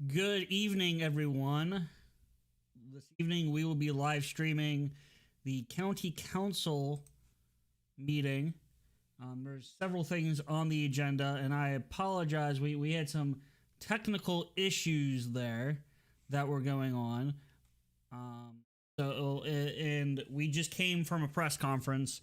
Good evening, everyone. This evening we will be live streaming the county council meeting. There's several things on the agenda, and I apologize. We had some technical issues there that were going on. And we just came from a press conference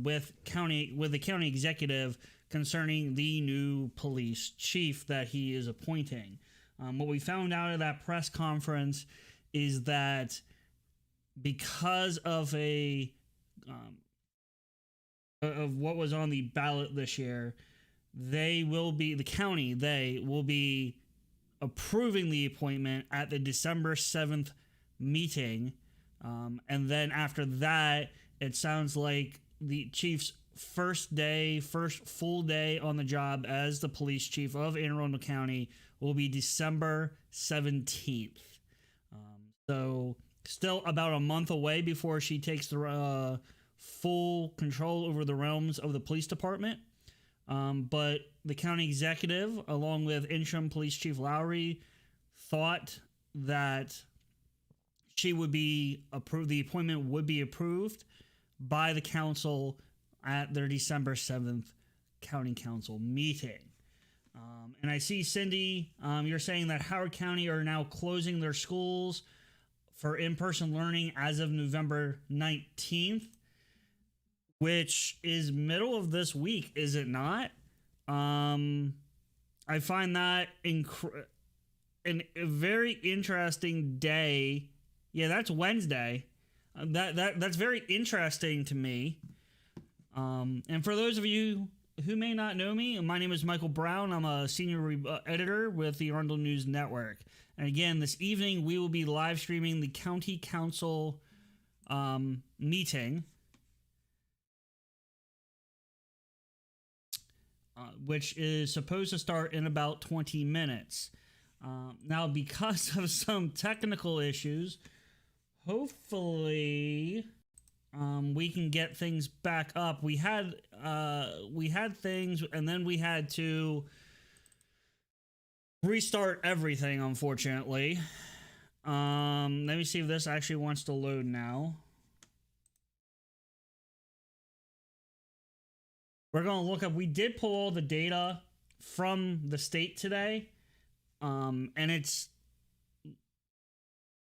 with the county executive concerning the new police chief that he is appointing. What we found out of that press conference is that because of of what was on the ballot this year, they will be approving the appointment at the December 7th meeting. And then after that, it sounds like the chief's first full day on the job as the police chief of Arundel County will be December 17th. So still about a month away before she takes the full control over the realms of the police department. But the county executive, along with interim police chief Lowry, thought that she would be approved. The appointment would be approved by the council at their December 7th county council meeting. And I see, Cindy, you're saying that Howard County are now closing their schools for in-person learning as of November 19th, which is middle of this week, is it not? I find that a very interesting day. Yeah, that's Wednesday. That's very interesting to me. And for those of you who may not know me, my name is Michael Brown. I'm a senior editor with the Arundel News Network. And again, this evening we will be live streaming the county council meeting, which is supposed to start in about 20 minutes. Now, because of some technical issues, hopefully we can get things back up. We had things, and then we had to restart everything, unfortunately. Let me see if this actually wants to load now. We're going to look up. We did pull all the data from the state today, and it's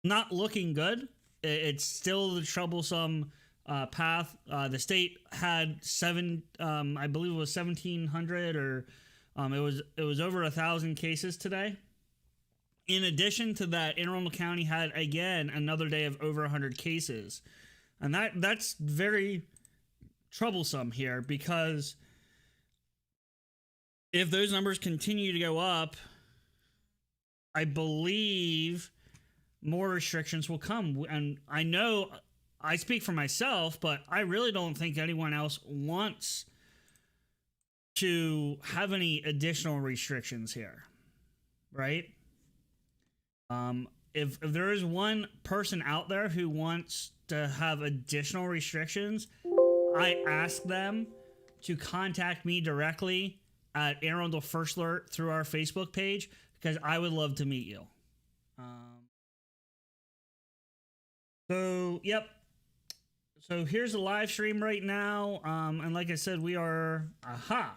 not looking good. It's still the troublesome path. The state had I believe it was 1,700, or it was over 1,000 cases today. In addition to that, Arundel County had again another day of over 100 cases, and that's very troublesome here, because if those numbers continue to go up, I believe more restrictions will come. And I know I speak for myself, but I really don't think anyone else wants to have any additional restrictions here, right? If there is one person out there who wants to have additional restrictions, I ask them to contact me directly at Arundel First Alert through our Facebook page, because I would love to meet you. Yep. So here's the live stream right now. And like I said, we are...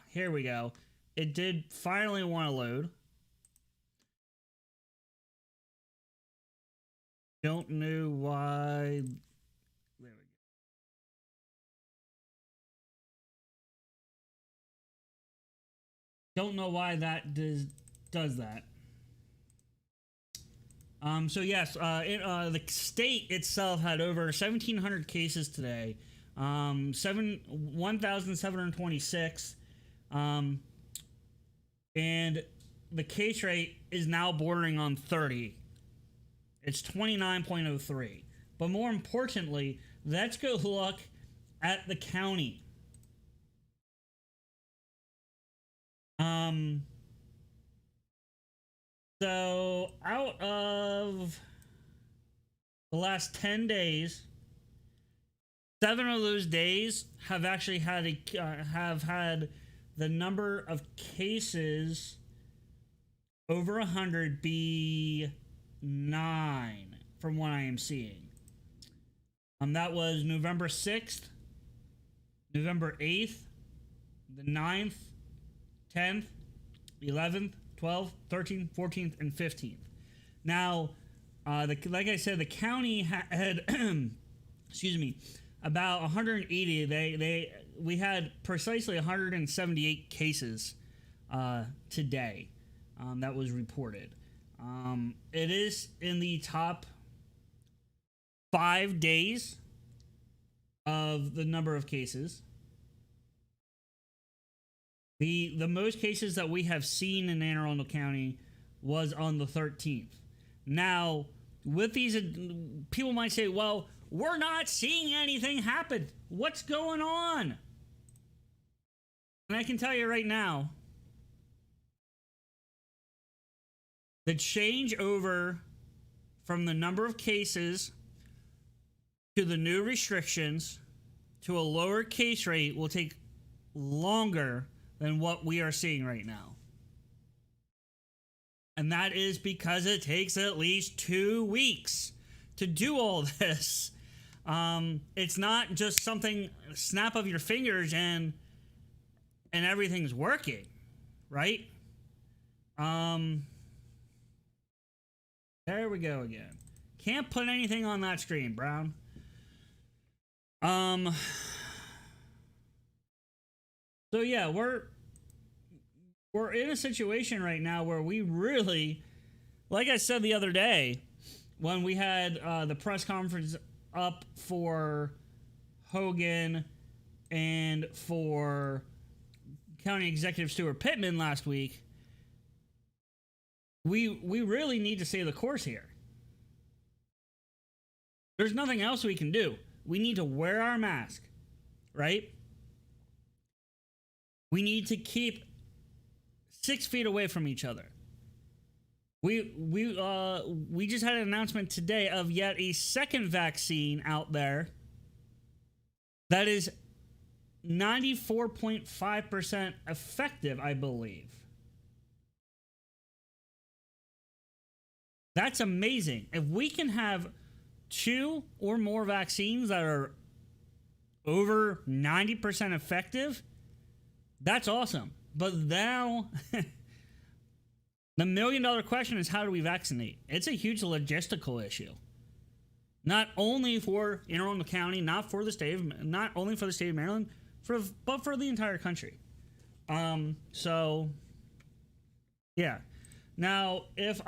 Here we go. It did finally want to load. Don't know why... There we go. Don't know why that does that. So yes, the state itself had over 1,700 cases today, 1,726, and the case rate is now bordering on 30. It's 29.03. But more importantly, let's go look at the county. So out of the last 10 days, 7 of those days have actually had have had the number of cases over 100 be 9 from what I am seeing. That was November 6th, November 8th, the 9th, 10th, 11th, 12th, 13th, 14th, and 15th. Now, like I said, the county had, excuse me, about 180. We had precisely 178 cases today that was reported. It is in the top 5 days of the number of cases. The most cases that we have seen in Anne Arundel County was on the 13th. Now, with these, people might say, well, we're not seeing anything happen. What's going on? And I can tell you right now, the change over from the number of cases to the new restrictions to a lower case rate will take longer than what we are seeing right now. And that is because it takes at least 2 weeks to do all this. It's not just something, snap of your fingers and everything's working, right? There we go again. Can't put anything on that screen, Brown. So yeah, we're in a situation right now where we really, like I said the other day, when we had the press conference up for Hogan and for County Executive Stuart Pittman last week, we really need to stay the course here. There's nothing else we can do. We need to wear our mask, right? We need to keep 6 feet away from each other. We just had an announcement today of yet a second vaccine out there that is 94.5% effective, I believe. That's amazing. If we can have 2 or more vaccines that are over 90% effective, that's awesome. But now, the $1 million question is, how do we vaccinate? It's a huge logistical issue. Not only for Anne Arundel County, not only for the state of Maryland, but for the entire country. So, yeah. Now, if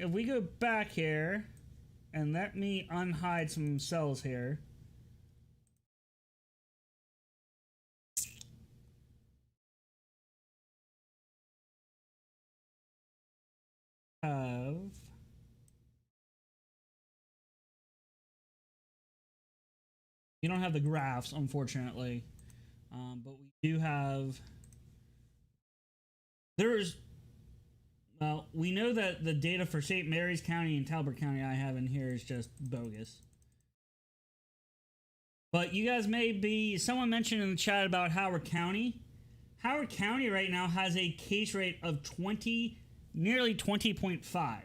we go back here, and let me unhide some cells here. You don't have the graphs, unfortunately, but we do have. Well, we know that the data for St. Mary's County and Talbot County I have in here is just bogus. But you guys someone mentioned in the chat about Howard County. Howard County right now has a case rate of nearly 20.5.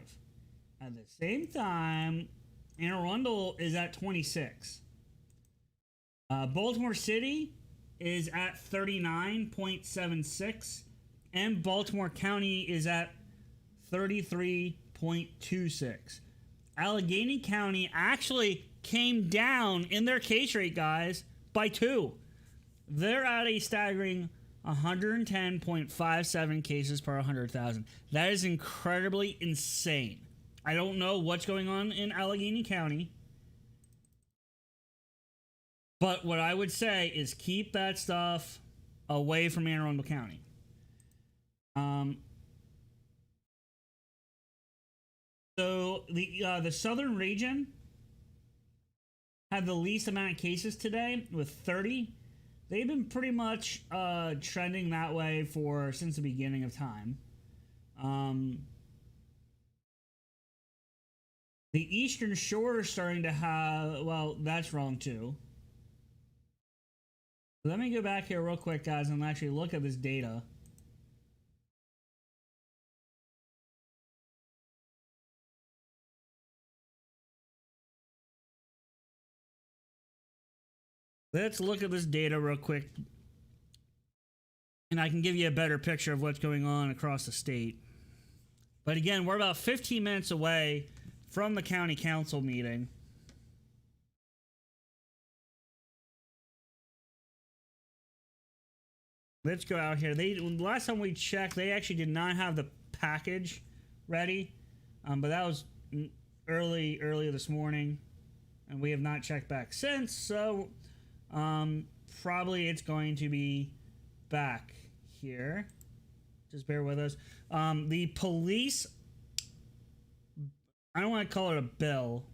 At the same time, Anne Arundel is at 26. Baltimore City is at 39.76, and Baltimore County is at 33.26. Allegheny County actually came down in their case rate, guys, by 2. They're at a staggering 110.57 cases per 100,000. That is incredibly insane. I don't know what's going on in Allegheny County, but what I would say is keep that stuff away from Anne Arundel County. So the southern region had the least amount of cases today with 30. They've been pretty much trending that way since the beginning of time. The Eastern Shore is starting to have, well, that's wrong too. Let me go back here real quick, guys, and actually look at this data. Let's look at this data real quick, and I can give you a better picture of what's going on across the state. But again, we're about 15 minutes away from the county council meeting. Let's go out here. Last time we checked, they actually did not have the package ready, but that was earlier this morning, and we have not checked back since. So probably it's going to be back here. Just bear with us. The police, I don't want to call it a bill,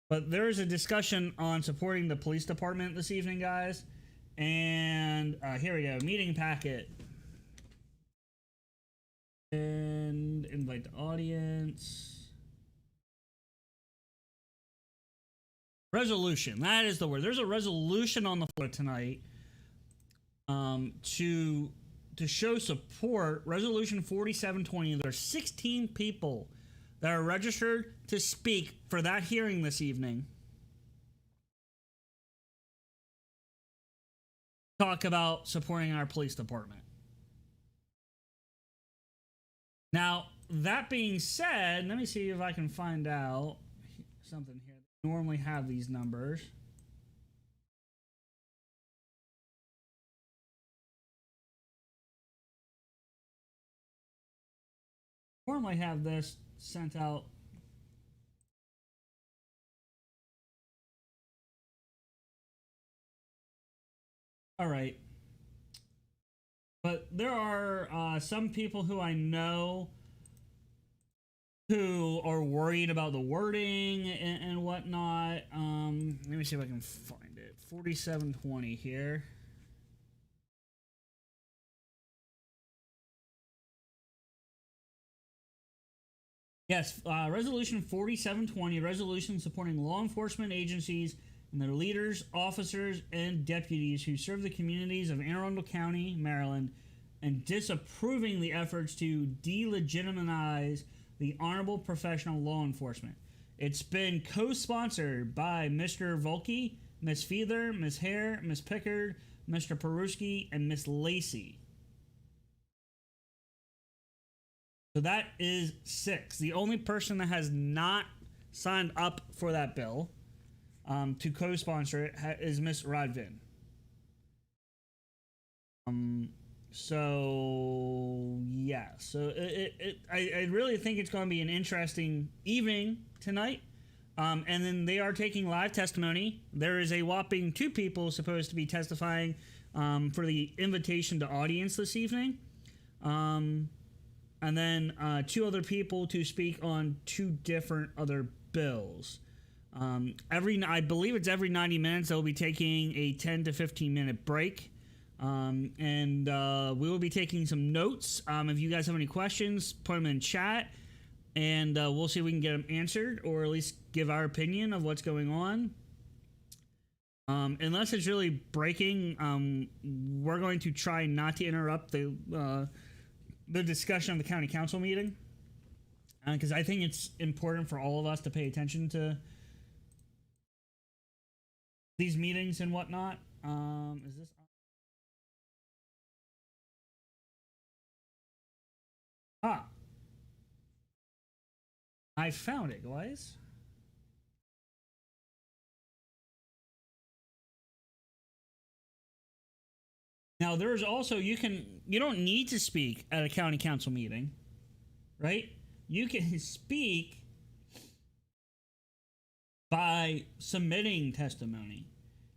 but there is a discussion on supporting the police department this evening, guys. And here we go. Meeting packet. And invite the audience. Resolution. That is the word. There's a resolution on the floor tonight to show support. Resolution 4720. There are 16 people that are registered to speak for that hearing this evening. Talk about supporting our police department. Now, that being said, let me see if I can find out something here. I normally have these numbers. Normally have this sent out. All right. But there are some people who I know who are worried about the wording and whatnot. Let me see if I can find it. 4720 here. Yes, Resolution 4720, resolution supporting law enforcement agencies and their leaders, officers, and deputies who serve the communities of Arundel County, Maryland, and disapproving the efforts to delegitimize the honorable professional law enforcement. It's been co-sponsored by Mr. Volke, Miss Feather, Miss Hare, Miss Pickard, Mr. Peruski, and Miss Lacey. So that is 6. The only person that has not signed up for that bill to co-sponsor it is Miss Rodvin. So yeah, so I really think it's going to be an interesting evening tonight. And then they are taking live testimony. There is a whopping 2 people supposed to be testifying for the invitation to audience this evening. And then 2 other people to speak on 2 different other bills. I believe it's every 90 minutes they'll be taking a 10 to 15 minute break. And we will be taking some notes. If you guys have any questions, put them in chat, and we'll see if we can get them answered, or at least give our opinion of what's going on. Unless it's really breaking, we're going to try not to interrupt the discussion of the county council meeting, because I think it's important for all of us to pay attention to these meetings and whatnot. Is this on? I found it, guys. Now, there's also, you don't need to speak at a county council meeting, right? You can speak by submitting testimony.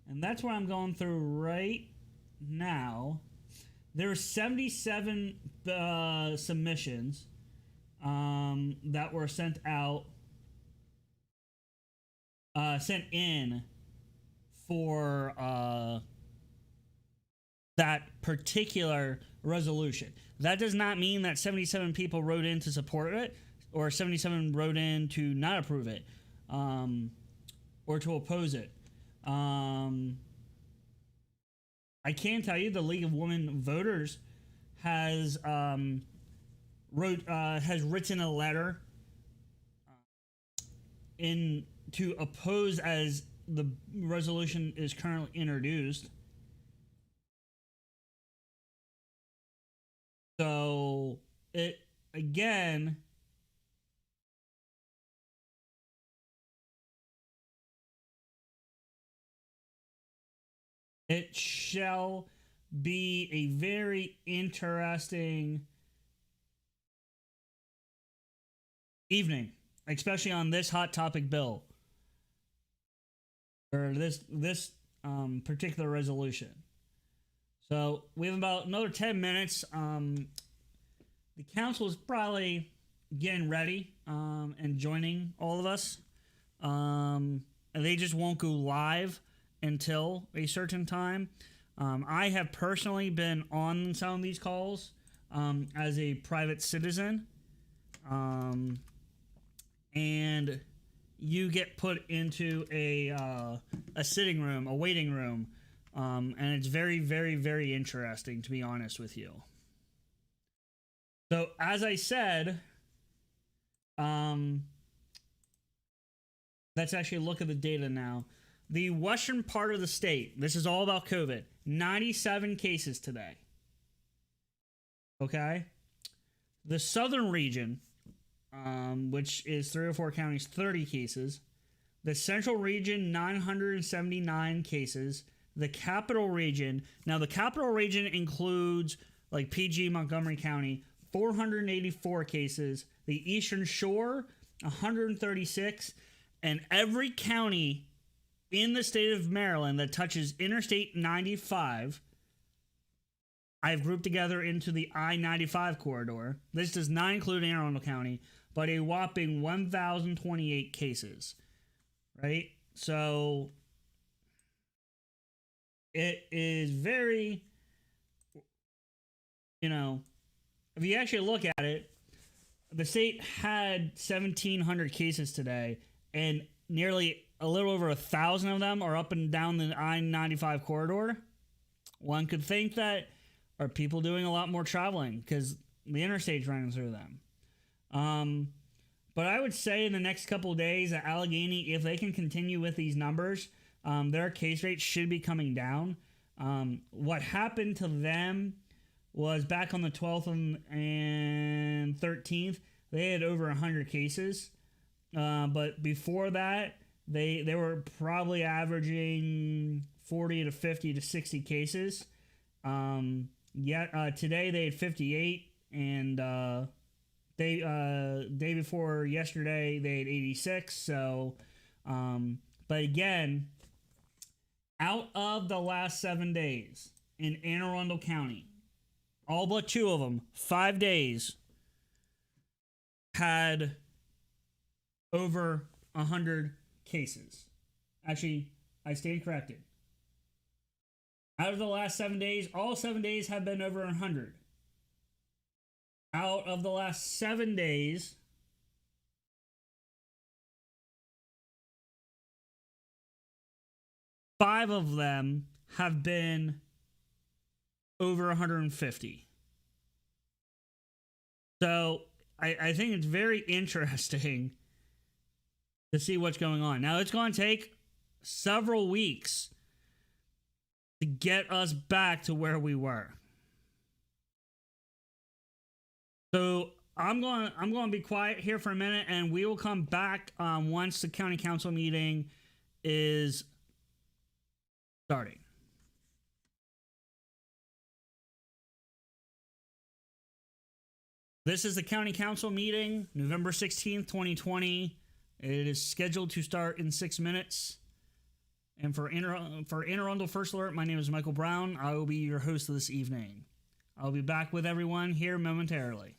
And that's what I'm going through right now. There are 77 submissions that were sent in for that particular resolution. That does not mean that 77 people wrote in to support it, or 77 wrote in to not approve it, or to oppose it. I can tell you the League of Women Voters has written a letter in to oppose as the resolution is currently introduced. So it again, it shall be a very interesting evening, especially on this hot topic bill or this particular resolution. So we have about another 10 minutes. The council is probably getting ready and joining all of us. And they just won't go live until a certain time. I have personally been on some of these calls as a private citizen. And you get put into a sitting room, a waiting room. And it's very, very, very interesting, to be honest with you. So, as I said, let's actually look at the data now. The western part of the state, this is all about COVID, 97 cases today. Okay? The southern region, which is 3 or 4 counties, 30 cases. The central region, 979 cases. The capital region, now the capital region includes like PG, Montgomery County, 484 cases. The eastern shore, 136. And every county in the state of Maryland that touches Interstate 95, I've grouped together into the I-95 corridor. This does not include Arundel County, but a whopping 1,028 cases, right? So it is very, if you actually look at it, the state had 1,700 cases today, and nearly a little over 1,000 of them are up and down the I-95 corridor. One could think that are people doing a lot more traveling because the interstate's running through them. But I would say in the next couple of days at Allegheny, if they can continue with these numbers, their case rate should be coming down. What happened to them was back on the 12th and 13th, they had over 100 cases. But before that, they were probably averaging 40 to 50 to 60 cases. Today they had 58, and day before yesterday they had 86. So, but again, out of the last 7 days in Anne Arundel County, all but 2 of them, 5 days, had over 100 cases. Actually, I stand corrected. Out of the last 7 days, all 7 days have been over 100. Out of the last 7 days, 5 of them have been over 150. So I think it's very interesting to see what's going on. Now, it's going to take several weeks to get us back to where we were. So I'm going to be quiet here for a minute, and we will come back once the county council meeting is starting. This is the county council meeting, November 16th, 2020. It is scheduled to start in 6 minutes. And for Anne Arundel First Alert, my name is Michael Brown. I will be your host this evening. I'll be back with everyone here momentarily.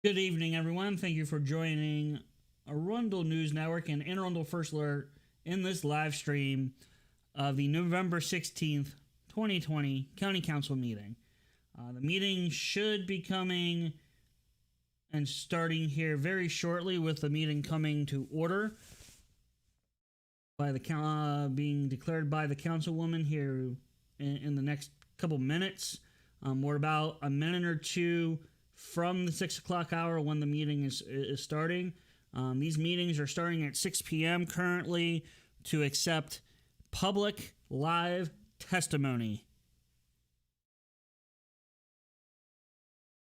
Good evening, everyone. Thank you for joining Arundel News Network and Arundel First Alert in this live stream of the November 16th, 2020 County Council meeting. The meeting should be coming and starting here very shortly, with the meeting coming to order by the being declared by the councilwoman here in the next couple minutes. We're about a minute or two from the 6 o'clock hour when the meeting is starting. These meetings are starting at 6 p.m. currently to accept public live testimony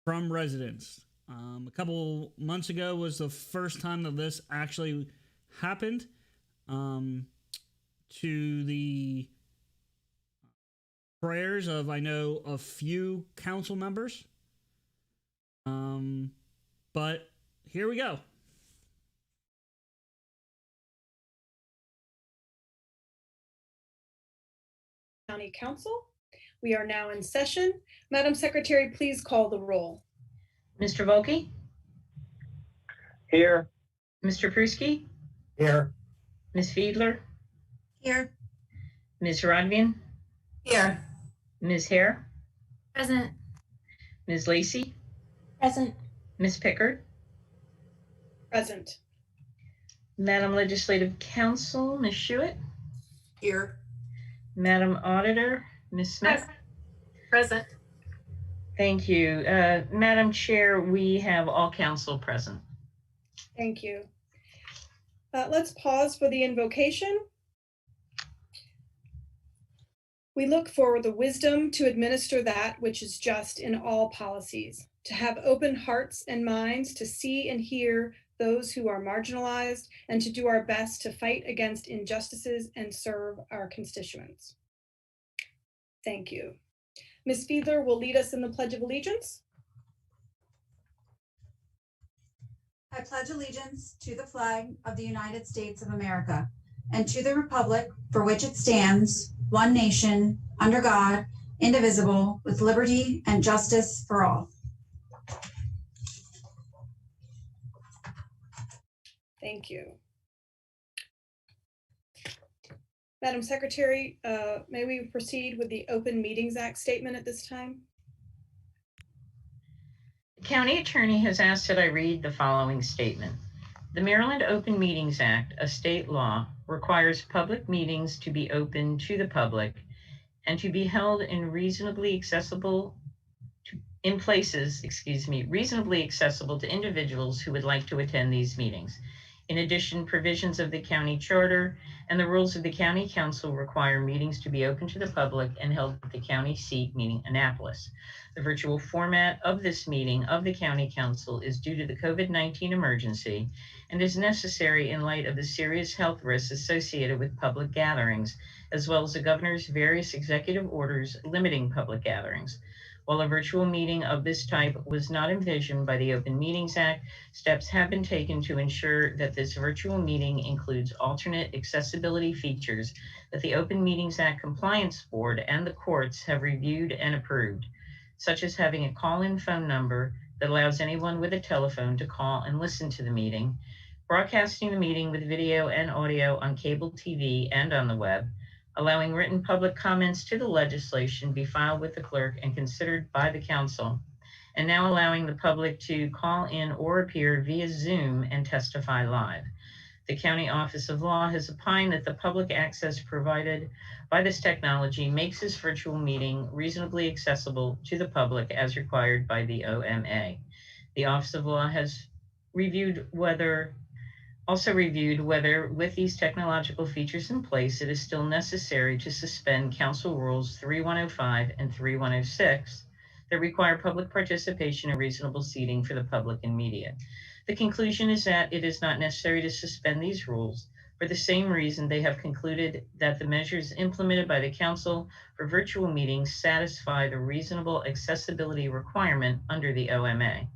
from residents. A couple months ago was the first time that this actually happened, to the prayers of, I know, a few council members. But here we go. County Council. We are now in session. Madam Secretary, please call the roll. Mr. Volkey? Here. Mr. Pruski? Here. Ms. Fiedler? Here. Ms. Rodvian? Here. Ms. Hare? Present. Ms. Lacey? Present. Ms. Pickard? Present. Madam Legislative Counsel, Ms. Schuett? Here. Madam Auditor, Ms. Smith? Present. Thank you. Madam Chair, we have all council present. Thank you. Let's pause for the invocation. We look for the wisdom to administer that which is just in all policies, to have open hearts and minds to see and hear those who are marginalized, and to do our best to fight against injustices and serve our constituents. Thank you. Ms. Fiedler will lead us in the Pledge of Allegiance. I pledge allegiance to the flag of the United States of America and to the republic for which it stands, one nation, under God, indivisible, with liberty and justice for all. Thank you. Madam Secretary, may we proceed with the Open Meetings Act statement at this time? The county attorney has asked that I read the following statement. The Maryland Open Meetings Act, a state law, requires public meetings to be open to the public and to be held in reasonably accessible to individuals who would like to attend these meetings. In addition, provisions of the county charter and the rules of the county council require meetings to be open to the public and held at the county seat, meaning Annapolis. The virtual format of this meeting of the county council is due to the COVID-19 emergency and is necessary in light of the serious health risks associated with public gatherings, as well as the governor's various executive orders limiting public gatherings. While a virtual meeting of this type was not envisioned by the Open Meetings Act, steps have been taken to ensure that this virtual meeting includes alternate accessibility features that the Open Meetings Act Compliance Board and the courts have reviewed and approved, such as having a call-in phone number that allows anyone with a telephone to call and listen to the meeting, broadcasting the meeting with video and audio on cable TV and on the web, allowing written public comments to the legislation be filed with the clerk and considered by the council, and now allowing the public to call in or appear via Zoom and testify live. The County Office of Law has opined that the public access provided by this technology makes this virtual meeting reasonably accessible to the public as required by the OMA. The Office of Law has also reviewed whether, with these technological features in place, it is still necessary to suspend Council Rules 3105 and 3106 that require public participation and reasonable seating for the public and media. The conclusion is that it is not necessary to suspend these rules for the same reason they have concluded that the measures implemented by the Council for virtual meetings satisfy the reasonable accessibility requirement under the OMA.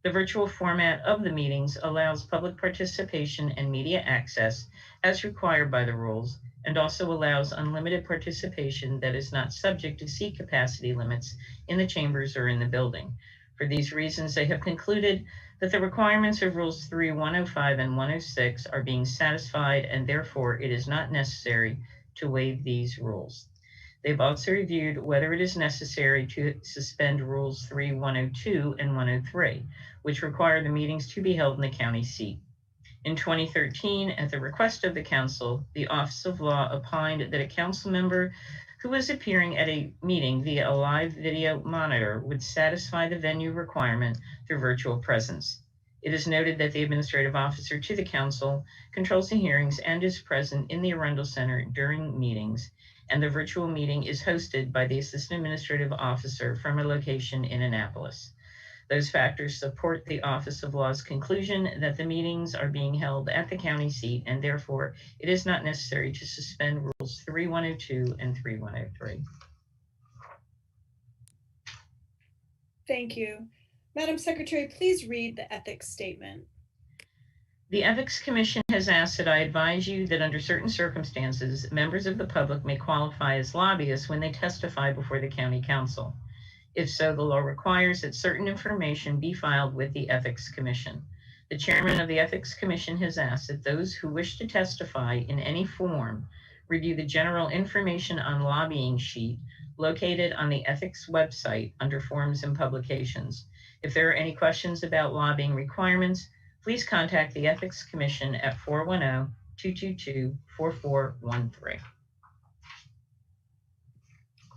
The virtual format of the meetings allows public participation and media access as required by the rules, and also allows unlimited participation that is not subject to seat capacity limits in the chambers or in the building. For these reasons, they have concluded that the requirements of Rules 3, 105, and 106 are being satisfied, and therefore it is not necessary to waive these rules. They've also reviewed whether it is necessary to suspend Rules 3, 102, and 103, which require the meetings to be held in the county seat. In 2013, at the request of the council, the Office of Law opined that a council member who was appearing at a meeting via a live video monitor would satisfy the venue requirement through virtual presence. It is noted that the administrative officer to the council controls the hearings and is present in the Arundel Center during meetings, and the virtual meeting is hosted by the assistant administrative officer from a location in Annapolis. Those factors support the Office of Law's conclusion that the meetings are being held at the county seat, and therefore it is not necessary to suspend Rules 3102 and 3103. Thank you. Madam Secretary, please read the ethics statement. The Ethics Commission has asked that I advise you that under certain circumstances, members of the public may qualify as lobbyists when they testify before the County Council. If so, the law requires that certain information be filed with the Ethics Commission. The chairman of the Ethics Commission has asked that those who wish to testify in any form review the general information on lobbying sheet located on the Ethics website under Forms and Publications. If there are any questions about lobbying requirements, please contact the Ethics Commission at 410-222-4413.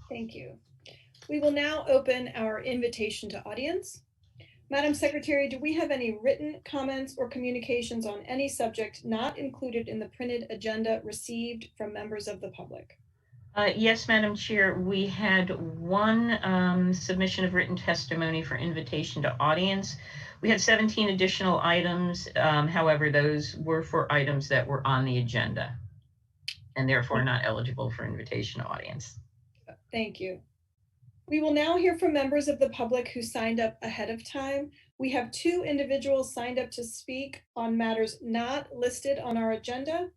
Thank you. We will now open our invitation to audience. Madam Secretary, do we have any written comments or communications on any subject not included in the printed agenda received from members of the public? Yes, Madam Chair, we had one submission of written testimony for invitation to audience. We had 17 additional items. However, those were for items that were on the agenda and therefore not eligible for invitation to audience. Thank you. We will now hear from members of the public who signed up ahead of time. We have 2 individuals signed up to speak on matters not listed on our agenda.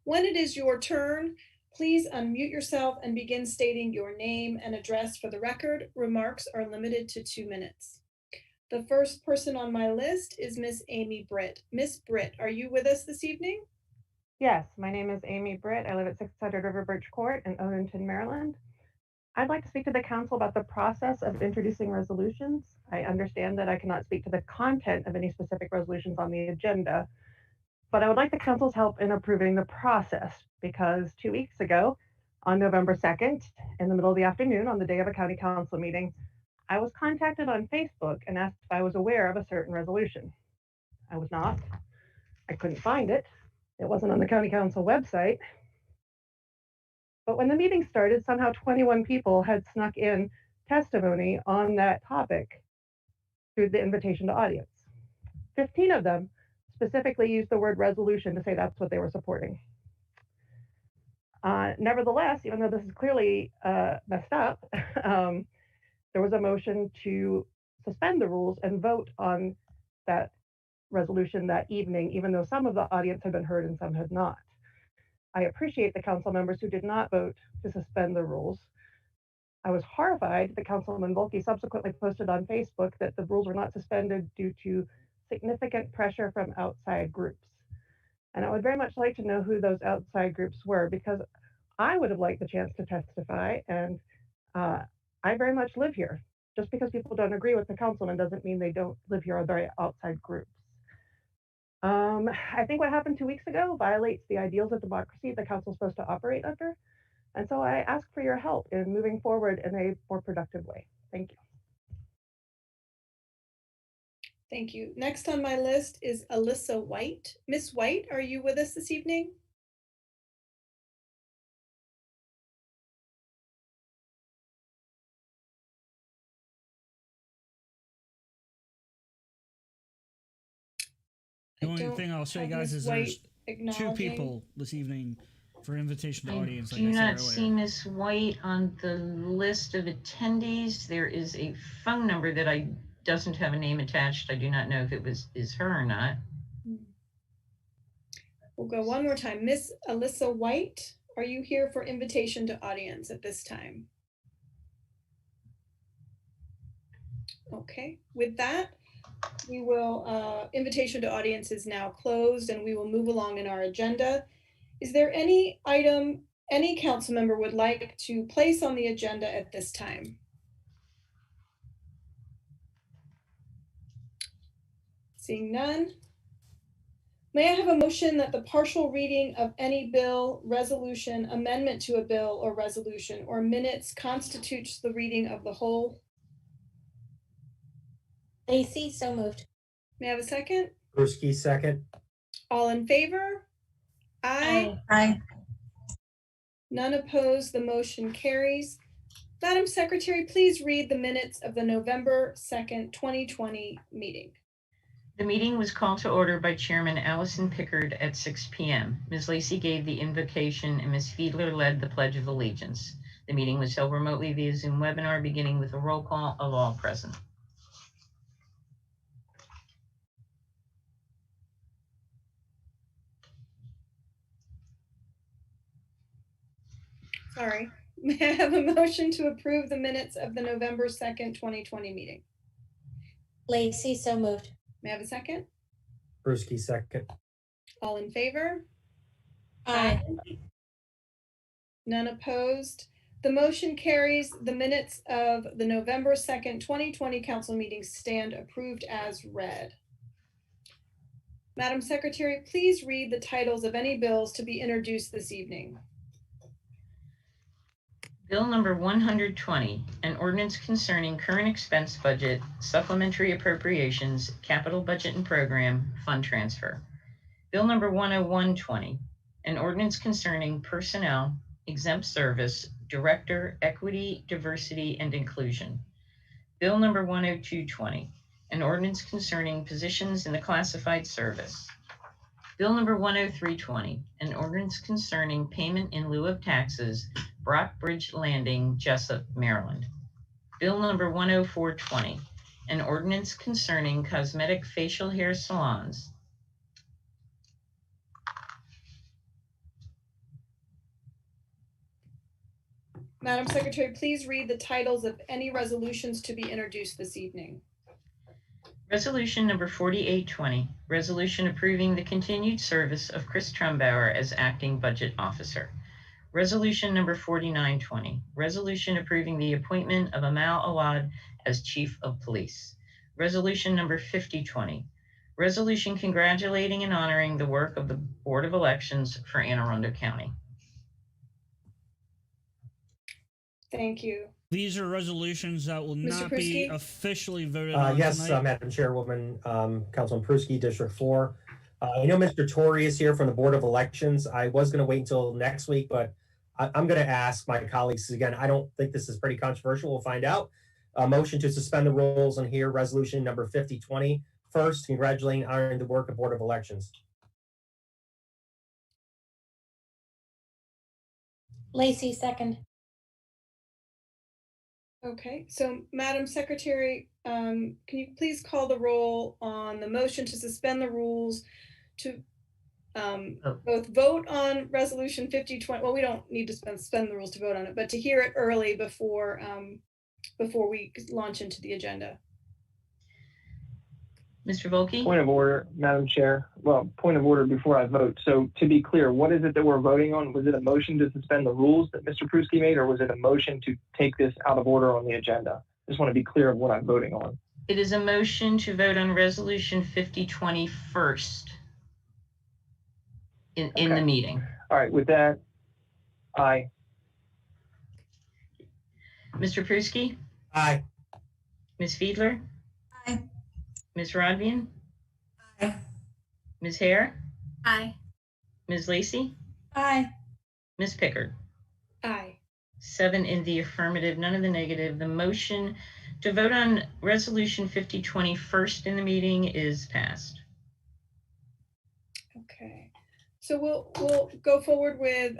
When it is your turn, please unmute yourself and begin stating your name and address for the record. Remarks are limited to 2 minutes. The first person on my list is Miss Amy Britt. Miss Britt, are you with us this evening? Yes, my name is Amy Britt. I live at 600 River Birch Court in Odenton, Maryland. I'd like to speak to the council about the process of introducing resolutions. I understand that I cannot speak to the content of any specific resolutions on the agenda, but I would like the council's help in approving the process because 2 weeks ago, on November 2nd, in the middle of the afternoon, on the day of a county council meeting, I was contacted on Facebook and asked if I was aware of a certain resolution. I was not. I couldn't find it. It wasn't on the county council website. But when the meeting started, somehow 21 people had snuck in testimony on that topic through the invitation to audience. 15 of them specifically used the word resolution to say that's what they were supporting. Nevertheless, even though this is clearly messed up, there was a motion to suspend the rules and vote on that resolution that evening, even though some of the audience had been heard and some had not. I appreciate the council members who did not vote to suspend the rules. I was horrified that Councilman Volke subsequently posted on Facebook that the rules were not suspended due to significant pressure from outside groups. And I would very much like to know who those outside groups were, because I would have liked the chance to testify, and I very much live here. Just because people don't agree with the councilman doesn't mean they don't live here or they're outside groups. I think what happened 2 weeks ago violates the ideals of democracy the council is supposed to operate under. And so I ask for your help in moving forward in a more productive way. Thank you. Thank you. Next on my list is Alyssa White. Miss White, are you with us this evening? The only thing I'll say, guys, is there's 2 people this evening for invitation to audience. I do not see Ms. White on the list of attendees. There is a phone number that doesn't have a name attached. I do not know if it is her or not. We'll go one more time. Miss Alyssa White, are you here for invitation to audience at this time? Okay, with that, we will, invitation to audience is now closed and we will move along in our agenda. Is there any item any council member would like to place on the agenda at this time? Seeing none. May I have a motion that the partial reading of any bill, resolution, amendment to a bill or resolution, or minutes constitutes the reading of the whole? Lacy, so moved. May I have a second? Pruski, second. All in favor? Aye. Aye. None opposed. The motion carries. Madam Secretary, please read the minutes of the November 2nd, 2020 meeting. The meeting was called to order by Chairman Allison Pickard at 6 p.m. Ms. Lacy gave the invocation and Ms. Fiedler led the Pledge of Allegiance. The meeting was held remotely via Zoom webinar, beginning with a roll call of all present. Sorry. May I have a motion to approve the minutes of the November 2nd, 2020 meeting? Lacy, so moved. May I have a second? Pruski, second. All in favor? Aye. None opposed. The motion carries. The minutes of the November 2nd, 2020 council meeting stand approved as read. Madam Secretary, please read the titles of any bills to be introduced this evening. Bill number 120, an ordinance concerning current expense budget, supplementary appropriations, capital budget and program, fund transfer. Bill number 10120, an ordinance concerning personnel, exempt service, director, equity, diversity, and inclusion. Bill number 10220, an ordinance concerning positions in the classified service. Bill number 10320, an ordinance concerning payment in lieu of taxes, Brockbridge Landing, Jessup, Maryland. Bill number 10420, an ordinance concerning cosmetic facial hair salons. Madam Secretary, please read the titles of any resolutions to be introduced this evening. Resolution number 4820, resolution approving the continued service of Chris Trumbauer as acting budget officer. Resolution number 4920, resolution approving the appointment of Amal Awad as chief of police. Resolution number 5020, resolution congratulating and honoring the work of the Board of Elections for Anne Arundel County. Thank you. These are resolutions that will Mr. not be Pruski? officially voted on Yes, tonight. Madam Chairwoman, Councilman Pruski, District 4. I know Mr. Torrey is here from the Board of Elections. I was going to wait until next week, but I'm going to ask my colleagues again. I don't think this is pretty controversial. We'll find out. A motion to suspend the rules and hear resolution number 5020. First, congratulating and honoring the work of Board of Elections. Lacy, second. Okay, so Madam Secretary, can you please call the roll on the motion to suspend the rules to both vote on resolution 5020? Well, we don't need to suspend the rules to vote on it, but to hear it early before we launch into the agenda. Mr. Volkey? Point of order, Madam Chair. Well, point of order before I vote. So to be clear, what is it that we're voting on? Was it a motion to suspend the rules that Mr. Pruski made, or was it a motion to take this out of order on the agenda? Just want to be clear of what I'm voting on. It is a motion to vote on resolution 5020 first in the meeting. All right, with that, aye. Mr. Pruski? Aye. Ms. Fiedler? Aye. Ms. Rodvian? Aye. Ms. Hare? Aye. Ms. Lacy? Aye. Ms. Pickard? Aye. 7 in the affirmative, none in the negative. The motion to vote on resolution 5020 first in the meeting is passed. Okay, so we'll go forward with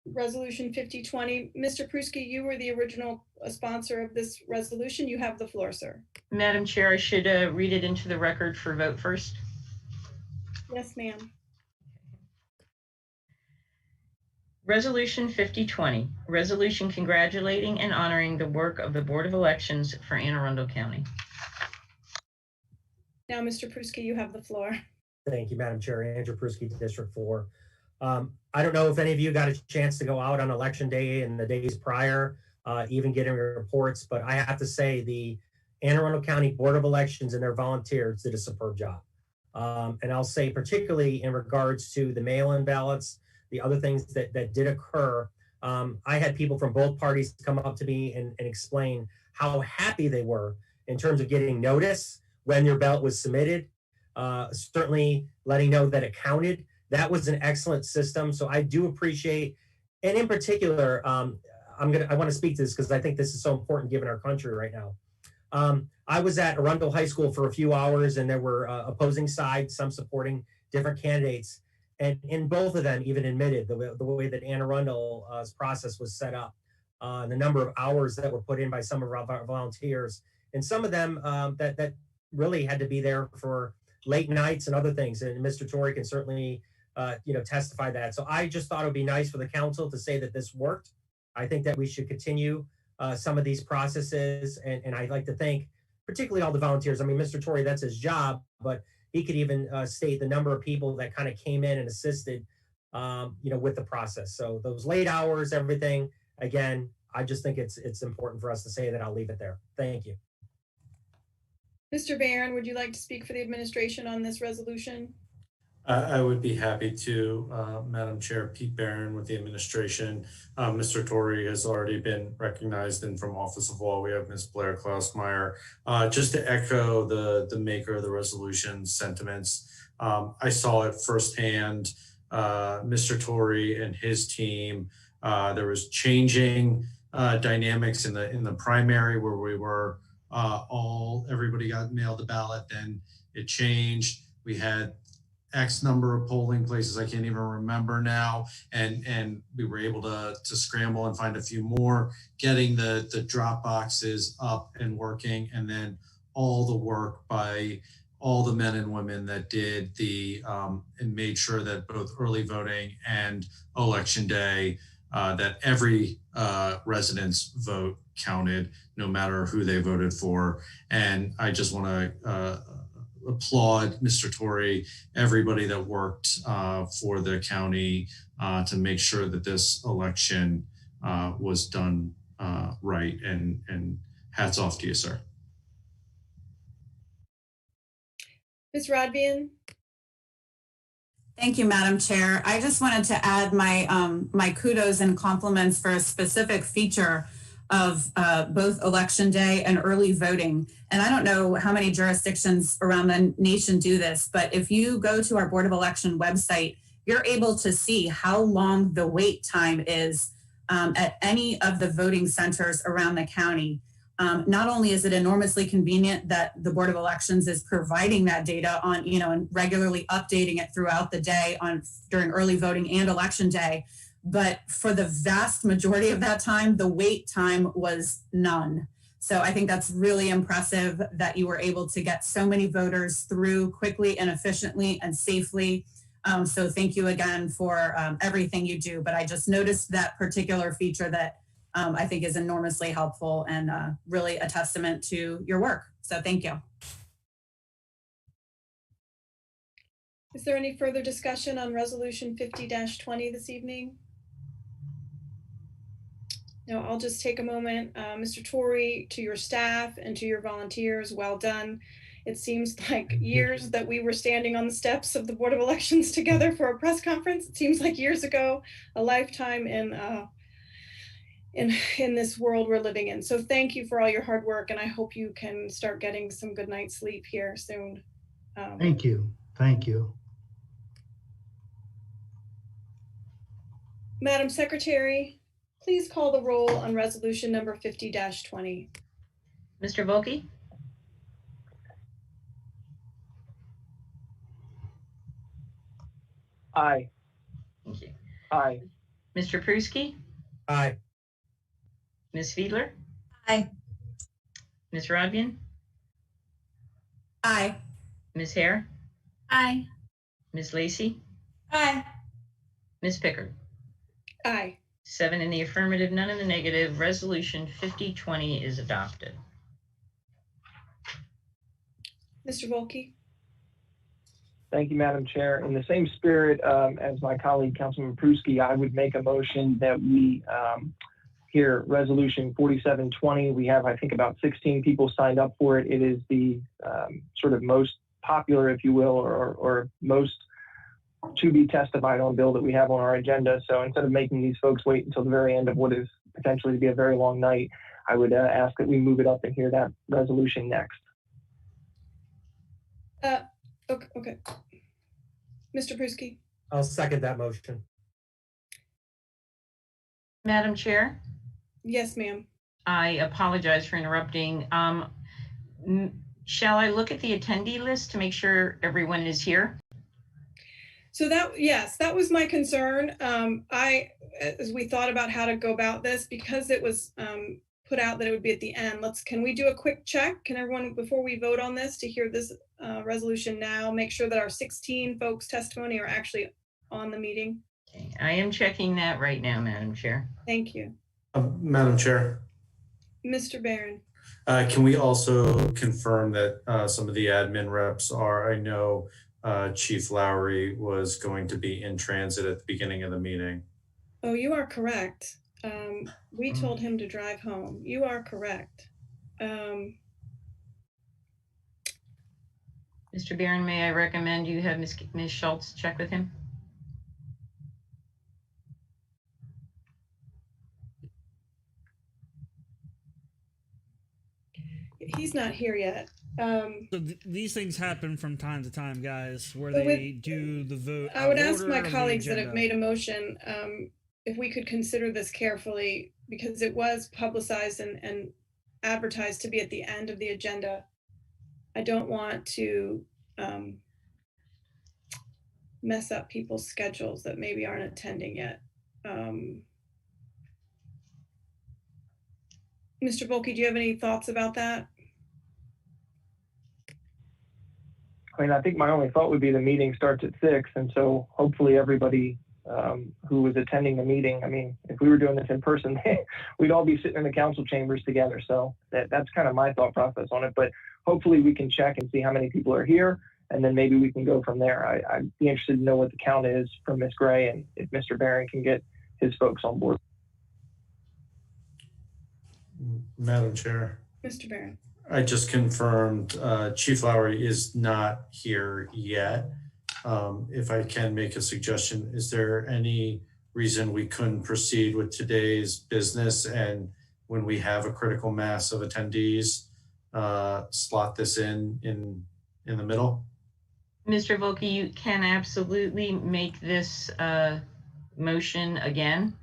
resolution 5020. Mr. Pruski, you were the original sponsor of this resolution. You have the floor, sir. Madam Chair, I should read it into the record for vote first. Yes, ma'am. Resolution 5020, resolution congratulating and honoring the work of the Board of Elections for Anne Arundel County. Now, Mr. Pruski, you have the floor. Thank you, Madam Chair. Andrew Pruski, District 4. I don't know if any of you got a chance to go out on election day and the days prior, even getting reports, but I have to say the Anne Arundel County Board of Elections and their volunteers did a superb job. And I'll say particularly in regards to the mail-in ballots, the other things that did occur, I had people from both parties come up to me and explain how happy they were in terms of getting notice when your ballot was submitted, certainly letting know that it counted. That was an excellent system. So I do appreciate, and in particular, I want to speak to this because I think this is so important given our country right now. I was at Arundel High School for a few hours and there were opposing sides, some supporting different candidates. And in both of them even admitted the way that Anne Arundel's process was set up, the number of hours that were put in by some of our volunteers, and some of them that really had to be there for late nights and other things. And Mr. Torrey can certainly testify that. So I just thought it would be nice for the council to say that this worked. I think that we should continue some of these processes. And I'd like to thank particularly all the volunteers. I mean, Mr. Torrey, that's his job, but he could even state the number of people that kind of came in and assisted, with the process. So those late hours, everything, again, I just think it's important for us to say that. I'll leave it there. Thank you. Mr. Barron, would you like to speak for the administration on this resolution? I would be happy to, Madam Chair. Pete Barron with the administration. Mr. Torrey has already been recognized, and from Office of Law, we have Ms. Blair Klausmeyer. Just to echo the maker of the resolution sentiments, I saw it firsthand. Mr. Torrey and his team, there was changing dynamics in the primary where we were everybody got mailed a ballot, then it changed. We had X number of polling places, I can't even remember now, and we were able to scramble and find a few more, getting the drop boxes up and working, and then all the work by all the men and women that did and made sure that both early voting and election day, that every resident's vote counted, no matter who they voted for. And I just want to applaud Mr. Torrey, everybody that worked for the county to make sure that this election was done right. And hats off to you, sir. Ms. Rodvian? Thank you, Madam Chair. I just wanted to add my kudos and compliments for a specific feature of both Election Day and early voting. And I don't know how many jurisdictions around the nation do this, but if you go to our Board of Election website, you're able to see how long the wait time is at any of the voting centers around the county. Not only is it enormously convenient that the Board of Elections is providing that data on, and regularly updating it throughout the day during early voting and Election Day, but for the vast majority of that time, the wait time was none. So I think that's really impressive that you were able to get so many voters through quickly and efficiently and safely. So thank you again for everything you do. But I just noticed that particular feature that I think is enormously helpful and really a testament to your work. So thank you. Is there any further discussion on Resolution 50-20 this evening? No, I'll just take a moment. Mr. Torrey, to your staff and to your volunteers, well done. It seems like years that we were standing on the steps of the Board of Elections together for a press conference. It seems like years ago, a lifetime in this world we're living in. So thank you for all your hard work, and I hope you can start getting some good night's sleep here soon. Thank you. Thank you. Madam Secretary, please call the roll on resolution number 50-20. Mr. Volkey? Aye. Thank you. Aye. Mr. Pruski? Aye. Ms. Fiedler? Aye. Ms. Rodvian? Aye. Ms. Hare? Aye. Ms. Lacy? Aye. Ms. Pickard? Aye. 7 in the affirmative, none in the negative. Resolution 5020 is adopted. Mr. Volkey? Thank you, Madam Chair. In the same spirit as my colleague, Councilman Pruski, I would make a motion that we hear Resolution 4720. We have, I think, about 16 people signed up for it. It is the sort of most popular, if you will, or most to be testified on bill that we have on our agenda. So instead of making these folks wait until the very end of what is potentially to be a very long night, I would ask that we move it up and hear that resolution next. Okay. Mr. Pruski? I'll second that motion. Madam Chair, Yes, ma'am. I apologize for interrupting. Shall I look at the attendee list to make sure everyone is here? So yes, that was my concern. As we thought about how to go about this, because it was put out that it would be at the end, can we do a quick check? Can everyone, before we vote on this, to hear this resolution now, make sure that our 16 folks' testimony are actually on the meeting? Okay, I am checking that right now, Madam Chair. Thank you. Madam Chair, Mr. Barron? can we also confirm that some of the admin reps are, I know Chief Lowry was going to be in transit at the beginning of the meeting. Oh, you are correct. We told him to drive home. You are correct. Mr. Barron, may I recommend you have Ms. Schultz check with him? He's not here yet. So these things happen from time to time, guys, where But they do the vote. I would ask order my of the colleagues that have agenda. made a motion if we could consider this carefully, because it was publicized and advertised to be at the end of the agenda. I don't want to mess up people's schedules that maybe aren't attending yet. Mr. Volkey, do you have any thoughts about that? I mean, I think my only thought would be the meeting starts at 6, and so hopefully everybody who was attending the meeting, I mean, if we were doing this in person, we'd all be sitting in the council chambers together. So that's kind of my thought process on it. But hopefully we can check and see how many people are here, and then maybe we can go from there. I'd be interested to know what the count is from Ms. Gray, and if Mr. Barron can get his folks on board. Madam Chair, Mr. Barron? I just confirmed Chief Lowry is not here yet. If I can make a suggestion, is there any reason we couldn't proceed with today's business, and when we have a critical mass of attendees, slot this in the middle? Mr. Volkey, you can absolutely make this motion again.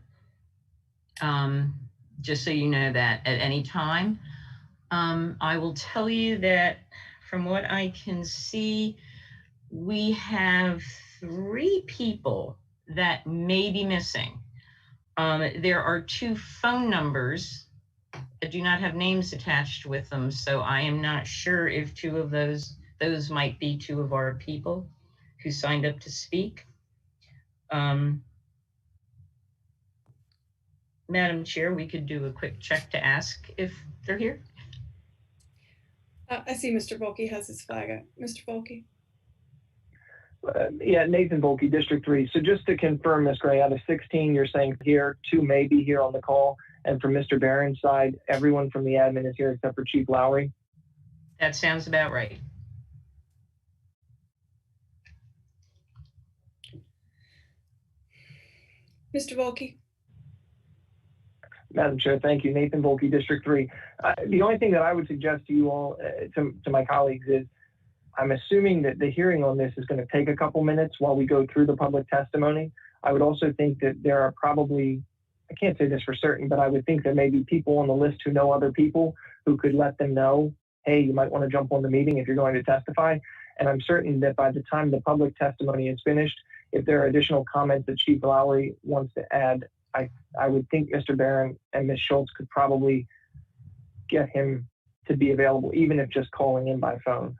Just so you know that at any time. I will tell you that from what I can see, we have 3 people that may be missing. There are 2 phone numbers that do not have names attached with them, so I am not sure if 2 of those might be 2 of our people who signed up to speak. Madam Chair, we could do a quick check to ask if they're here. I see Mr. Volkey has his flag up. Mr. Volkey? Yeah, Nathan Volkey, District 3. So just to confirm, Ms. Gray, out of 16, you're saying here, 2 may be here on the call. And from Mr. Barron's side, everyone from the admin is here except for Chief Lowry? That sounds about right. Mr. Volkey? Madam Chair, thank you. Nathan Volkey, District 3. The only thing that I would suggest to you all, to my colleagues, is I'm assuming that the hearing on this is going to take a couple minutes while we go through the public testimony. I would also think that there are probably, I can't say this for certain, but I would think there may be people on the list who know other people who could let them know, hey, you might want to jump on the meeting if you're going to testify. And I'm certain that by the time the public testimony is finished, if there are additional comments that Chief Lowry wants to add, I would think Mr. Barron and Ms. Schultz could probably get him to be available, even if just calling in by phone.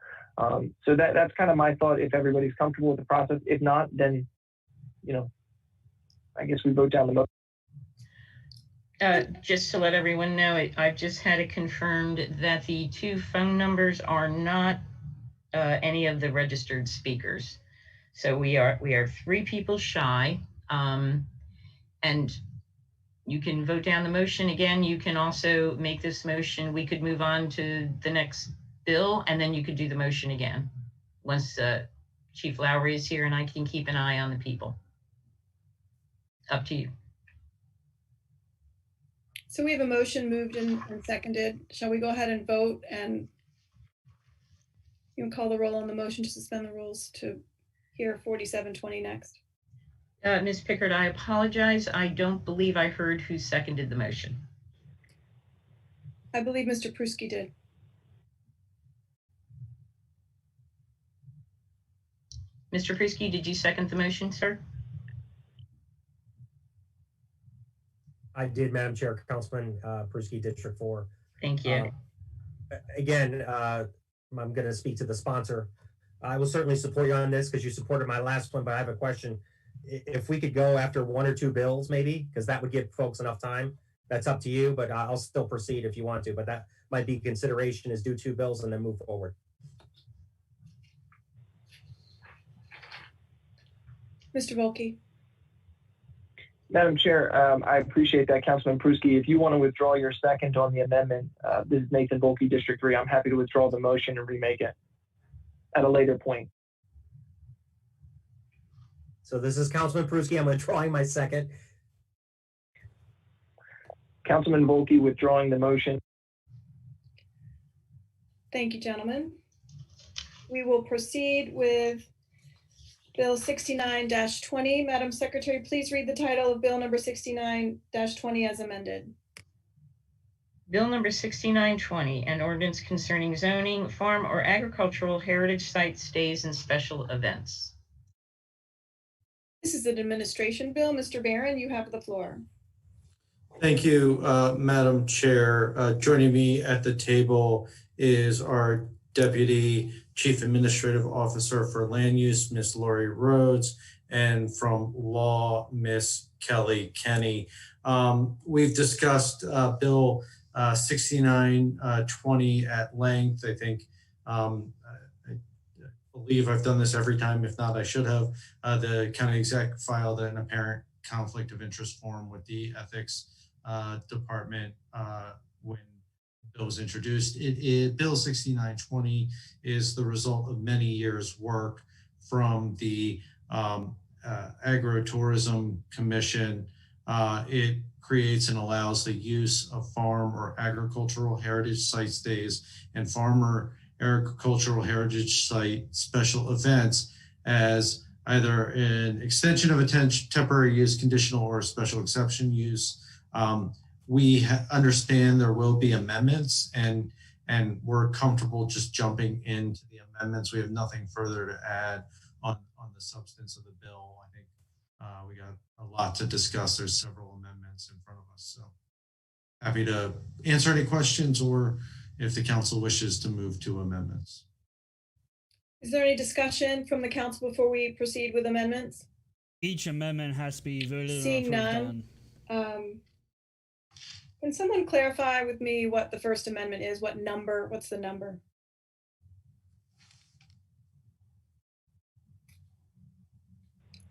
So that's kind of my thought, if everybody's comfortable with the process. If not, then, I guess we vote down the motion. Just to let everyone know, I've just had it confirmed that the 2 phone numbers are not any of the registered speakers. So we are 3 people shy, and you can vote down the motion. Again, you can also make this motion. We could move on to the next bill, and then you could do the motion again once Chief Lowry is here, and I can keep an eye on the people. Up to you. So we have a motion moved and seconded. Shall we go ahead and vote, and you can call the roll on the motion to suspend the rules to hear 4720 next? Ms. Pickard, I apologize. I don't believe I heard who seconded the motion. I believe Mr. Pruski did. Mr. Pruski, did you second the motion, sir? I did, Madam Chair. Councilman Pruski, District 4. Thank you. Again, I'm going to speak to the sponsor. I will certainly support you on this because you supported my last one, but I have a question. If we could go after 1 or 2 bills, maybe, because that would give folks enough time. That's up to you, but I'll still proceed if you want to. But that might be consideration, is do 2 bills and then move forward. Mr. Volkey. Madam Chair, I appreciate that, Councilman Pruski. If you want to withdraw your second on the amendment, this is Nathan Volkey, District 3. I'm happy to withdraw the motion and remake it at a later point. So this is Councilman Pruski. I'm withdrawing my second. Councilman Volkey withdrawing the motion. Thank you, gentlemen. We will proceed with Bill 69-20. Madam Secretary, please read the title of Bill number 69-20 as amended. Bill number 6920, an ordinance concerning zoning, farm or agricultural heritage site stays and special events. This is an administration bill. Mr. Barron, you have the floor. Thank you, Madam Chair. Joining me at the table is our Deputy Chief Administrative Officer for Land Use, Ms. Lori Rhodes, and from Law, Ms. Kelly Kenny. We've discussed Bill 6920 at length. I think I believe I've done this every time. If not, I should have. The county exec filed an apparent conflict of interest form with the ethics department when the bill was introduced. Bill 6920 is the result of many years' work from the Agritourism Commission. It creates and allows the use of farm or agricultural heritage site stays and farmer agricultural heritage site special events as either an extension of a temporary use, conditional, or special exception use. We understand there will be amendments, and we're comfortable just jumping into the amendments. We have nothing further to add on the substance of the bill. I think we got a lot to discuss. There's several amendments in front of us, so happy to answer any questions or if the council wishes to move to amendments. Is there any discussion from the council before we proceed with amendments? Each amendment has to be voted on. Seeing none. Can someone clarify with me what the first amendment is? What number? What's the number?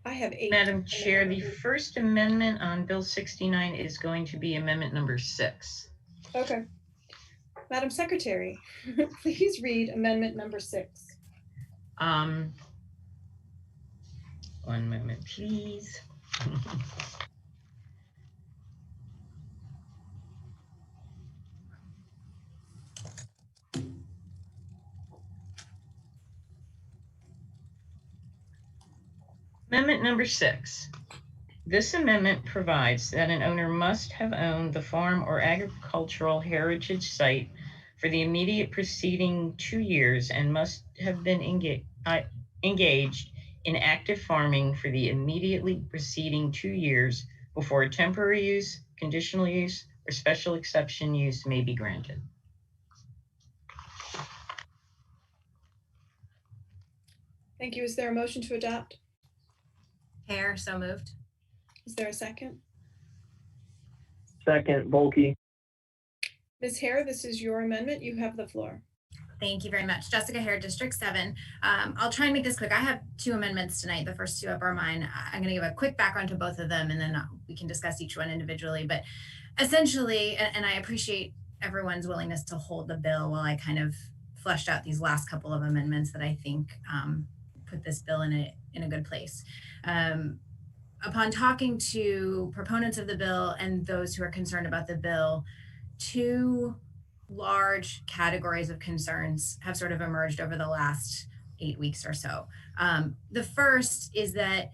I have 8. Madam Chair, the first amendment on Bill 69 is going to be amendment number 6. Okay. Madam Secretary, please read amendment number 6. One moment, please. Amendment number 6. This amendment provides that an owner must have owned the farm or agricultural heritage site for the immediate preceding 2 years and must have been engaged in active farming for the immediately preceding 2 years before a temporary use, conditional use, or special exception use may be granted. Thank you. Is there a motion to adopt? Hare, so moved. Is there a second? Second, Volkey. Ms. Hare, this is your amendment. You have the floor. Thank you very much. Jessica Hare, District 7. I'll try and make this quick. I have 2 amendments tonight. The first 2 up are mine. I'm going to give a quick background to both of them, and then we can discuss each one individually. But essentially, and I appreciate everyone's willingness to hold the bill while I kind of fleshed out these last couple of amendments that I think put this bill in a good place. Upon talking to proponents of the bill and those who are concerned about the bill, 2 large categories of concerns have sort of emerged over the last 8 weeks or so. The first is that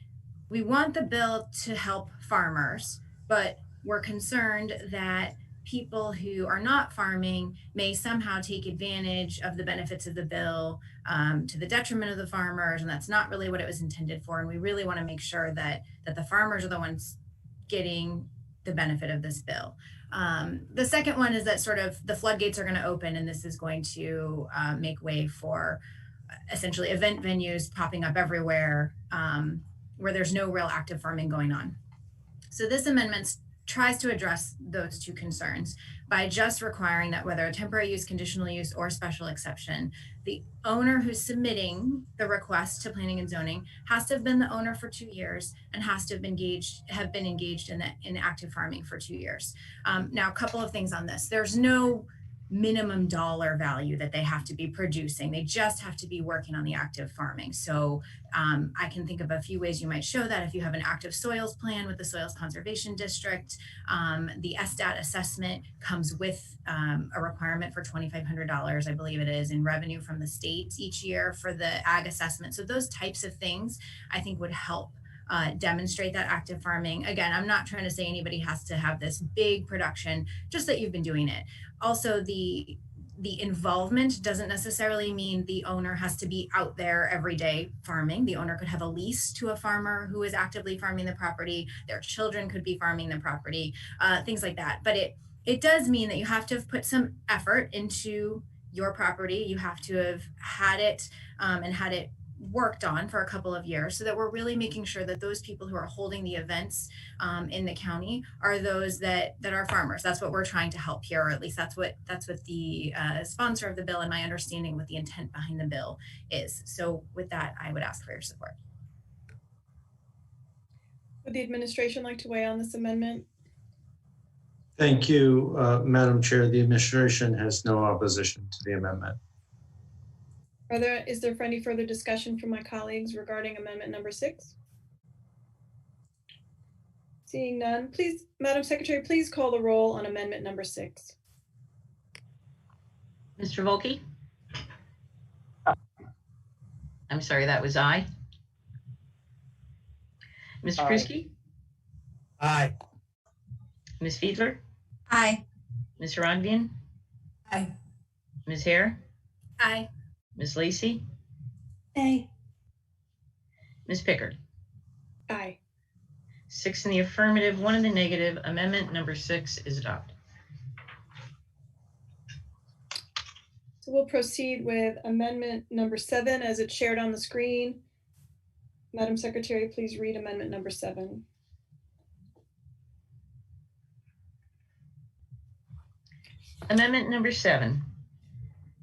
we want the bill to help farmers, but we're concerned that people who are not farming may somehow take advantage of the benefits of the bill to the detriment of the farmers, and that's not really what it was intended for. And we really want to make sure that the farmers are the ones getting the benefit of this bill. The second one is that sort of the floodgates are going to open, and this is going to make way for essentially event venues popping up everywhere where there's no real active farming going on. So this amendment tries to address those 2 concerns by just requiring that whether a temporary use, conditional use, or special exception, the owner who's submitting the request to planning and zoning has to have been the owner for 2 years and has to have been engaged in active farming for 2 years. Now, a couple of things on this. There's no minimum dollar value that they have to be producing. They just have to be working on the active farming. So I can think of a few ways you might show that. If you have an active soils plan with the Soils Conservation District, the SDAT assessment comes with a requirement for $2,500, I believe it is, in revenue from the state each year for the ag assessment. So those types of things I think would help demonstrate that active farming. Again, I'm not trying to say anybody has to have this big production, just that you've been doing it. Also, the involvement doesn't necessarily mean the owner has to be out there every day farming. The owner could have a lease to a farmer who is actively farming the property. Their children could be farming the property, things like that. But it does mean that you have to have put some effort into your property. You have to have had it and had it worked on for a couple of years, so that we're really making sure that those people who are holding the events in the county are those that are farmers. That's what we're trying to help here, or at least that's what the sponsor of the bill and my understanding what the intent behind the bill is. So with that, I would ask for your support. Would the administration like to weigh on this amendment? Thank you, Madam Chair. The administration has no opposition to the amendment. Is there any further discussion from my colleagues regarding amendment number 6? Seeing none, please, Madam Secretary, please call the roll on amendment number 6. Mr. Volkey? I'm sorry, that was I. Mr. Pruski? Aye. Ms. Fiedler? Aye. Ms. Arundel? Aye. Ms. Hare? Aye. Ms. Lacy? Aye. Ms. Pickard? Aye. 6 in the affirmative, 1 in the negative. Amendment number 6 is adopted. So we'll proceed with amendment number 7 as it's shared on the screen. Madam Secretary, please read amendment number 7. Amendment number 7.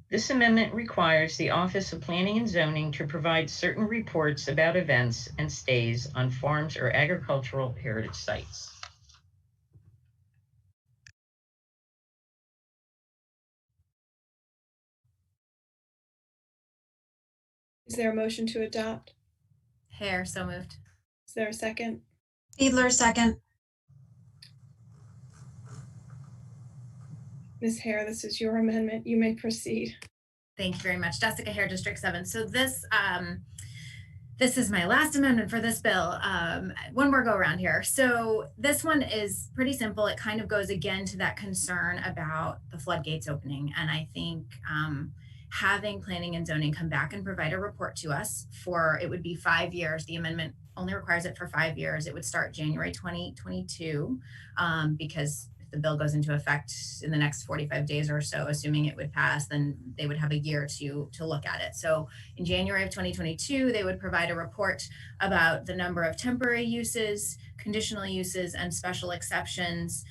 This amendment requires the Office of Planning and Zoning to provide certain reports about events and stays on farms or agricultural heritage sites. Is there a motion to adopt? Hare, so moved. Is there a second? Fiedler, second. Ms. Hare, this is your amendment. You may proceed. Thank you very much. Jessica Hare, District 7. So this is my last amendment for this bill. One more go around here. So this one is pretty simple. It kind of goes again to that concern about the floodgates opening. And I think having planning and zoning come back and provide a report to us for, it would be 5 years. The amendment only requires it for 5 years. It would start January 2022 because the bill goes into effect in the next 45 days or so, assuming it would pass, then they would have a year to look at it. So in January of 2022, they would provide a report about the number of temporary uses, conditional uses, and special exceptions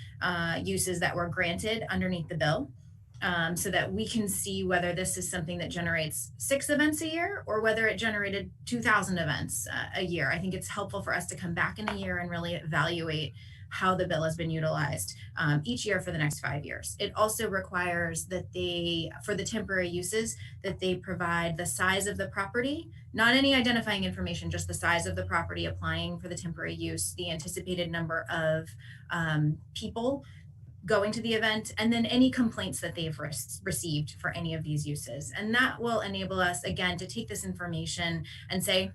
uses that were granted underneath the bill, so that we can see whether this is something that generates 6 events a year or whether it generated 2,000 events a year. I think it's helpful for us to come back in a year and really evaluate how the bill has been utilized each year for the next 5 years. It also requires that for the temporary uses, that they provide the size of the property, not any identifying information, just the size of the property applying for the temporary use, the anticipated number of people going to the event, and then any complaints that they've received for any of these uses. And that will enable us, again, to take this information and say,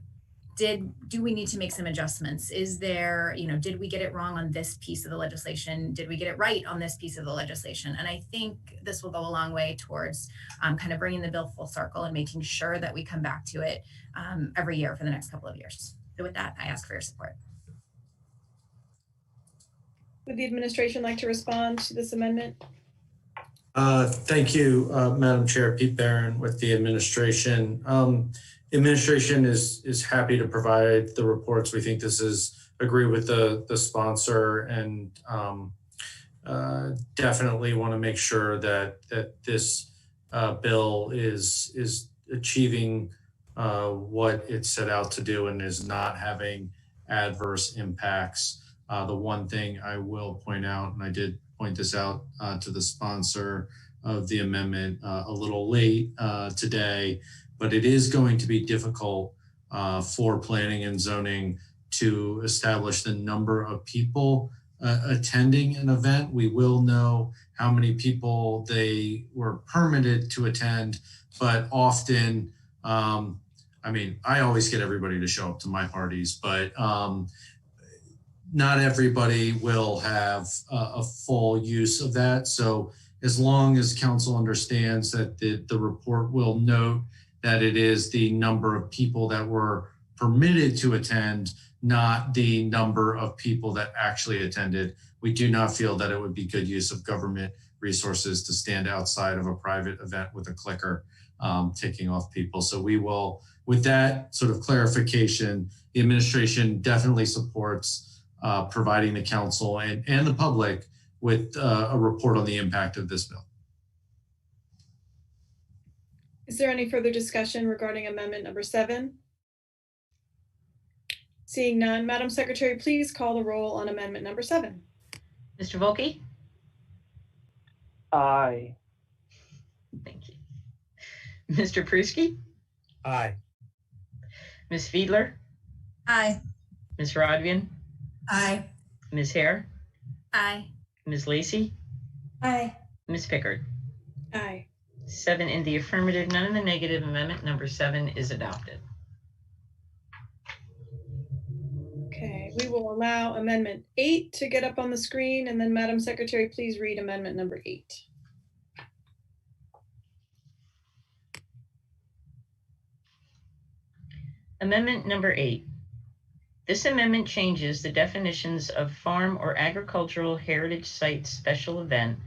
do we need to make some adjustments? Is there, did we get it wrong on this piece of the legislation? Did we get it right on this piece of the legislation? And I think this will go a long way towards kind of bringing the bill full circle and making sure that we come back to it every year for the next couple of years. So with that, I ask for your support. Would the administration like to respond to this amendment? Thank you, Madam Chair. Pete Barron with the administration. Administration is happy to provide the reports. We think this is agree with the sponsor, and definitely want to make sure that this bill is achieving what it set out to do and is not having adverse impacts. The one thing I will point out, and I did point this out to the sponsor of the amendment a little late today, but it is going to be difficult for planning and zoning to establish the number of people attending an event. We will know how many people they were permitted to attend, but often, I mean, I always get everybody to show up to my parties, but not everybody will have a full use of that. So as long as council understands that the report will note that it is the number of people that were permitted to attend, not the number of people that actually attended, we do not feel that it would be good use of government resources to stand outside of a private event with a clicker ticking off people. So we will, with that sort of clarification, the administration definitely supports providing the council and the public with a report on the impact of this bill. Is there any further discussion regarding amendment number 7? Seeing none, Madam Secretary, please call the roll on amendment number 7. Mr. Volkey? Aye. Thank you. Mr. Pruski? Aye. Ms. Fiedler? Aye. Ms. Rodvian? Aye. Ms. Hare? Aye. Ms. Lacey? Aye. Ms. Pickard? Aye. 7 in the affirmative, none in the negative. Amendment number 7 is adopted. Okay, we will allow amendment 8 to get up on the screen, and then Madam Secretary, please read amendment number 8. Amendment number 8. This amendment changes the definitions of farm or agricultural heritage site special event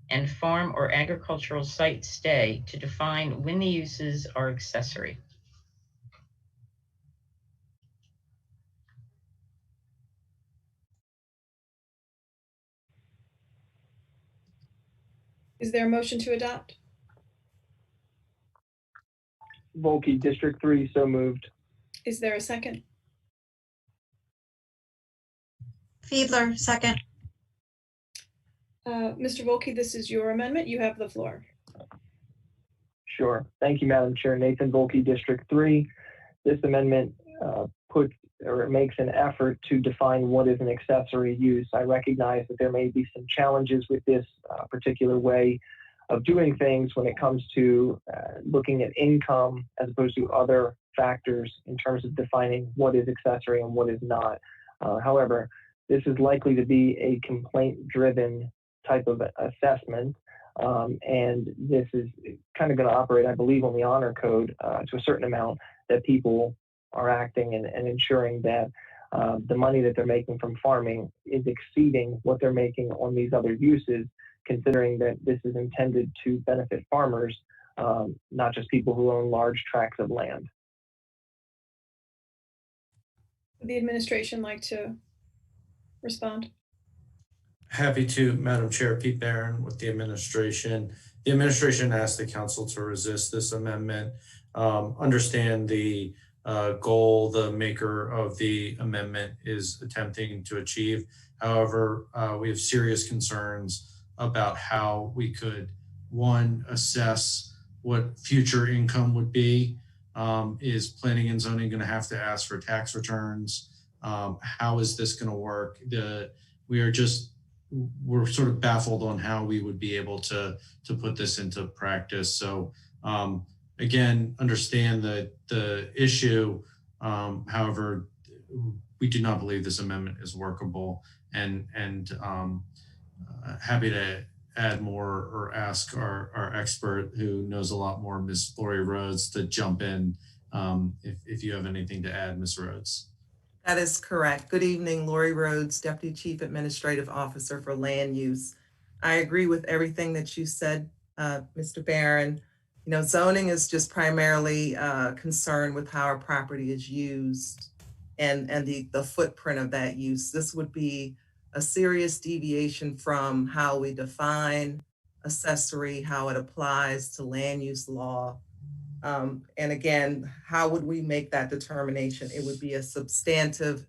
and farm or agricultural site stay to define when the uses are accessory. Is there a motion to adopt? Volkey, District 3, so moved. Is there a second? Fiedler, second. Mr. Volkey, this is your amendment. You have the floor. Sure. Thank you, Madam Chair. Nathan Volkey, District 3. This amendment makes an effort to define what is an accessory use. I recognize that there may be some challenges with this particular way of doing things when it comes to looking at income as opposed to other factors in terms of defining what is accessory and what is not. However, this is likely to be a complaint-driven type of assessment, and this is kind of going to operate, I believe, on the honor code to a certain amount, that people are acting and ensuring that the money that they're making from farming is exceeding what they're making on these other uses, considering that this is intended to benefit farmers, not just people who own large tracts of land. Would the administration like to respond? Happy to, Madam Chair. Pete Barron with the administration. The administration asked the council to resist this amendment. Understand the goal the maker of the amendment is attempting to achieve. However, we have serious concerns about how we could, one, assess what future income would be. Is planning and zoning going to have to ask for tax returns? How is this going to work? We're sort of baffled on how we would be able to put this into practice. So again, understand the issue. However, we do not believe this amendment is workable, and happy to add more or ask our expert who knows a lot more, Ms. Lori Rhodes, to jump in if you have anything to add, Ms. Rhodes. That is correct. Good evening, Lori Rhodes, Deputy Chief Administrative Officer for Land Use. I agree with everything that you said, Mr. Barron. You know, zoning is just primarily concerned with how our property is used and the footprint of that use. This would be a serious deviation from how we define accessory, how it applies to land use law. And again, how would we make that determination? It would be a substantive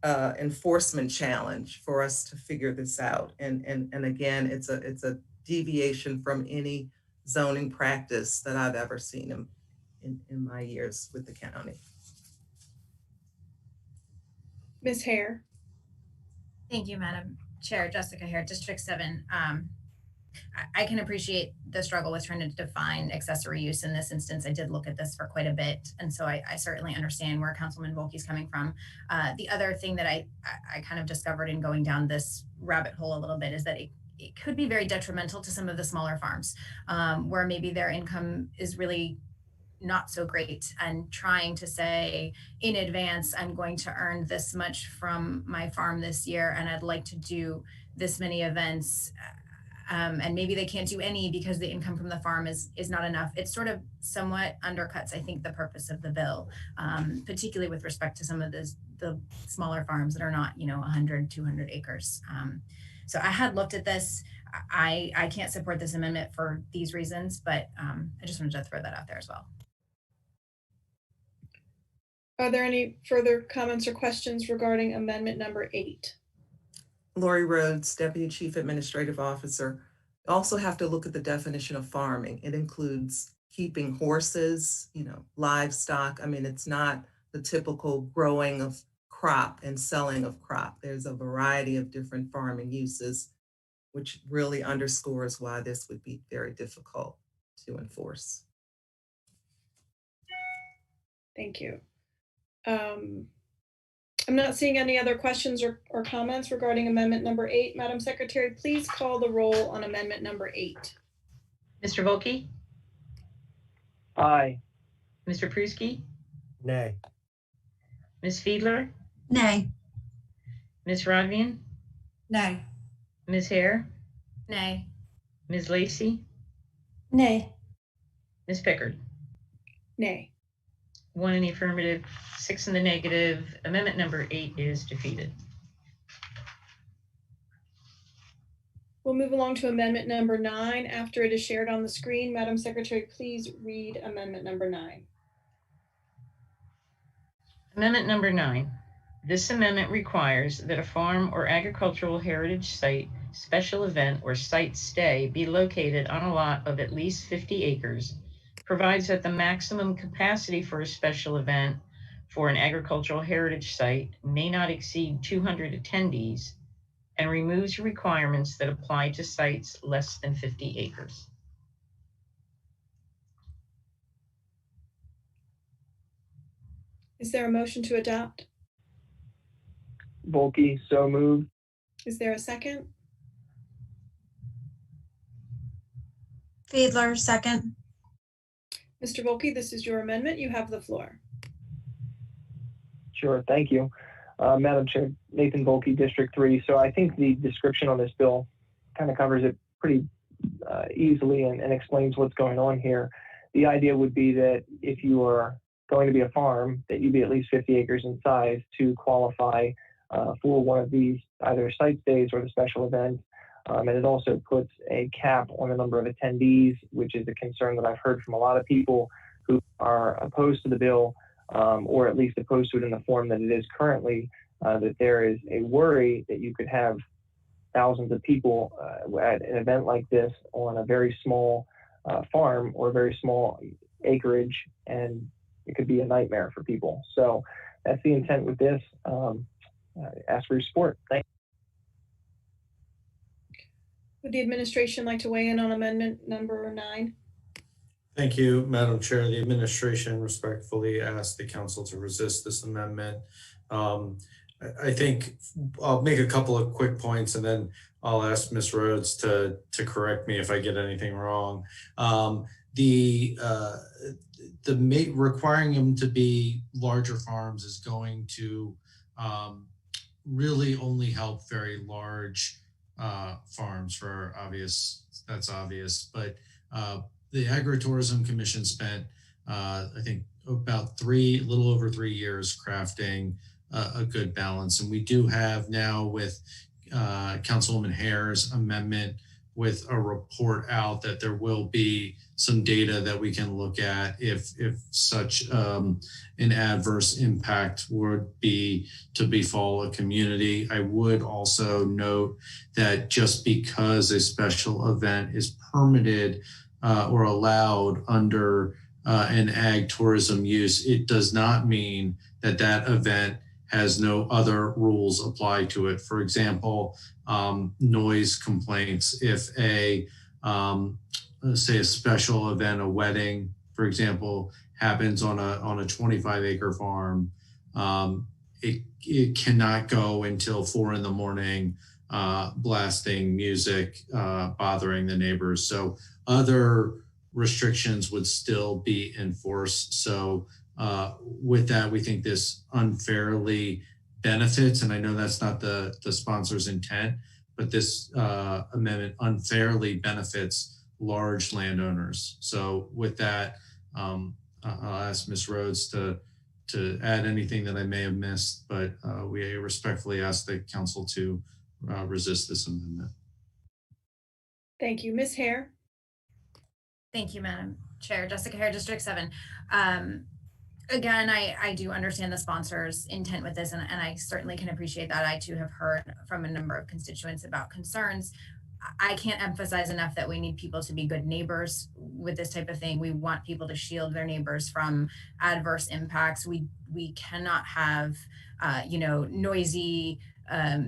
enforcement challenge for us to figure this out. And again, it's a deviation from any zoning practice that I've ever seen in my years with the county. Ms. Hare. Thank you, Madam Chair. Jessica Hare, District 7. I can appreciate the struggle with trying to define accessory use in this instance. I did look at this for quite a bit, and so I certainly understand where Councilman Volke's coming from. The other thing that I kind of discovered in going down this rabbit hole a little bit is that it could be very detrimental to some of the smaller farms where maybe their income is really not so great, and trying to say in advance, I'm going to earn this much from my farm this year, and I'd like to do this many events. And maybe they can't do any because the income from the farm is not enough. It sort of somewhat undercuts, I think, the purpose of the bill, particularly with respect to some of the smaller farms that are not, 100, 200 acres. So I had looked at this. I can't support this amendment for these reasons, but I just wanted to throw that out there as well. Are there any further comments or questions regarding amendment number 8? Lori Rhodes, Deputy Chief Administrative Officer. You also have to look at the definition of farming. It includes keeping horses, livestock. I mean, it's not the typical growing of crop and selling of crop. There's a variety of different farming uses, which really underscores why this would be very difficult to enforce. Thank you. I'm not seeing any other questions or comments regarding amendment number 8. Madam Secretary, please call the roll on amendment number 8. Mr. Volke? Aye. Mr. Pruski? Nay. Ms. Fiedler? Nay. Ms. Rodvian? Nay. Ms. Hare? Nay. Ms. Lacey? Nay. Ms. Pickard? Nay. 1 in the affirmative, 6 in the negative. Amendment number 8 is defeated. We'll move along to amendment number 9 after it is shared on the screen. Madam Secretary, please read amendment number 9. Amendment number 9. This amendment requires that a farm or agricultural heritage site, special event, or site stay be located on a lot of at least 50 acres, provides that the maximum capacity for a special event for an agricultural heritage site may not exceed 200 attendees, and removes requirements that apply to sites less than 50 acres. Is there a motion to adopt? Volke, so moved. Is there a second? Fiedler, second. Mr. Volke, this is your amendment. You have the floor. Sure, thank you. Madam Chair, Nathan Volke, District 3. So I think the description on this bill kind of covers it pretty easily and explains what's going on here. The idea would be that if you are going to be a farm, that you be at least 50 acres in size to qualify for one of these either site stays or the special event. And it also puts a cap on the number of attendees, which is a concern that I've heard from a lot of people who are opposed to the bill, or at least opposed to it in the form that it is currently, that there is a worry that you could have thousands of people at an event like this on a very small farm or very small acreage, and it could be a nightmare for people. So that's the intent with this. Ask for your support. Thank you. Would the administration like to weigh in on amendment number 9? Thank you, Madam Chair. The administration respectfully asks the council to resist this amendment. I think I'll make a couple of quick points and then I'll ask Ms. Rhodes to correct me if I get anything wrong. Requiring them to be larger farms is going to really only help very large farms for that's obvious, but the Agritourism Commission spent I think about a little over 3 years crafting a good balance. And we do have now with Councilwoman Hare's amendment with a report out that there will be some data that we can look at if such an adverse impact would be to befall a community. I would also note that just because a special event is permitted or allowed under an ag tourism use, it does not mean that that event has no other rules apply to it. For example, noise complaints. If say a special event, a wedding, for example, happens on a 25-acre farm, it cannot go until 4 a.m. Blasting music, bothering the neighbors. So other restrictions would still be enforced. So with that, we think this unfairly benefits, and I know that's not the sponsor's intent, but this amendment unfairly benefits large landowners. So with that, I'll ask Ms. Rhodes to add anything that I may have missed, but we respectfully ask the council to resist this amendment. Thank you. Ms. Hare. Thank you, Madam Chair. Jessica Hare, District 7. Again, I do understand the sponsor's intent with this, and I certainly can appreciate that. I too have heard from a number of constituents about concerns. I can't emphasize enough that we need people to be good neighbors with this type of thing. We want people to shield their neighbors from adverse impacts. We cannot have, noisy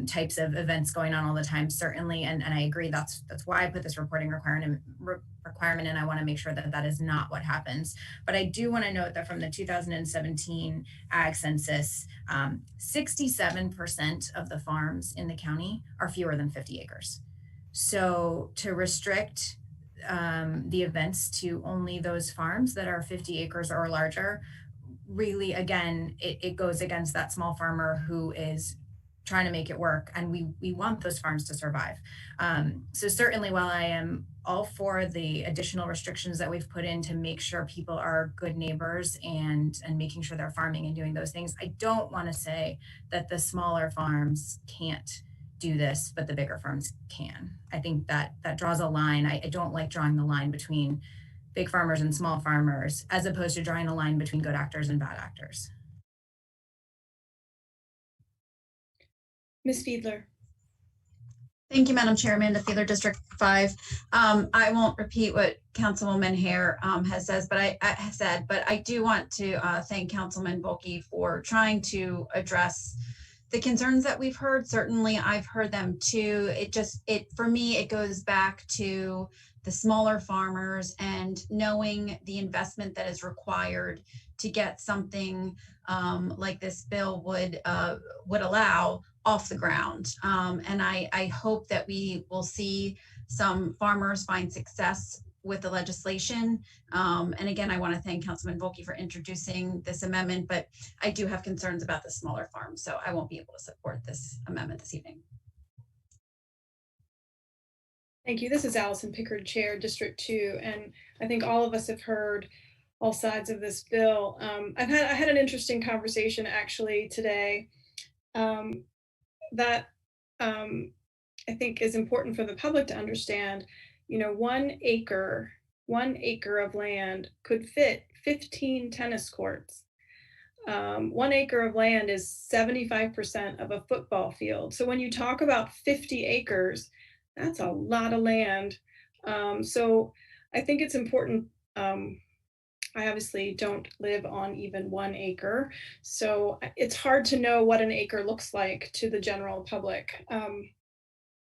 types of events going on all the time, certainly. And I agree, that's why I put this reporting requirement, and I want to make sure that that is not what happens. But I do want to note that from the 2017 Ag Census, 67% of the farms in the county are fewer than 50 acres. So to restrict the events to only those farms that are 50 acres or larger, really, again, it goes against that small farmer who is trying to make it work, and we want those farms to survive. So certainly, while I am all for the additional restrictions that we've put in to make sure people are good neighbors and making sure they're farming and doing those things, I don't want to say that the smaller farms can't do this, but the bigger farms can. I think that draws a line. I don't like drawing the line between big farmers and small farmers, as opposed to drawing a line between good actors and bad actors. Ms. Fiedler. Thank you, Madam Chair. Amanda Fiedler, District 5. I won't repeat what Councilwoman Hare has said, but I do want to thank Councilman Volke for trying to address the concerns that we've heard. Certainly, I've heard them too. For me, it goes back to the smaller farmers and knowing the investment that is required to get something like this bill would allow off the ground. And I hope that we will see some farmers find success with the legislation. And again, I want to thank Councilman Volke for introducing this amendment, but I do have concerns about the smaller farms, so I won't be able to support this amendment this evening. Thank you. This is Allison Pickard, Chair, District 2, and I think all of us have heard all sides of this bill. I had an interesting conversation actually today that I think is important for the public to understand. 1 acre of land could fit 15 tennis courts. 1 acre of land is 75% of a football field. So when you talk about 50 acres, that's a lot of land. So I think it's important. I obviously don't live on even 1 acre, so it's hard to know what an acre looks like to the general public.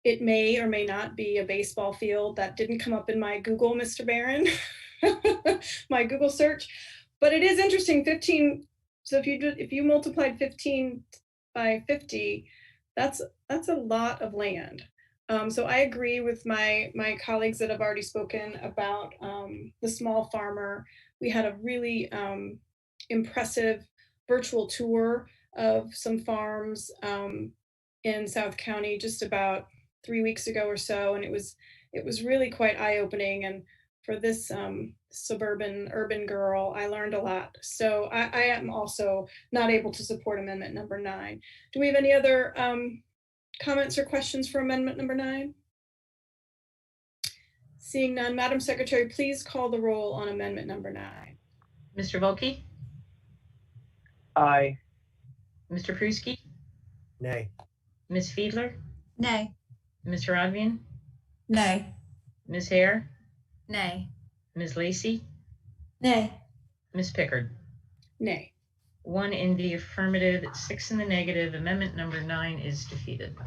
It may or may not be a baseball field. That didn't come up in my Google, Mr. Barron, my Google search, but it is interesting. 15. So if you multiplied 15 by 50, that's a lot of land. So I agree with my colleagues that have already spoken about the small farmer. We had a really impressive virtual tour of some farms in South County just about 3 weeks ago or so, and it was really quite eye-opening. And for this suburban urban girl, I learned a lot. So I am also not able to support amendment number 9. Do we have any other comments or questions for amendment number 9? Seeing none, Madam Secretary, please call the roll on amendment number 9. Mr. Volkey? Aye. Mr. Pruski? Nay. Ms. Fiedler? Nay. Ms. Rodvian? Nay. Ms. Hare? Nay. Ms. Lacy? Nay. Ms. Pickard? Nay. 1 in the affirmative, 6 in the negative. Amendment number 9 is defeated.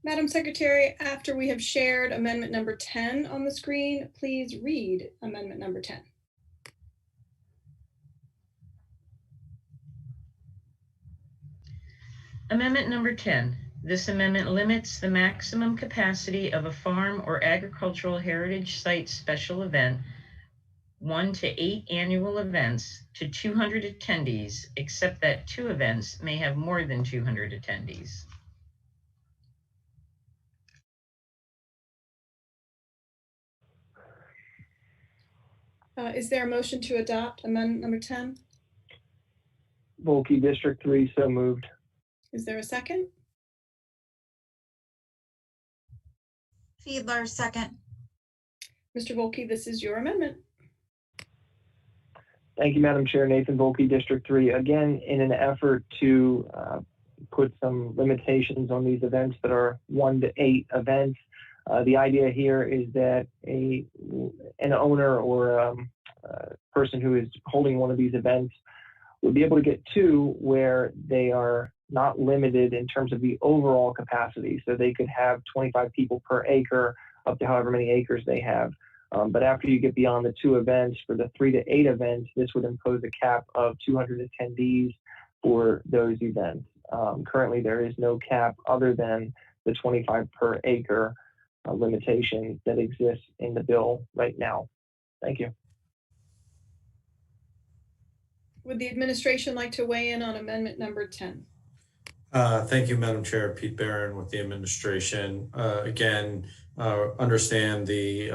Madam Secretary, after we have shared amendment number 10 on the screen, please read amendment number 10. Amendment number 10. This amendment limits the maximum capacity of a farm or agricultural heritage site special event, 1 to 8 annual events, to 200 attendees, except that 2 events may have more than 200 attendees. Is there a motion to adopt amendment number 10? Volkey, District 3, so moved. Is there a second? Fiedler, second. Mr. Volkey, this is your amendment. Thank you, Madam Chair. Nathan Volkey, District 3. Again, in an effort to put some limitations on these events that are 1 to 8 events, the idea here is that an owner or a person who is holding one of these events would be able to get 2 where they are not limited in terms of the overall capacity. So they could have 25 people per acre, up to however many acres they have. But after you get beyond the 2 events, for the 3 to 8 events, this would impose a cap of 200 attendees for those events. Currently, there is no cap other than the 25 per acre limitation that exists in the bill right now. Thank you. Would the administration like to weigh in on amendment number 10? Thank you, Madam Chair. Pete Barron with the administration. Again, understand the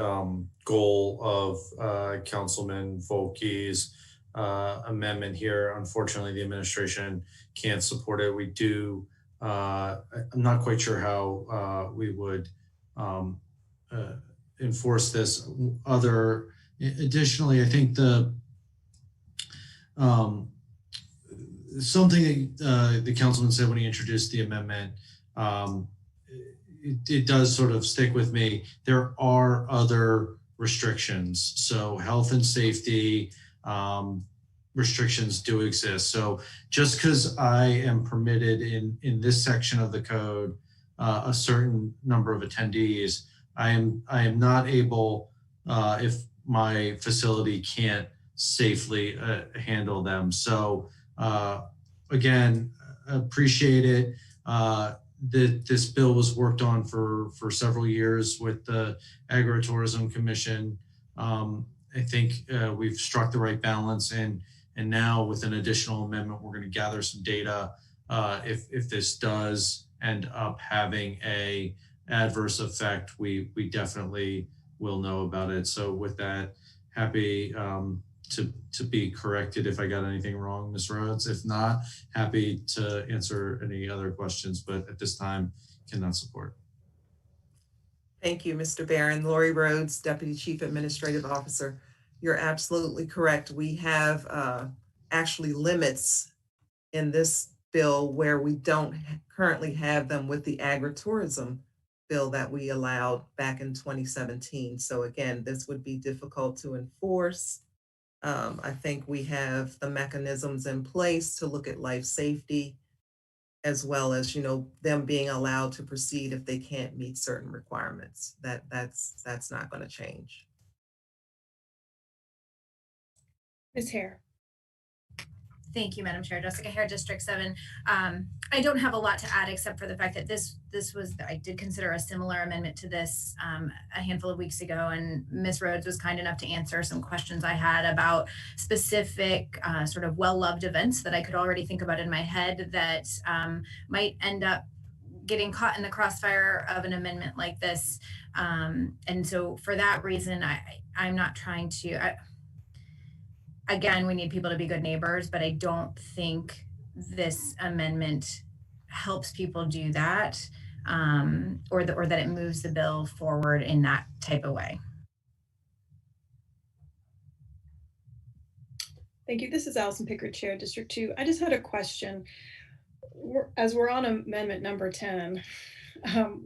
goal of Councilman Volkey's amendment here. Unfortunately, the administration can't support it. We do, I'm not quite sure how we would enforce this. Additionally, I think something the councilman said when he introduced the amendment, it does sort of stick with me. There are other restrictions. So health and safety restrictions do exist. So just because I am permitted in this section of the code a certain number of attendees, I am not able, if my facility can't safely handle them. So again, appreciate it. This bill was worked on for several years with the Agritourism Commission. I think we've struck the right balance, and now with an additional amendment, we're going to gather some data. If this does end up having a adverse effect, we definitely will know about it. So with that, happy to be corrected if I got anything wrong, Ms. Rhodes. If not, happy to answer any other questions, but at this time, cannot support. Thank you, Mr. Barron. Lori Rhodes, Deputy Chief Administrative Officer. You're absolutely correct. We have actually limits in this bill where we don't currently have them with the agritourism bill that we allowed back in 2017. So again, this would be difficult to enforce. I think we have the mechanisms in place to look at life safety, as well as, them being allowed to proceed if they can't meet certain requirements. That's not going to change. Ms. Hare. Thank you, Madam Chair. Jessica Hare, District 7. I don't have a lot to add except for the fact that this was, I did consider a similar amendment to this a handful of weeks ago, and Ms. Rhodes was kind enough to answer some questions I had about specific sort of well-loved events that I could already think about in my head that might end up getting caught in the crossfire of an amendment like this. And so for that reason, I'm not trying to, again, we need people to be good neighbors, but I don't think this amendment helps people do that, or that it moves the bill forward in that type of way. Thank you. This is Allison Pickard, Chair, District 2. I just had a question. As we're on amendment number 10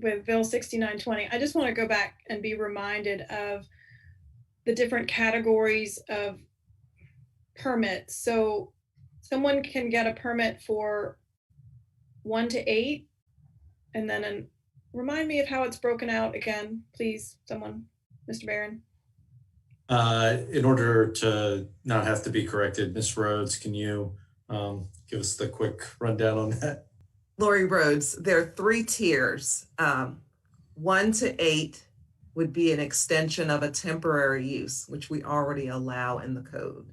with Bill 6920, I just want to go back and be reminded of the different categories of permits. So someone can get a permit for 1 to 8, and then remind me of how it's broken out again, please, someone, Mr. Barron. In order to not have to be corrected, Ms. Rhodes, can you give us the quick rundown on that? Lori Rhodes, there are 3 tiers. 1 to 8 would be an extension of a temporary use, which we already allow in the code.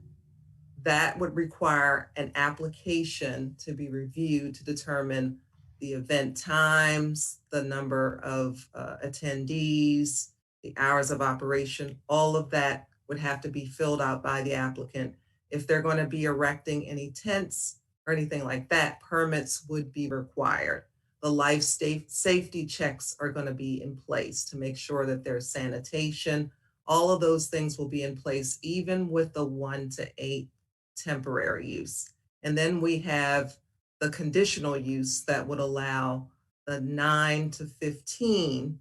That would require an application to be reviewed to determine the event times, the number of attendees, the hours of operation. All of that would have to be filled out by the applicant. If they're going to be erecting any tents or anything like that, permits would be required. The life safety checks are going to be in place to make sure that there's sanitation. All of those things will be in place, even with the 1 to 8 temporary use. And then we have the conditional use that would allow the 9 to 15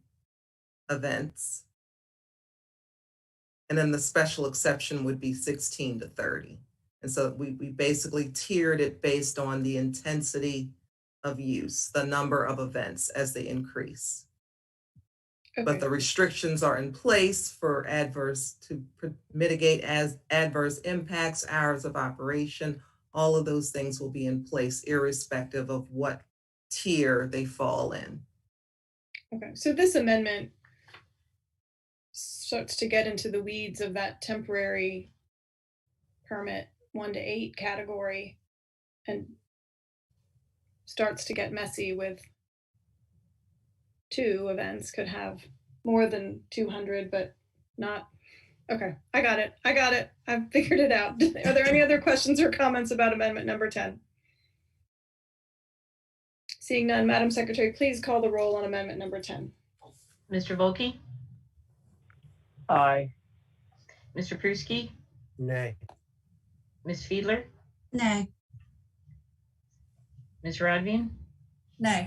events. And then the special exception would be 16 to 30. And so we basically tiered it based on the intensity of use, the number of events as they increase. Okay. But the restrictions are in place for mitigate as adverse impacts, hours of operation. All of those things will be in place irrespective of what tier they fall in. Okay, so this amendment starts to get into the weeds of that temporary permit 1 to 8 category and starts to get messy with 2 events could have more than 200, but not. Okay, I got it. I've figured it out. Are there any other questions or comments about amendment number 10? Seeing none, Madam Secretary, please call the roll on amendment number 10. Mr. Volkey? Aye. Mr. Pruski? Nay. Ms. Fiedler? Nay. Ms. Rodvian? No.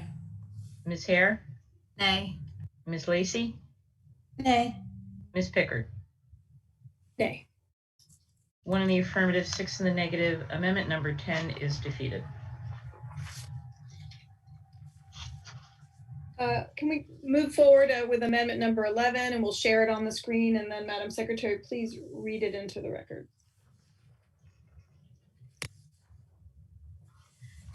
Ms. Hare? Nay. Ms. Lacey? Nay. Ms. Pickard? Nay. 1 in the affirmative, 6 in the negative. Amendment number 10 is defeated. Can we move forward with amendment number 11, and we'll share it on the screen, and then Madam Secretary, please read it into the record.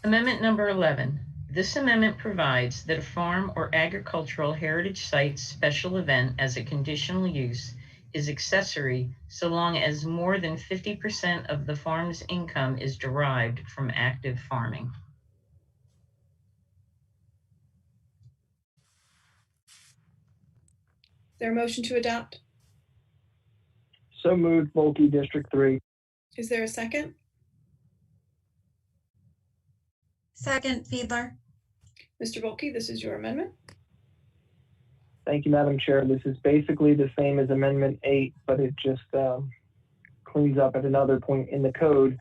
Amendment number 11. This amendment provides that a farm or agricultural heritage site special event as a conditional use is accessory so long as more than 50% of the farm's income is derived from active farming. Is there a motion to adopt? So moved, Volkey, District 3. Is there a second? Second, Fiedler. Mr. Volkey, this is your amendment. Thank you, Madam Chair. This is basically the same as Amendment 8, but it just cleans up at another point in the code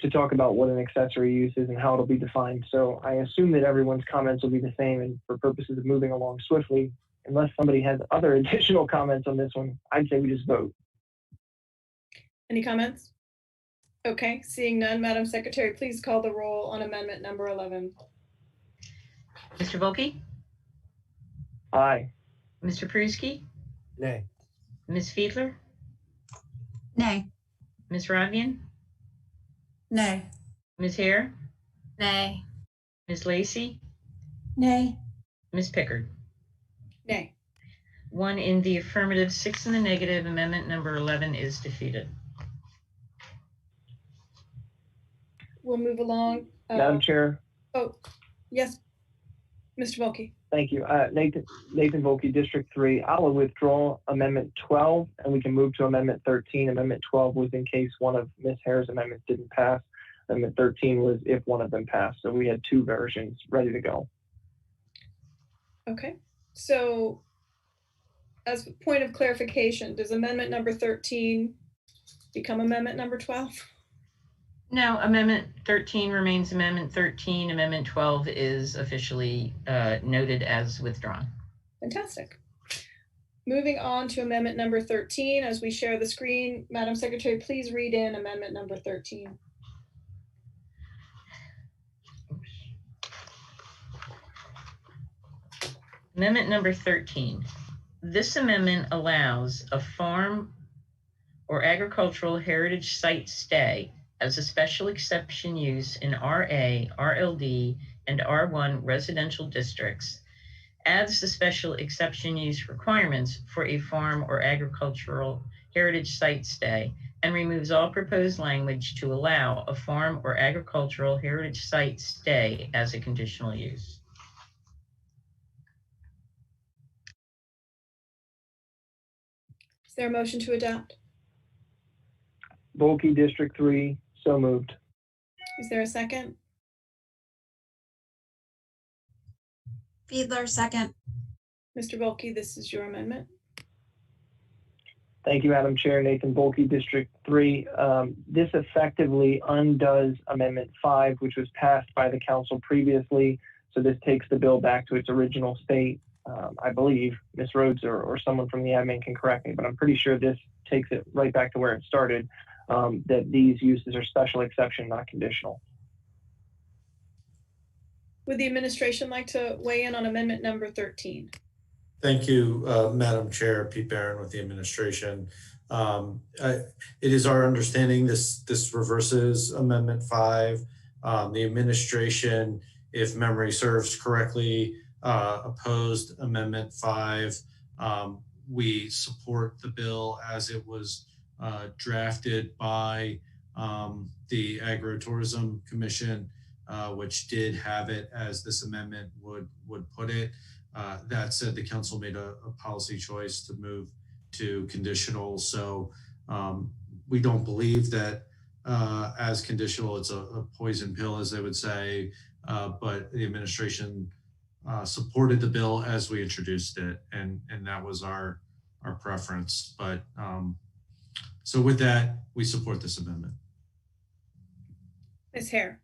to talk about what an accessory use is and how it'll be defined. So I assume that everyone's comments will be the same, and for purposes of moving along swiftly, unless somebody has other additional comments on this one, I'd say we just vote. Any comments? Okay, seeing none, Madam Secretary, please call the roll on amendment number 11. Mr. Volkey? Aye. Mr. Pruski? Nay. Ms. Fiedler? Nay. Ms. Rodvian? Nay. Ms. Hare? Nay. Ms. Lacy? Nay. Ms. Pickard? Nay. 1 in the affirmative, 6 in the negative. Amendment number 11 is defeated. We'll move along. Madam Chair. Oh, yes, Mr. Volkey. Thank you. Nathan Volkey, District 3. I'll withdraw Amendment 12, and we can move to Amendment 13. Amendment 12 was in case one of Ms. Hare's amendments didn't pass. Amendment 13 was if one of them passed. So we had 2 versions ready to go. Okay, so as a point of clarification, does amendment number 13 become amendment number 12? No, Amendment 13 remains Amendment 13. Amendment 12 is officially noted as withdrawn. Fantastic. Moving on to amendment number 13, as we share the screen, Madam Secretary, please read in amendment number 13. Amendment number 13. This amendment allows a farm or agricultural heritage site stay as a special exception use in RA, RLD, and R1 residential districts, adds the special exception use requirements for a farm or agricultural heritage site stay, and removes all proposed language to allow a farm or agricultural heritage site stay as a conditional use. Is there a motion to adopt? Volkey, District 3, so moved. Is there a second? Fiedler, second. Mr. Volkey, this is your amendment. Thank you, Madam Chair. Nathan Volkey, District 3. This effectively undoes Amendment 5, which was passed by the council previously. So this takes the bill back to its original state. I believe Ms. Rhodes or someone from the admin can correct me, but I'm pretty sure this takes it right back to where it started, that these uses are special exception, not conditional. Would the administration like to weigh in on amendment number 13? Thank you, Madam Chair. Pete Barron with the administration. It is our understanding this reverses Amendment 5. The administration, if memory serves correctly, opposed Amendment 5. We support the bill as it was drafted by the Agritourism Commission, which did have it as this amendment would put it. That said, the council made a policy choice to move to conditional. So we don't believe that as conditional, it's a poison pill, as they would say, but the administration supported the bill as we introduced it, and that was our preference. But so with that, we support this amendment. Ms. Hare.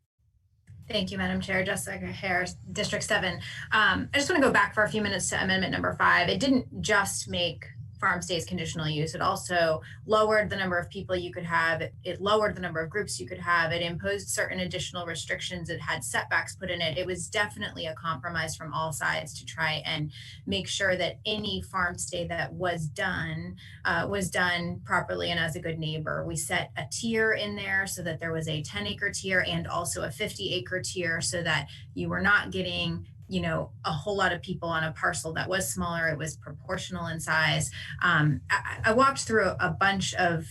Thank you, Madam Chair. Jessica Hare, District 7. I just want to go back for a few minutes to amendment number 5. It didn't just make farm stays conditional use. It also lowered the number of people you could have. It lowered the number of groups you could have. It imposed certain additional restrictions. It had setbacks put in it. It was definitely a compromise from all sides to try and make sure that any farm stay that was done properly and as a good neighbor. We set a tier in there so that there was a 10-acre tier and also a 50-acre tier so that you were not getting a whole lot of people on a parcel that was smaller. It was proportional in size. I walked through a bunch of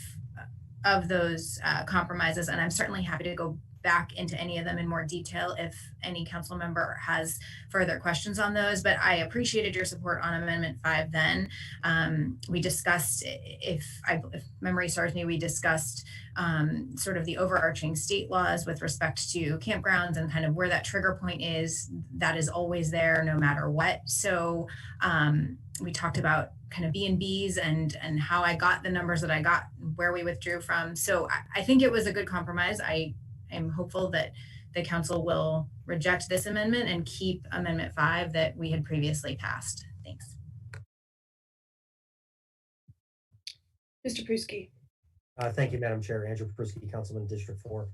those compromises, and I'm certainly happy to go back into any of them in more detail if any council member has further questions on those, but I appreciated your support on Amendment 5 then. We discussed, if memory serves me, we discussed sort of the overarching state laws with respect to campgrounds and kind of where that trigger point is. That is always there no matter what. So we talked about kind of B&Bs and how I got the numbers that I got, where we withdrew from. So I think it was a good compromise. I am hopeful that the council will reject this amendment and keep Amendment 5 that we had previously passed. Thanks. Mr. Pruski. Thank you, Madam Chair. Andrew Pruski, Councilman District 4.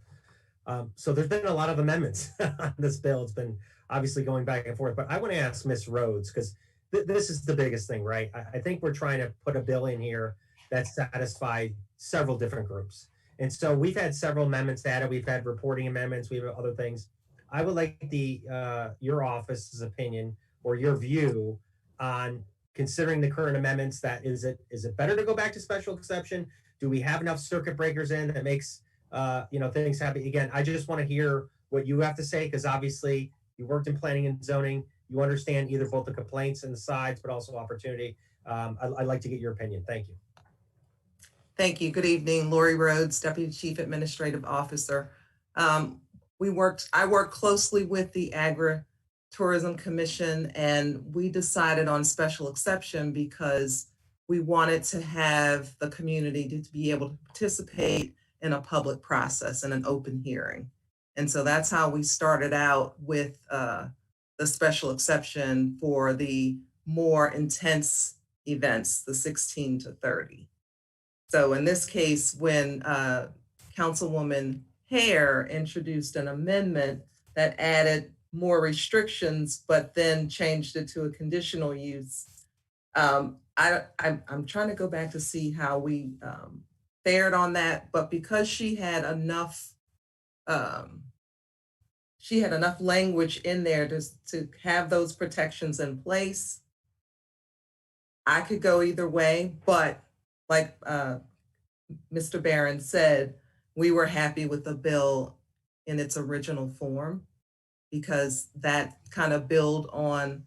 So there's been a lot of amendments on this bill. It's been obviously going back and forth, but I want to ask Ms. Rhodes, because this is the biggest thing, right? I think we're trying to put a bill in here that satisfies several different groups. And so we've had several amendments added. We've had reporting amendments. We have other things. I would like your office's opinion or your view on considering the current amendments. That is it better to go back to special exception? Do we have enough circuit breakers in that makes things happen? Again, I just want to hear what you have to say, because obviously you worked in planning and zoning. You understand either both the complaints and the sides, but also opportunity. I'd like to get your opinion. Thank you. Thank you. Good evening. Lori Rhodes, Deputy Chief Administrative Officer. I worked closely with the Agri-Tourism Commission, and we decided on special exception because we wanted to have the community to be able to participate in a public process and an open hearing. And so that's how we started out with the special exception for the more intense events, the 16 to 30. So in this case, when Councilwoman Hare introduced an amendment that added more restrictions, but then changed it to a conditional use, I'm trying to go back to see how we fared on that, but because she had enough language in there to have those protections in place, I could go either way. But like Mr. Barron said, we were happy with the bill in its original form, because that kind of built on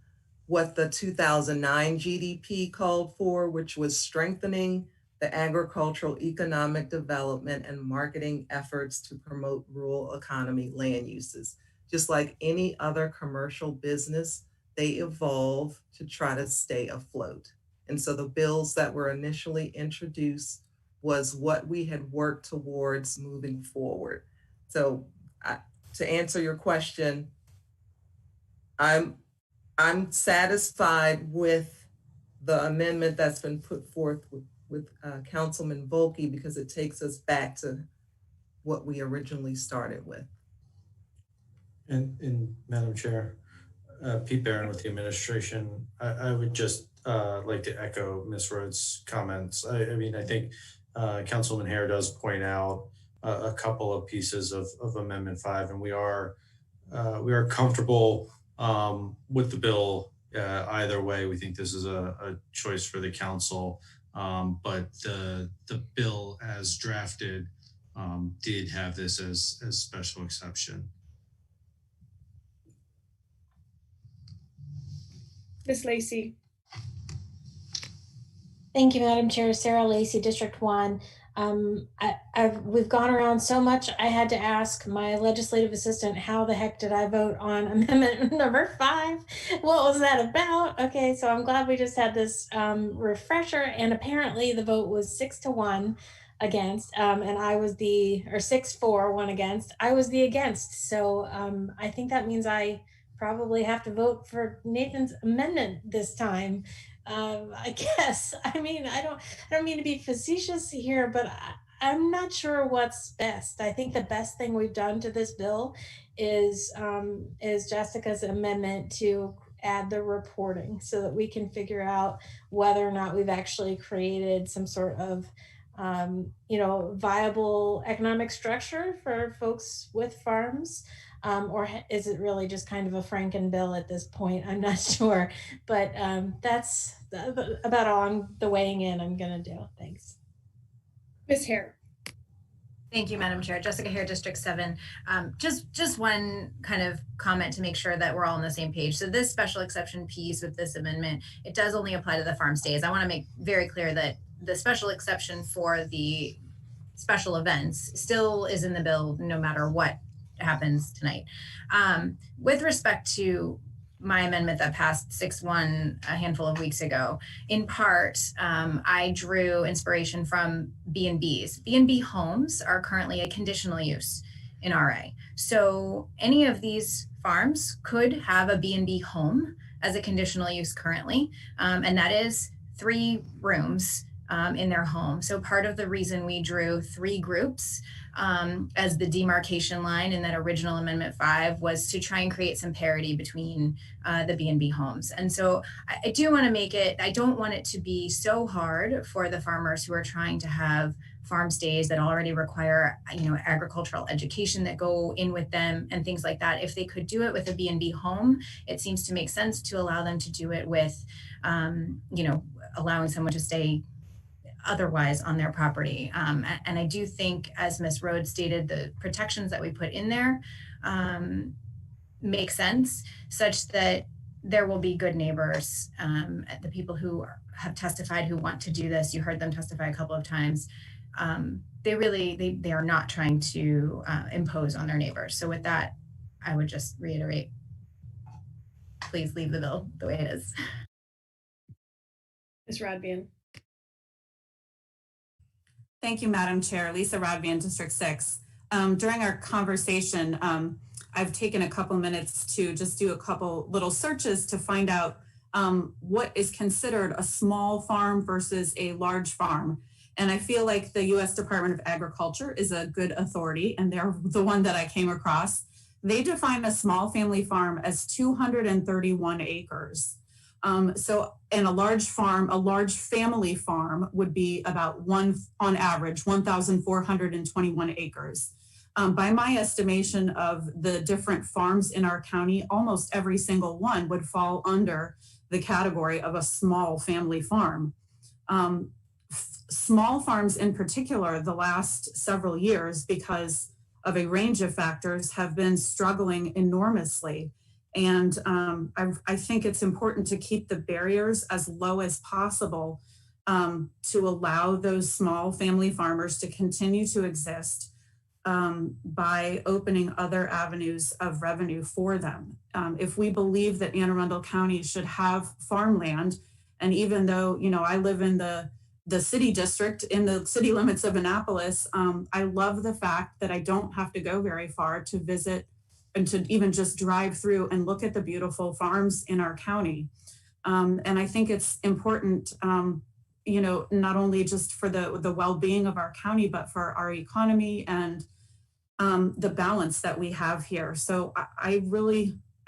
what the 2009 GDP called for, which was strengthening the agricultural economic development and marketing efforts to promote rural economy land uses. Just like any other commercial business, they evolve to try to stay afloat. And so the bills that were initially introduced was what we had worked towards moving forward. So to answer your question, I'm satisfied with the amendment that's been put forth with Councilman Volke, because it takes us back to what we originally started with. And Madam Chair, Pete Barron with the administration, I would just like to echo Ms. Rhodes' comments. I mean, I think Councilman Hare does point out a couple of pieces of Amendment 5, and we are comfortable with the bill either way. We think this is a choice for the council, but the bill as drafted did have this as special exception. Ms. Lacey. Thank you, Madam Chair. Sarah Lacey, District 1. We've gone around so much, I had to ask my legislative assistant, how the heck did I vote on amendment number 5? What was that about? Okay, so I'm glad we just had this refresher, and apparently the vote was 6-1 against, and I was or 6-4, 1 against. I was the against. So I think that means I probably have to vote for Nathan's amendment this time. I guess. I mean, I don't mean to be facetious here, but I'm not sure what's best. I think the best thing we've done to this bill is Jessica's amendment to add the reporting, so that we can figure out whether or not we've actually created some sort of viable economic structure for folks with farms. Or is it really just kind of a Franken bill at this point? I'm not sure, but that's about all the weighing in I'm gonna do. Thanks. Ms. Hare. Thank you, Madam Chair. Jessica Hare, District 7. Just one kind of comment to make sure that we're all on the same page. So this special exception piece with this amendment, it does only apply to the farm stays. I want to make very clear that the special exception for the special events still is in the bill no matter what happens tonight. With respect to my amendment that passed 6-1 a handful of weeks ago, in part, I drew inspiration from B&Bs. B&B homes are currently a conditional use in RA. So any of these farms could have a B&B home as a conditional use currently, and that is 3 rooms in their home. So part of the reason we drew 3 groups as the demarcation line in that original Amendment 5 was to try and create some parity between the B&B homes. And so I do want to make it, I don't want it to be so hard for the farmers who are trying to have farm stays that already require, agricultural education that go in with them and things like that. If they could do it with a B&B home, it seems to make sense to allow them to do it with, allowing someone to stay otherwise on their property. And I do think, as Ms. Rhodes stated, the protections that we put in there make sense, such that there will be good neighbors. The people who have testified who want to do this, you heard them testify a couple of times, they are not trying to impose on their neighbors. So with that, I would just reiterate, please leave the bill the way it is. Ms. Radbian. Thank you, Madam Chair. Lisa Radbian, District 6. During our conversation, I've taken a couple minutes to just do a couple little searches to find out what is considered a small farm versus a large farm. And I feel like the U.S. Department of Agriculture is a good authority, and they're the one that I came across. They define a small family farm as 231 acres. And a large farm, a large family farm would be about on average, 1,421 acres. By my estimation of the different farms in our county, almost every single one would fall under the category of a small family farm. Small farms in particular, the last several years, because of a range of factors, have been struggling enormously. And I think it's important to keep the barriers as low as possible to allow those small family farmers to continue to exist by opening other avenues of revenue for them. If we believe that Anne Arundel County should have farmland, and even though, I live in the city district in the city limits of Annapolis, I love the fact that I don't have to go very far to visit and to even just drive through and look at the beautiful farms in our county. And I think it's important, not only just for the well-being of our county, but for our economy and the balance that we have here. So I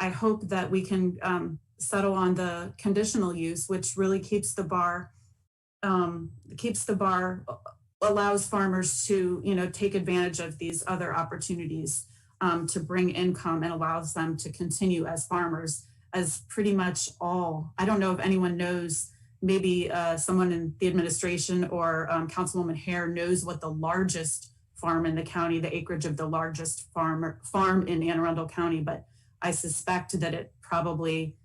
hope that we can settle on the conditional use, which really keeps the bar, allows farmers to, take advantage of these other opportunities to bring income, and allows them to continue as farmers, as pretty much all. I don't know if anyone knows, maybe someone in the administration or Councilwoman Hare knows what the largest farm in the county, the acreage of the largest farm in Anne Arundel County, but I suspect that it probably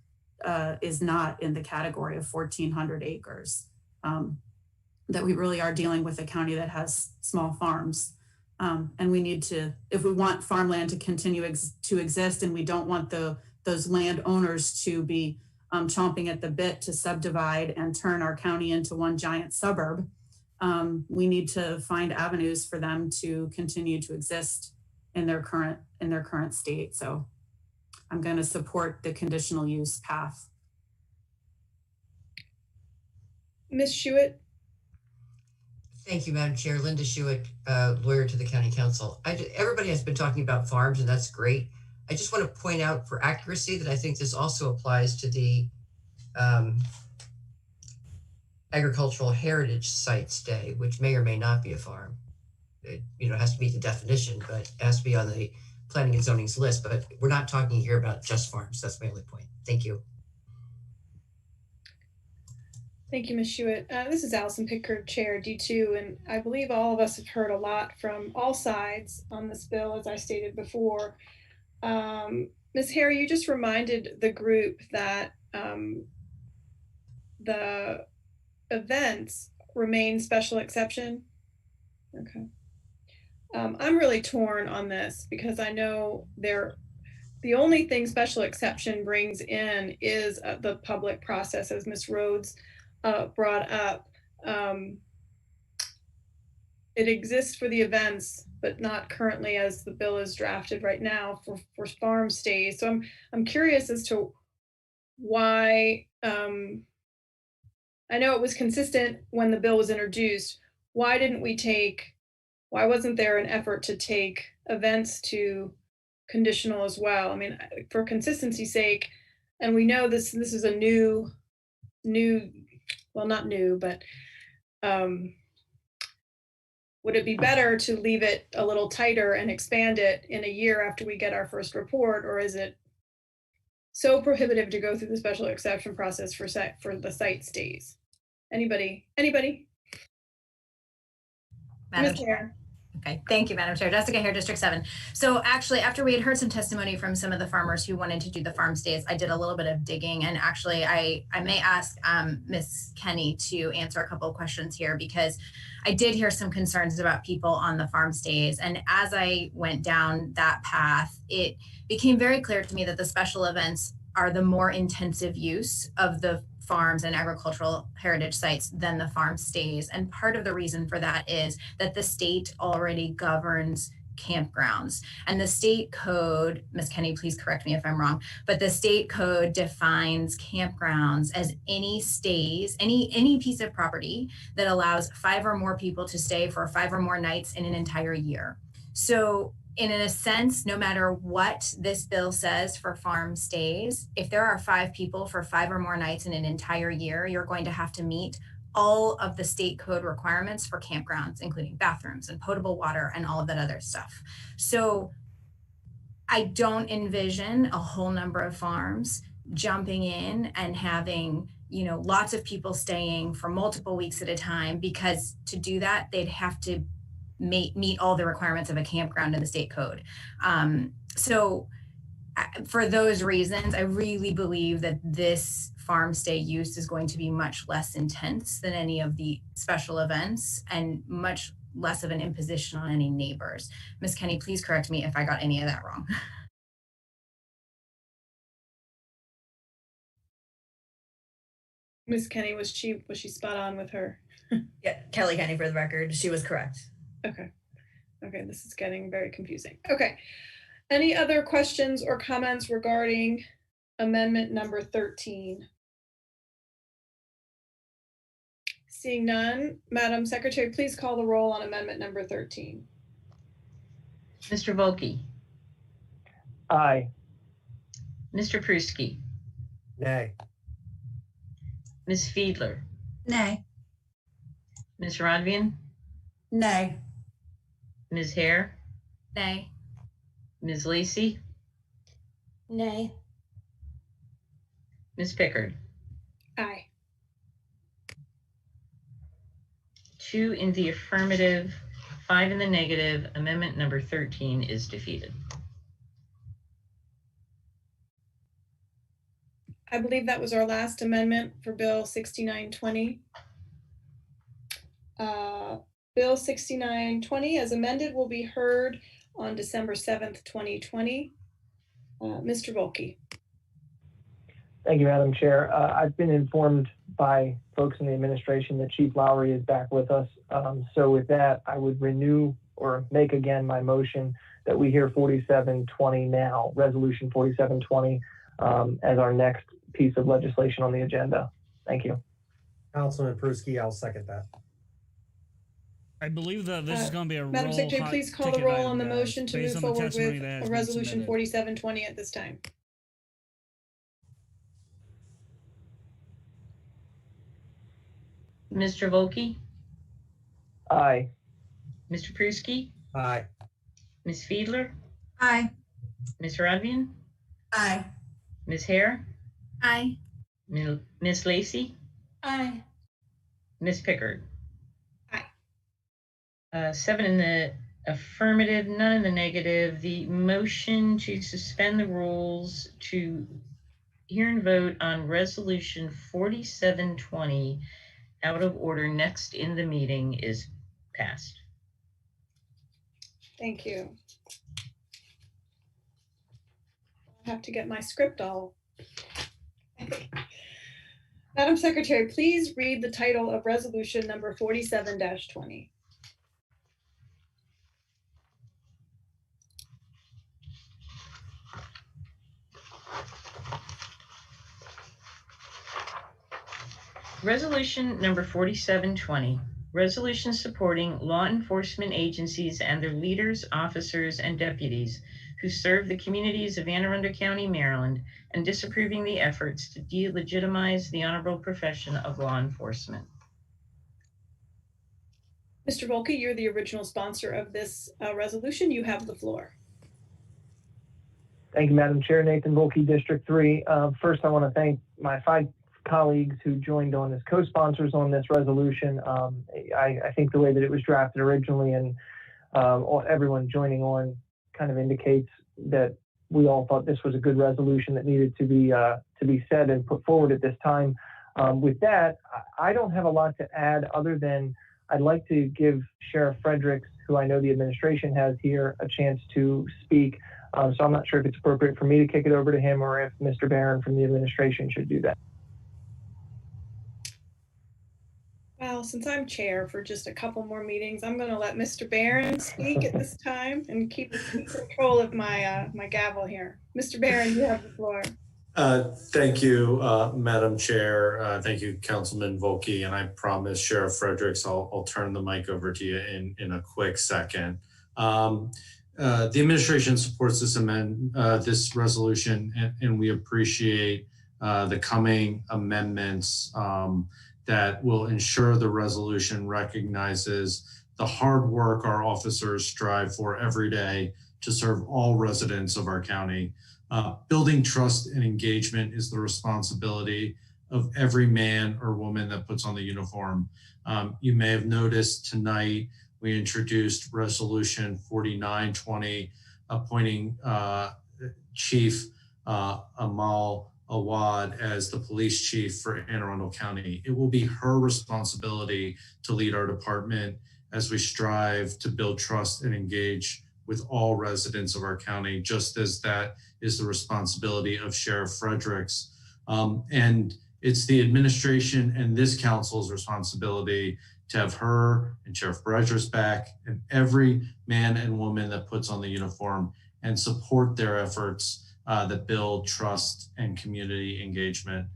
is not in the category of 1,400 acres. That we really are dealing with a county that has small farms. And we need to, if we want farmland to continue to exist, and we don't want those landowners to be chomping at the bit to subdivide and turn our county into one giant suburb, we need to find avenues for them to continue to exist in their current state. So I'm going to support the conditional use path. Ms. Schuett. Thank you, Madam Chair. Linda Schuett, lawyer to the County Council. Everybody has been talking about farms, and that's great. I just want to point out for accuracy that I think this also applies to the agricultural heritage site stay, which may or may not be a farm. It has to meet the definition, but it has to be on the planning and zoning's list. But we're not talking here about just farms. That's my only point. Thank you. Thank you, Ms. Shewitt. This is Allison Pickard, Chair D2, and I believe all of us have heard a lot from all sides on this bill, as I stated before. Ms. Hare, you just reminded the group that the events remain special exception. Okay. I'm really torn on this because I know the only thing special exception brings in is the public process, as Ms. Rhodes brought up. It exists for the events, but not currently as the bill is drafted right now for farm stays. So I'm curious as to why. I know it was consistent when the bill was introduced. Why wasn't there an effort to take events to conditional as well? I mean, for consistency's sake, and we know this is a new, well, not new, but would it be better to leave it a little tighter and expand it in a year after we get our first report, or is it so prohibitive to go through the special exception process for the site stays? Anybody? Madam Ms. Chair. Okay, thank you, Madam Chair. Jessica Hare, District 7. So actually, after we had heard some testimony from some of the farmers who wanted to do the farm stays, I did a little bit of digging, and actually I may ask Ms. Kenny to answer a couple of questions here, because I did hear some concerns about people on the farm stays. And as I went down that path, it became very clear to me that the special events are the more intensive use of the farms and agricultural heritage sites than the farm stays. And part of the reason for that is that the state already governs campgrounds, and the state code, Ms. Kenny, please correct me if I'm wrong, but the state code defines campgrounds as any stays, any piece of property that allows 5 or more people to stay for 5 or more nights in an entire year. So in a sense, no matter what this bill says for farm stays, if there are 5 people for 5 or more nights in an entire year, you're going to have to meet all of the state code requirements for campgrounds, including bathrooms and potable water and all of that other stuff. So I don't envision a whole number of farms jumping in and having, lots of people staying for multiple weeks at a time, because to do that, they'd have to meet all the requirements of a campground in the state code. So for those reasons, I really believe that this farm stay use is going to be much less intense than any of the special events, and much less of an imposition on any neighbors. Ms. Kenny, please correct me if I got any of that wrong. Ms. Kenny, was she spot on with her? Yeah, Kelly Kenny, for the record, she was correct. Okay, this is getting very confusing. Okay, any other questions or comments regarding amendment number 13? Seeing none, Madam Secretary, please call the roll on amendment number 13. Mr. Volkey. Aye. Mr. Pruski. Nay. Ms. Fiedler. Nay. Ms. Rodvian. Nay. Ms. Hare. Nay. Ms. Lacy. Nay. Ms. Pickard. Aye. 2 in the affirmative, 5 in the negative. Amendment number 13 is defeated. I believe that was our last amendment for Bill 6920. Bill 6920 as amended will be heard on December 7th, 2020. Mr. Volkey. Thank you, Madam Chair. I've been informed by folks in the administration that Chief Lowry is back with us. So with that, I would renew or make again my motion that we hear 4720 now, Resolution 4720, as our next piece of legislation on the agenda. Thank you. Councilman Pruski, I'll second that. I believe that this is going to be a Madam Secretary, please call the roll on the motion to move forward with a resolution 4720 at this time. Mr. Volkey. Aye. Mr. Pruski. Aye. Ms. Fiedler. Aye. Ms. Rodvian. Aye. Ms. Hare. Aye. Ms. Lacy. Aye. Ms. Pickard? Aye. 7 in the affirmative, none in the negative. The motion to suspend the rules to hear and vote on resolution 4720 out of order next in the meeting is passed. Thank you. I have to get my script all. Madam Secretary, please read the title of resolution number 47-20. Resolution number 4720, resolution supporting law enforcement agencies and their leaders, officers, and deputies who serve the communities of Anne Arundel County, Maryland, and disapproving the efforts to delegitimize the honorable profession of law enforcement. Mr. Volke, you're the original sponsor of this resolution. You have the floor. Thank you, Madam Chair. Nathan Volke, District 3. First, I want to thank my 5 colleagues who joined on as co-sponsors on this resolution. I think the way that it was drafted originally and everyone joining on kind of indicates that we all thought this was a good resolution that needed to be said and put forward at this time. With that, I don't have a lot to add other than I'd like to give Sheriff Fredericks, who I know the administration has here, a chance to speak. So I'm not sure if it's appropriate for me to kick it over to him or if Mr. Barron from the administration should do that. Well, since I'm chair for just a couple more meetings, I'm going to let Mr. Barron speak at this time and keep control of my my gavel here. Mr. Barron, you have the floor. Thank you, Madam Chair. Thank you, Councilman Volke. And I promise, Sheriff Fredericks, I'll turn the mic over to you in a quick second. The administration supports this resolution, and we appreciate the coming amendments that will ensure the resolution recognizes the hard work our officers strive for every day to serve all residents of our county. Building trust and engagement is the responsibility of every man or woman that puts on the uniform. You may have noticed tonight we introduced resolution 4920, appointing Chief Amal Awad as the police chief for Anne Arundel County. It will be her responsibility to lead our department as we strive to build trust and engage with all residents of our county, just as that is the responsibility of Sheriff Fredericks. And it's the administration and this council's responsibility to have her and Sheriff Fredericks back and every man and woman that puts on the uniform and support their efforts that build trust and community engagement.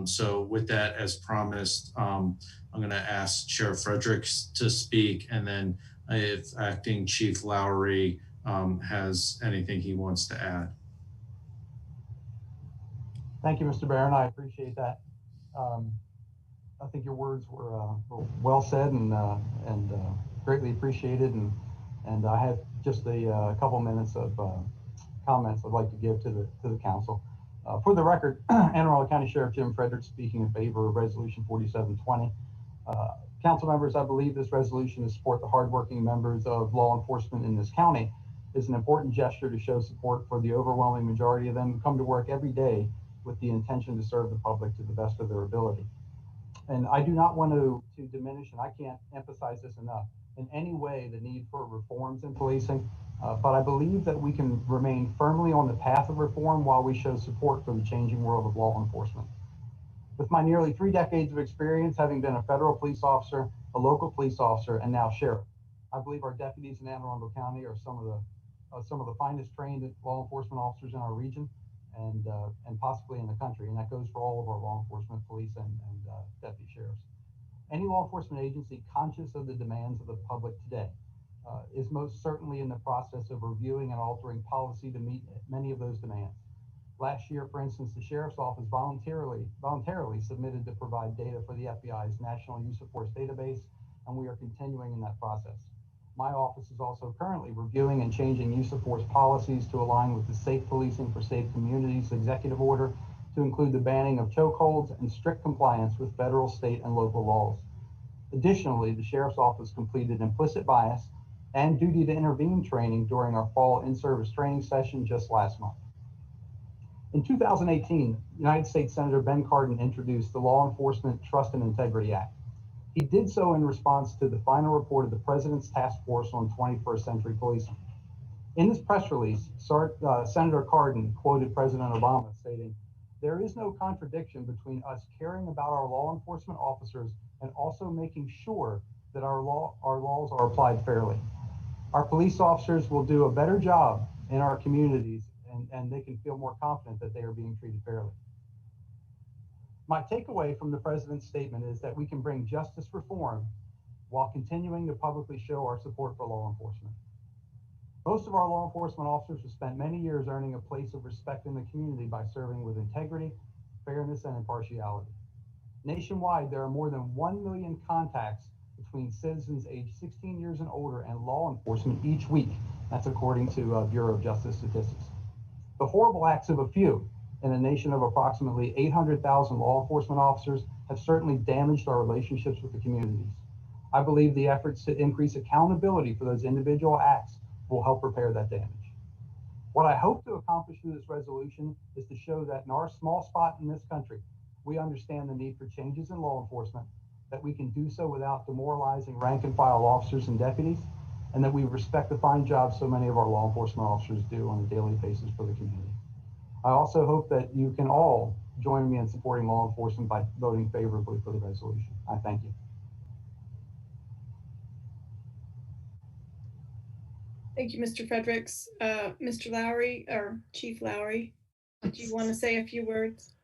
So with that, as promised, I'm going to ask Sheriff Fredericks to speak, and then if Acting Chief Lowry has anything he wants to add. Thank you, Mr. Barron. I appreciate that. I think your words were well said and greatly appreciated. And I have just a couple minutes of comments I'd like to give to the council. For the record, Anne Arundel County Sheriff Jim Fredericks speaking in favor of Resolution 4720. Council members, I believe this resolution to support the hardworking members of law enforcement in this county is an important gesture to show support for the overwhelming majority of them who come to work every day with the intention to serve the public to the best of their ability. And I do not want to diminish, and I can't emphasize this enough, in any way the need for reforms in policing, but I believe that we can remain firmly on the path of reform while we show support for the changing world of law enforcement. With my nearly 3 decades of experience, having been a federal police officer, a local police officer, and now sheriff, I believe our deputies in Anne Arundel County are some of the finest trained law enforcement officers in our region and possibly in the country. And that goes for all of our law enforcement, police, and deputy sheriffs. Any law enforcement agency conscious of the demands of the public today is most certainly in the process of reviewing and altering policy to meet many of those demands. Last year, for instance, the Sheriff's Office voluntarily submitted to provide data for the FBI's National Use of Force database, and we are continuing in that process. My office is also currently reviewing and changing use of force policies to align with the Safe Policing for Safe Communities executive order to include the banning of chokeholds and strict compliance with federal, state, and local laws. Additionally, the Sheriff's Office completed implicit bias and duty to intervene training during our fall in-service training session just last month. In 2018, United States Senator Ben Cardin introduced the Law Enforcement Trust and Integrity Act. He did so in response to the final report of the President's Task Force on 21st Century Policing. In this press release, Senator Cardin quoted President Obama stating, "There is no contradiction between us caring about our law enforcement officers and also making sure that our laws are applied fairly. Our police officers will do a better job in our communities and they can feel more confident that they are being treated fairly." My takeaway from the President's statement is that we can bring justice reform while continuing to publicly show our support for law enforcement. Most of our law enforcement officers have spent many years earning a place of respect in the community by serving with integrity, fairness, and impartiality. Nationwide, there are more than 1 million contacts between citizens aged 16 years and older and law enforcement each week. That's according to Bureau of Justice Statistics. The horrible acts of a few in a nation of approximately 800,000 law enforcement officers have certainly damaged our relationships with the communities. I believe the efforts to increase accountability for those individual acts will help repair that damage. What I hope to accomplish through this resolution is to show that in our small spot in this country, we understand the need for changes in law enforcement, that we can do so without demoralizing rank and file officers and deputies, and that we respect the fine job so many of our law enforcement officers do on a daily basis for the community. I also hope that you can all join me in supporting law enforcement by voting favorably for the resolution. I thank you. Thank you, Mr. Fredericks. Mr. Lowry, or Chief Lowry, do you want to say a few words?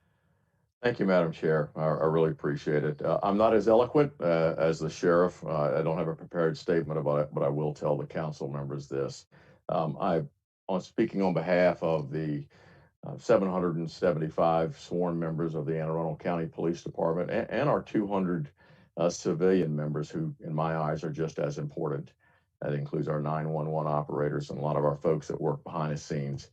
Thank you, Madam Chair. I really appreciate it. I'm not as eloquent as the sheriff. I don't have a prepared statement about it, but I will tell the council members this. I'm speaking on behalf of the 775 sworn members of the Anne Arundel County Police Department and our 200 civilian members who, in my eyes, are just as important. That includes our 911 operators and a lot of our folks that work behind the scenes.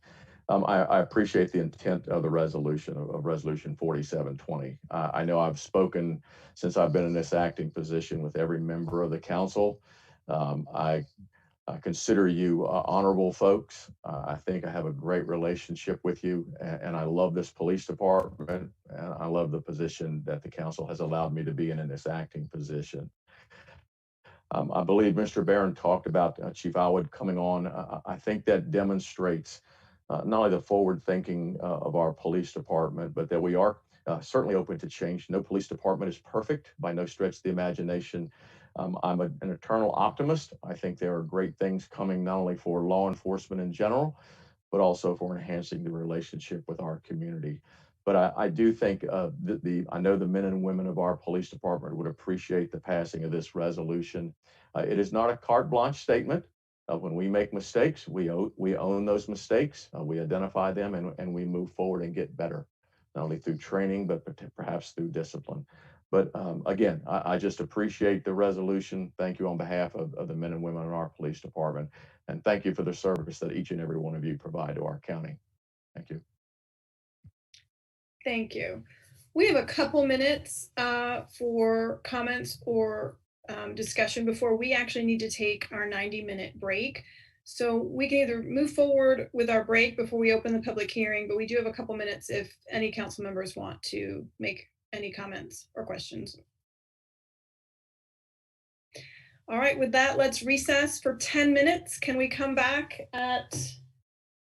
I appreciate the intent of the resolution, of Resolution 4720. I know I've spoken since I've been in this acting position with every member of the council. I consider you honorable folks. I think I have a great relationship with you, and I love this police department, and I love the position that the council has allowed me to be in this acting position. I believe Mr. Barron talked about Chief Alwood coming on. I think that demonstrates not only the forward thinking of our police department, but that we are certainly open to change. No police department is perfect by no stretch of the imagination. I'm an eternal optimist. I think there are great things coming not only for law enforcement in general, but also for enhancing the relationship with our community. But I do think I know the men and women of our police department would appreciate the passing of this resolution. It is not a carte blanche statement. When we make mistakes, we own those mistakes. We identify them and we move forward and get better, not only through training, but perhaps through discipline. But again, I just appreciate the resolution. Thank you on behalf of the men and women in our police department. And thank you for the service that each and every one of you provide to our county. Thank you. Thank you. We have a couple minutes for comments or discussion before we actually need to take our 90-minute break. So we can either move forward with our break before we open the public hearing, but we do have a couple minutes if any council members want to make any comments or questions. All right, with that, let's recess for 10 minutes. Can we come back at,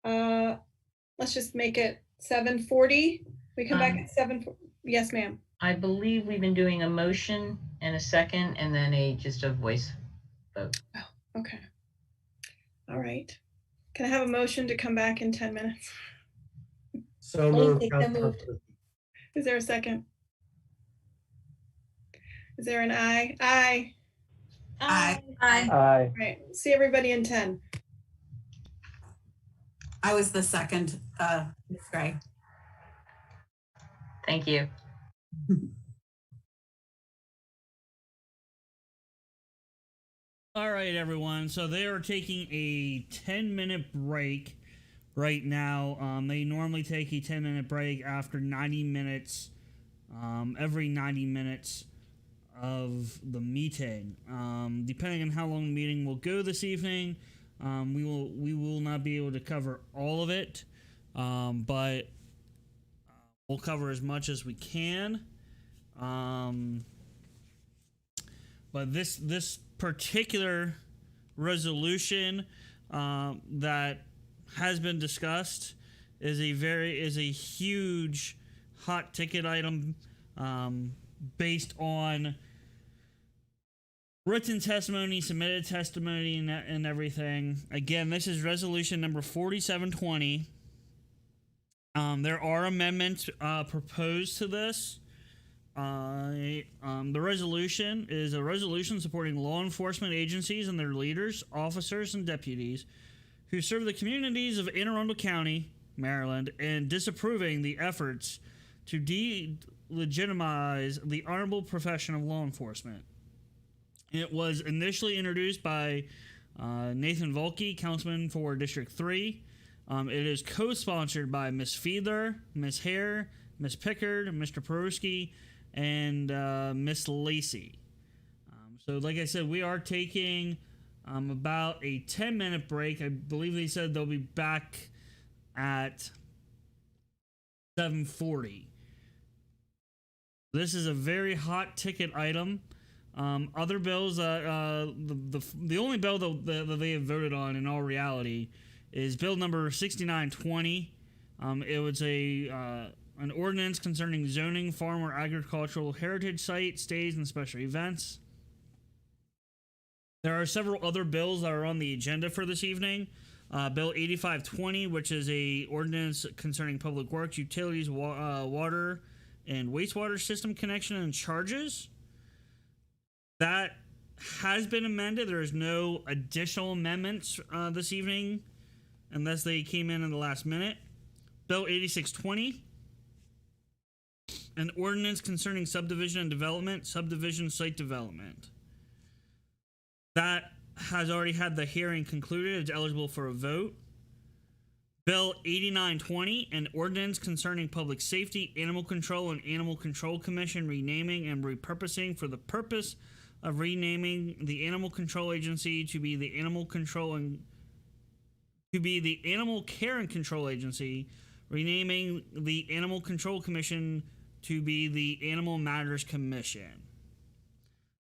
let's just make it 7:40. We come back at 7:40. Yes, ma'am. I believe we've been doing a motion and a second and then just a voice vote. Oh, okay. All right. Can I have a motion to come back in 10 minutes? So moved. Is there a second? Is there an aye? Aye. Aye. Aye. Aye. All right. See everybody in 10. I was the second, Ms. Gray. Thank you. All right, everyone. So they are taking a 10-minute break right now. They normally take a 10-minute break after 90 minutes, every 90 minutes of the meeting. Depending on how long the meeting will go this evening, we will not be able to cover all of it, but we'll cover as much as we can. But this particular resolution that has been discussed is a huge hot ticket item, based on written testimony, submitted testimony, and everything. Again, this is resolution number 4720. There are amendments proposed to this. The resolution is a resolution supporting law enforcement agencies and their leaders, officers, and deputies who serve the communities of Anne Arundel County, Maryland, and disapproving the efforts to delegitimize the honorable profession of law enforcement. It was initially introduced by Nathan Volke, councilman for District 3. It is co-sponsored by Ms. Fiedler, Ms. Hare, Ms. Pickard, Mr. Peruski, and Ms. Lacey. So like I said, we are taking about a 10-minute break. I believe they said they'll be back at 7:40. This is a very hot ticket item. Other bills, the only bill that they have voted on in all reality is bill number 6920. It was an ordinance concerning zoning, farm, or agricultural heritage site stays and special events. There are several other bills that are on the agenda for this evening. Bill 8520, which is a ordinance concerning public works, utilities, water, and wastewater system connection and charges. That has been amended. There is no additional amendments this evening unless they came in the last minute. Bill 8620, an ordinance concerning subdivision and development, subdivision site development. That has already had the hearing concluded. It's eligible for a vote. Bill 8920, an ordinance concerning public safety, animal control, and animal control commission renaming and repurposing for the purpose of renaming the Animal Control Agency to be the Animal Care and Control Agency, renaming the Animal Control Commission to be the Animal Matters Commission.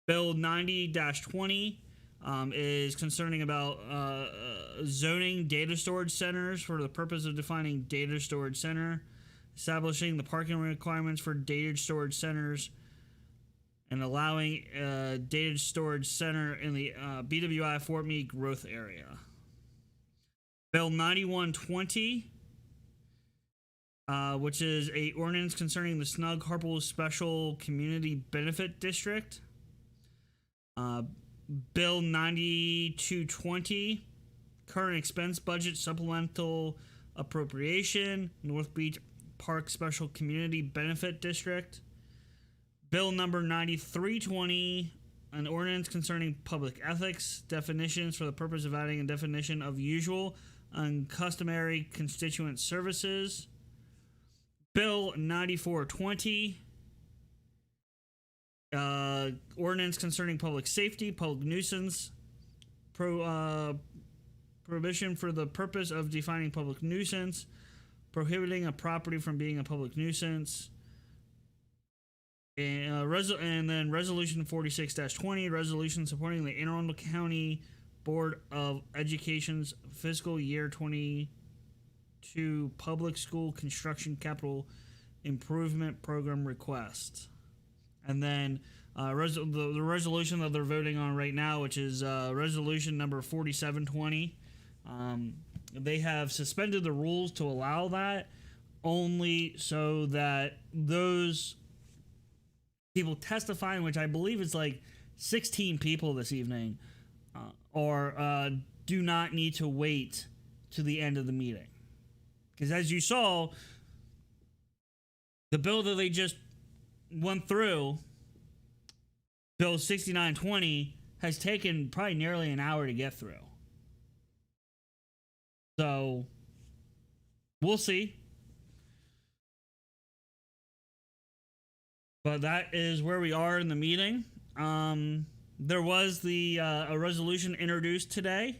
Bill 90-20 is concerning about zoning data storage centers for the purpose of defining data storage center, establishing the parking requirements for data storage centers, and allowing a data storage center in the BWI Fort Meade growth area. Bill 9120, which is a ordinance concerning the Snug Harpole Special Community Benefit District. Bill 9220, current expense budget supplemental appropriation, North Beach Park Special Community Benefit District. Bill number 9320, an ordinance concerning public ethics, definitions for the purpose of adding a definition of usual and customary constituent services. Bill 9420, ordinance concerning public safety, public nuisance, prohibition for the purpose of defining public nuisance, prohibiting a property from being a public nuisance. And then resolution 46-20, resolution supporting the Anne Arundel County Board of Education's fiscal year 22 public school construction capital improvement program request. And then the resolution that they're voting on right now, which is resolution number 4720. They have suspended the rules to allow that only so that those people testifying, which I believe is like 16 people this evening, do not need to wait to the end of the meeting. Because as you saw, the bill that they just went through, Bill 6920, has taken probably nearly an hour to get through. So, we'll see. But that is where we are in the meeting. there was a resolution introduced today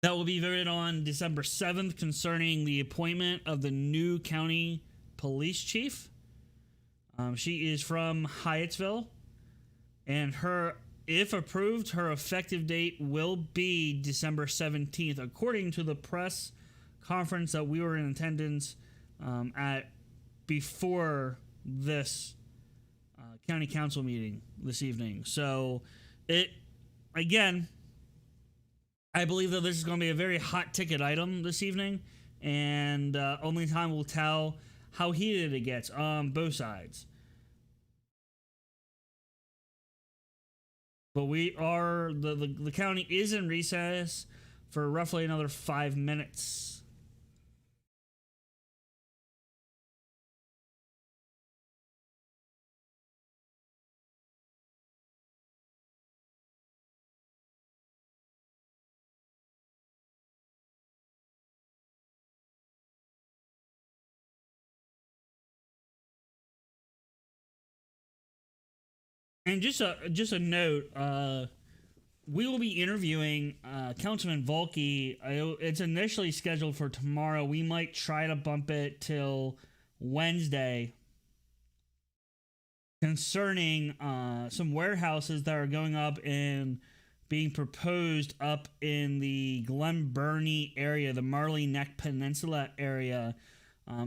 that will be voted on December 7th concerning the appointment of the new county police chief. She is from Hyattsville, and if approved, her effective date will be December 17th, according to the press conference that we were in attendance at before this county council meeting this evening. So again, I believe that this is going to be a very hot ticket item this evening, and only time will tell how heated it gets on both sides. But the county is in recess for roughly another 5 minutes. And just a note, we will be interviewing Councilman Volke. It's initially scheduled for tomorrow. We might try to bump it till Wednesday concerning some warehouses that are going up and being proposed up in the Glen Burnie area, the Marley Neck Peninsula area,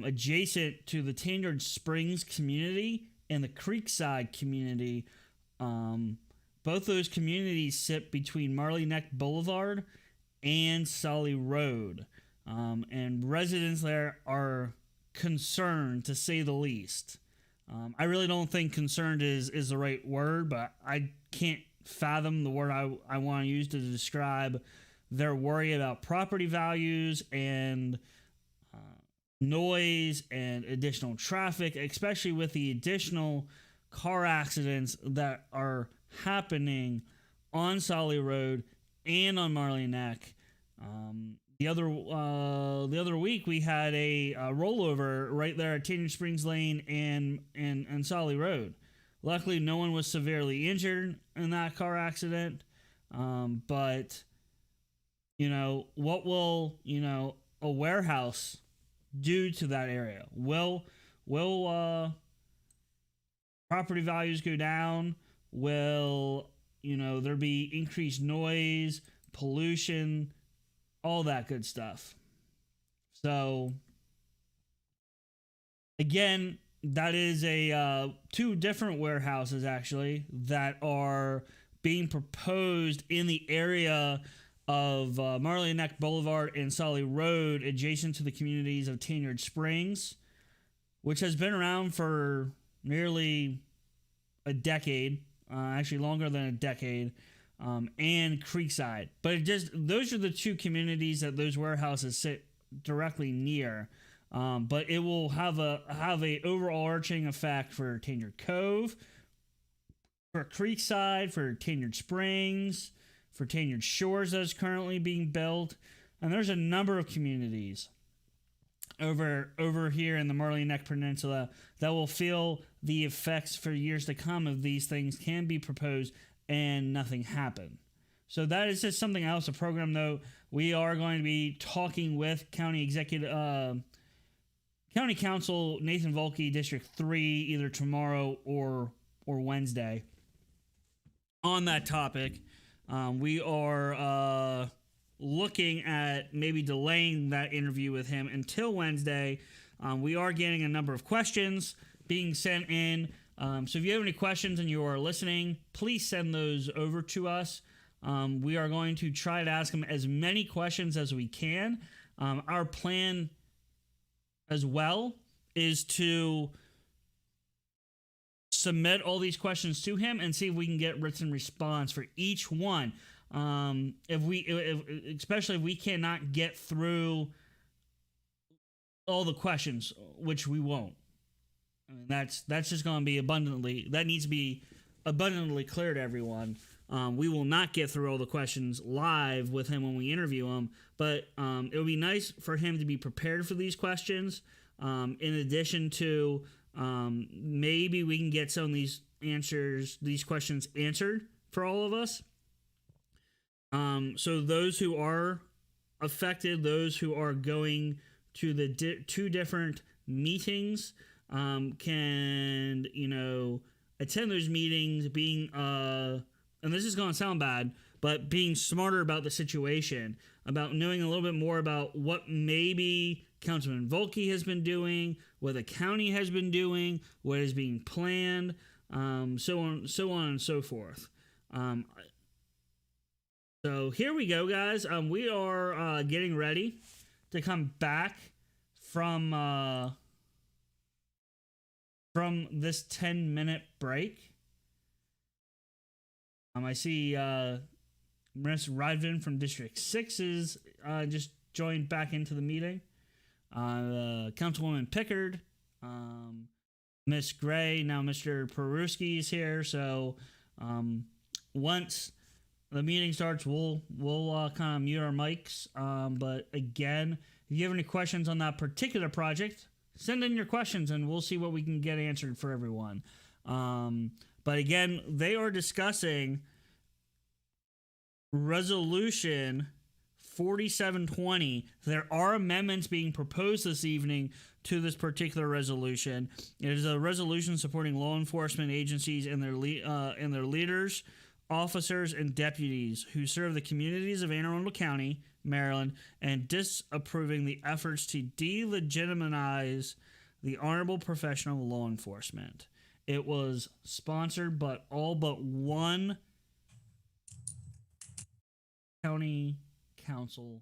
adjacent to the Tanyard Springs community and the Creekside community. Both those communities sit between Marley Neck Boulevard and Solly Road. And residents there are concerned, to say the least. I really don't think concerned is the right word, but I can't fathom the word I want to use to describe their worry about property values and noise and additional traffic, especially with the additional car accidents that are happening on Solly Road and on Marley Neck. The other week we had a rollover right there at Tanyard Springs Lane and Solly Road. Luckily, no one was severely injured in that car accident. But what will a warehouse do to that area? Will property values go down? Will there be increased noise, pollution, all that good stuff? So again, that is two different warehouses actually that are being proposed in the area of Marley Neck Boulevard and Solly Road, adjacent to the communities of Tanyard Springs, which has been around for nearly a decade, actually longer than a decade, and Creekside. But those are the two communities that those warehouses sit directly near. But it will have a overarching effect for Tanyard Cove, for Creekside, for Tanyard Springs, for Tanyard Shores that's currently being built. And there's a number of communities over here in the Marley Neck Peninsula that will feel the effects for years to come if these things can be proposed and nothing happen. So that is just something else, a program note. We are going to be talking with County Council Nathan Volke, District 3, either tomorrow or Wednesday on that topic. We are looking at maybe delaying that interview with him until Wednesday. We are getting a number of questions being sent in. So if you have any questions and you are listening, please send those over to us. We are going to try to ask him as many questions as we can. Our plan as well is to submit all these questions to him and see if we can get written response for each one. Especially if we cannot get through all the questions, which we won't. I mean, that's just going to be that needs to be abundantly clear to everyone. We will not get through all the questions live with him when we interview him, but it would be nice for him to be prepared for these questions. In addition to maybe we can get some of these these questions answered for all of us. So those who are affected, those who are going to the two different meetings, can, attend those meetings being, and this is going to sound bad, but being smarter about the situation, about knowing a little bit more about what maybe Councilman Volke has been doing, what the county has been doing, what is being planned, so on and so forth. So here we go, guys. We are getting ready to come back from this 10-minute break. I see Ms. Rydvin from District 6 is just joined back into the meeting. Councilwoman Pickard, Miss Gray, now Mr. Peruski is here. So once the meeting starts, we'll kind of mute our mics. But again, if you have any questions on that particular project, send in your questions and we'll see what we can get answered for everyone. But again, they are discussing Resolution 4720. There are amendments being proposed this evening to this particular resolution. It is a resolution supporting law enforcement agencies and their leaders, officers, and deputies who serve the communities of Anne Arundel County, Maryland, and disapproving the efforts to delegitimize the honorable profession of law enforcement. It was sponsored by all but one county council.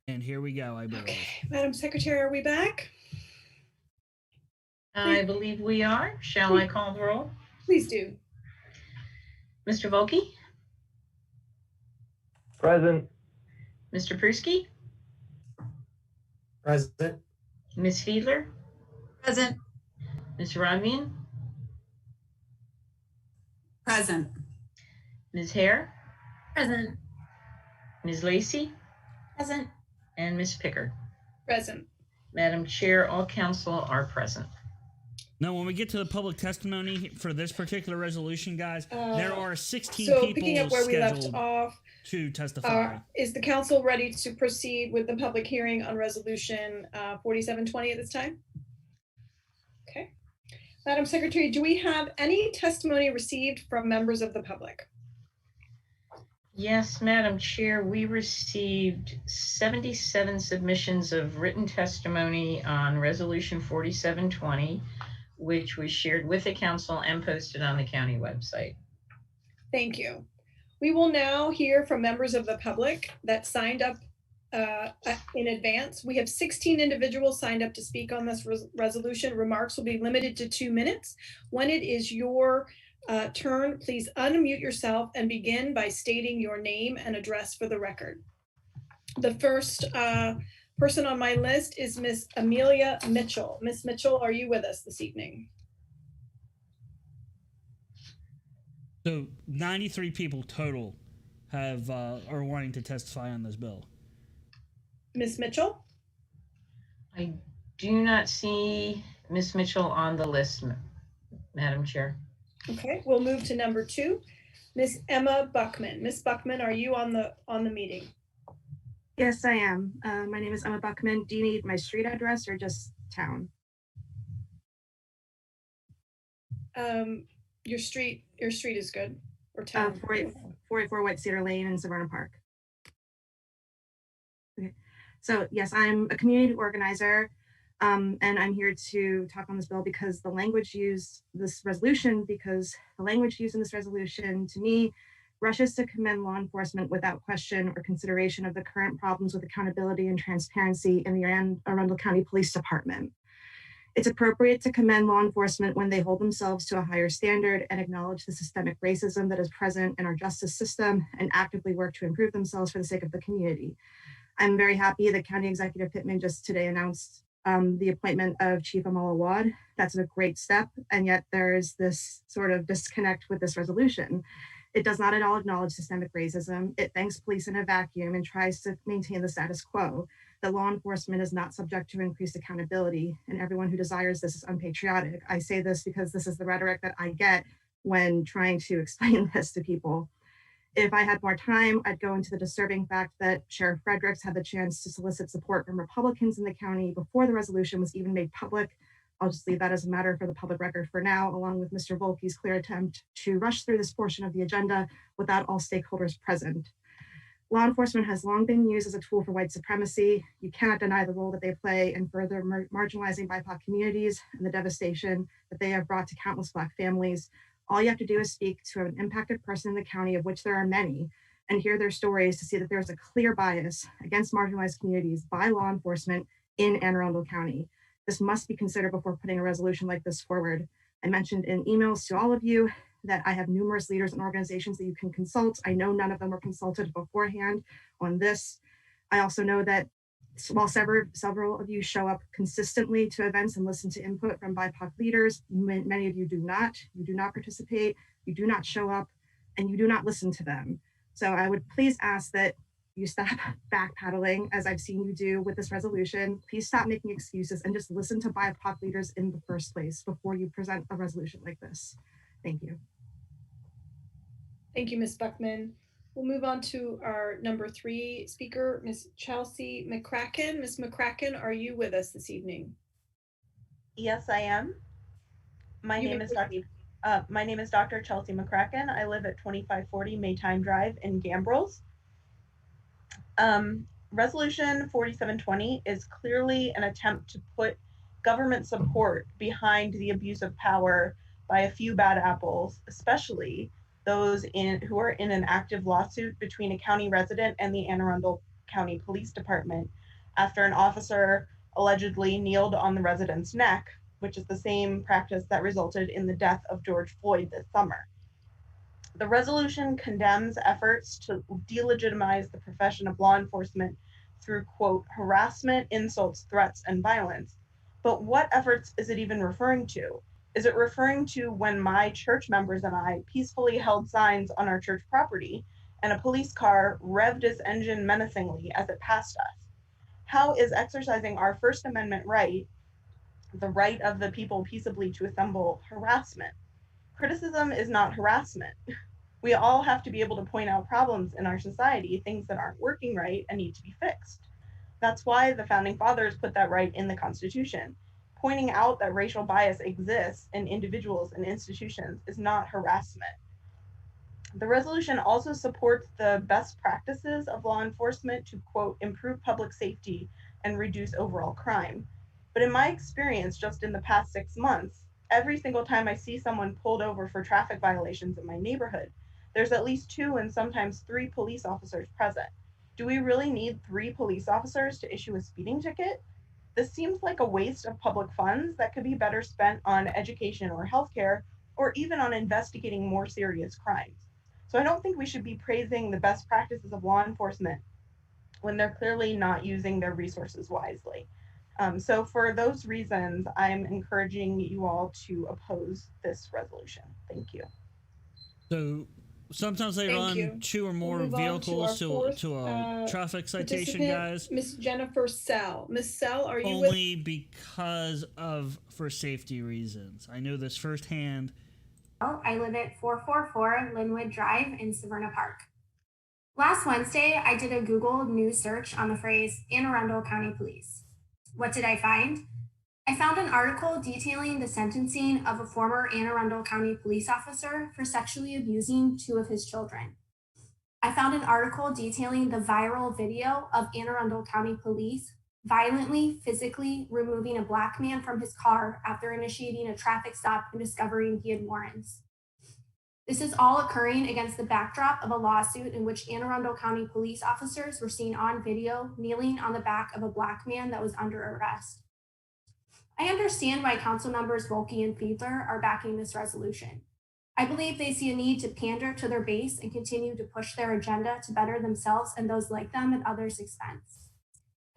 And here we go, I believe. Okay, Madam Secretary, are we back? I believe we are. Shall I call the roll? Please do. Mr. Volke? Present. Mr. Pruski? Present. Ms. Fiedler? Present. Ms. Rodvian? Present. Ms. Hare? Present. Ms. Lacey? Present. And Ms. Pickard? Present. Madam Chair, all council are present. Now, when we get to the public testimony for this particular resolution, guys, there are 16 so people picking up where we left scheduled off, to testify. is the council ready to proceed with the public hearing on resolution 4720 at this time? Okay. Madam Secretary, do we have any testimony received from members of the public? Yes, Madam Chair, we received 77 submissions of written testimony on Resolution 4720, which was shared with the council and posted on the county website. Thank you. We will now hear from members of the public that signed up in advance. We have 16 individuals signed up to speak on this resolution. Remarks will be limited to 2 minutes. When it is your turn, please unmute yourself and begin by stating your name and address for the record. The first person on my list is Miss Amelia Mitchell. Miss Mitchell, are you with us this evening? So 93 people total have are wanting to testify on this bill. Miss Mitchell? I do not see Ms. Mitchell on the list, Madam Chair. Okay, we'll move to number 2. Miss Emma Buckman. Miss Buckman, are you on the meeting? Yes, I am. My name is Emma Buckman. Do you need my street address or just town? Your street is good, or town. 484 White Cedar Lane in Severna Park. Okay, so yes, I'm a community organizer. And I'm here to talk on this bill because the language used in this resolution to me rushes to commend law enforcement without question or consideration of the current problems with accountability and transparency in the Arundel County Police Department. It's appropriate to commend law enforcement when they hold themselves to a higher standard and acknowledge the systemic racism that is present in our justice system and actively work to improve themselves for the sake of the community. I'm very happy that County Executive Pittman just today announced the appointment of Chief Amal Awad. That's a great step, and yet there is this sort of disconnect with this resolution. It does not at all acknowledge systemic racism. It thanks police in a vacuum and tries to maintain the status quo, that law enforcement is not subject to increased accountability, and everyone who desires this is unpatriotic. I say this because this is the rhetoric that I get when trying to explain this to people. If I had more time, I'd go into the disturbing fact that Sheriff Fredericks had the chance to solicit support from Republicans in the county before the resolution was even made public. I'll just leave that as a matter for the public record for now, along with Mr. Volke's clear attempt to rush through this portion of the agenda without all stakeholders present. Law enforcement has long been used as a tool for white supremacy. You cannot deny the role that they play in further marginalizing BIPOC communities and the devastation that they have brought to countless Black families. All you have to do is speak to an impacted person in the county, of which there are many, and hear their stories to see that there's a clear bias against marginalized communities by law enforcement in Anne Arundel County. This must be considered before putting a resolution like this forward. I mentioned in emails to all of you that I have numerous leaders and organizations that you can consult. I know none of them were consulted beforehand on this. I also know that while several of you show up consistently to events and listen to input from BIPOC leaders, many of you do not. You do not participate, you do not show up, and you do not listen to them. So I would please ask that you stop backpedaling, as I've seen you do with this resolution. Please stop making excuses and just listen to BIPOC leaders in the first place before you present a resolution like this. Thank you. Thank you, Ms. Buckman. We'll move on to our number 3 speaker, Ms. Chelsea McCracken. Ms. McCracken, are you with us this evening? Yes, I am. My name is Dr. Chelsea McCracken. I live at 2540 Maytime Drive in Gambrills. Resolution 4720 is clearly an attempt to put government support behind the abuse of power by a few bad apples, especially those who are in an active lawsuit between a county resident and the Anne Arundel County Police Department after an officer allegedly kneeled on the resident's neck, which is the same practice that resulted in the death of George Floyd this summer. The resolution condemns efforts to delegitimize the profession of law enforcement through, quote, harassment, insults, threats, and violence. But what efforts is it even referring to? Is it referring to when my church members and I peacefully held signs on our church property and a police car revved its engine menacingly as it passed us? How is exercising our First Amendment right, the right of the people peaceably to assemble, harassment? Criticism is not harassment. We all have to be able to point out problems in our society, things that aren't working right and need to be fixed. That's why the Founding Fathers put that right in the Constitution. Pointing out that racial bias exists in individuals and institutions is not harassment. The resolution also supports the best practices of law enforcement to, quote, improve public safety and reduce overall crime. But in my experience, just in the past 6 months, every single time I see someone pulled over for traffic violations in my neighborhood, there's at least 2 and sometimes 3 police officers present. Do we really need 3 police officers to issue a speeding ticket? This seems like a waste of public funds that could be better spent on education or healthcare, or even on investigating more serious crimes. So I don't think we should be praising the best practices of law enforcement when they're clearly not using their resources wisely. So for those reasons, I'm encouraging you all to oppose this resolution. Thank you. So sometimes they run 2 or more vehicles to a traffic citation, guys. Miss Jennifer Sell. Miss Sell, are you only because of for safety reasons? I know this firsthand. I live at 444 Linwood Drive in Severna Park. Last Wednesday, I did a Google News search on the phrase Anne Arundel County Police. What did I find? I found an article detailing the sentencing of a former Anne Arundel County police officer for sexually abusing 2 of his children. I found an article detailing the viral video of Anne Arundel County Police violently, physically removing a Black man from his car after initiating a traffic stop and discovering he had warrants. This is all occurring against the backdrop of a lawsuit in which Anne Arundel County police officers were seen on video kneeling on the back of a Black man that was under arrest. I understand why council members Volke and Fiedler are backing this resolution. I believe they see a need to pander to their base and continue to push their agenda to better themselves and those like them at others' expense.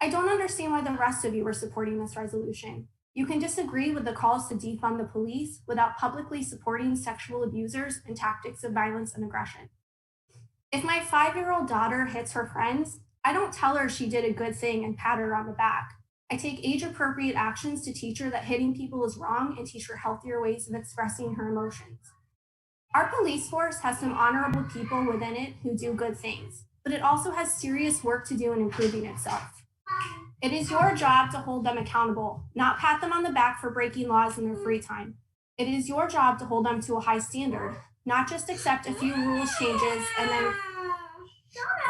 I don't understand why the rest of you are supporting this resolution. You can disagree with the calls to defund the police without publicly supporting sexual abusers and tactics of violence and aggression. If my 5-year-old daughter hits her friends, I don't tell her she did a good thing and pat her on the back. I take age-appropriate actions to teach her that hitting people is wrong and teach her healthier ways of expressing her emotions. Our police force has some honorable people within it who do good things, but it also has serious work to do in improving itself. It is your job to hold them accountable, not pat them on the back for breaking laws in their free time. It is your job to hold them to a high standard, not just accept a few rules changes and then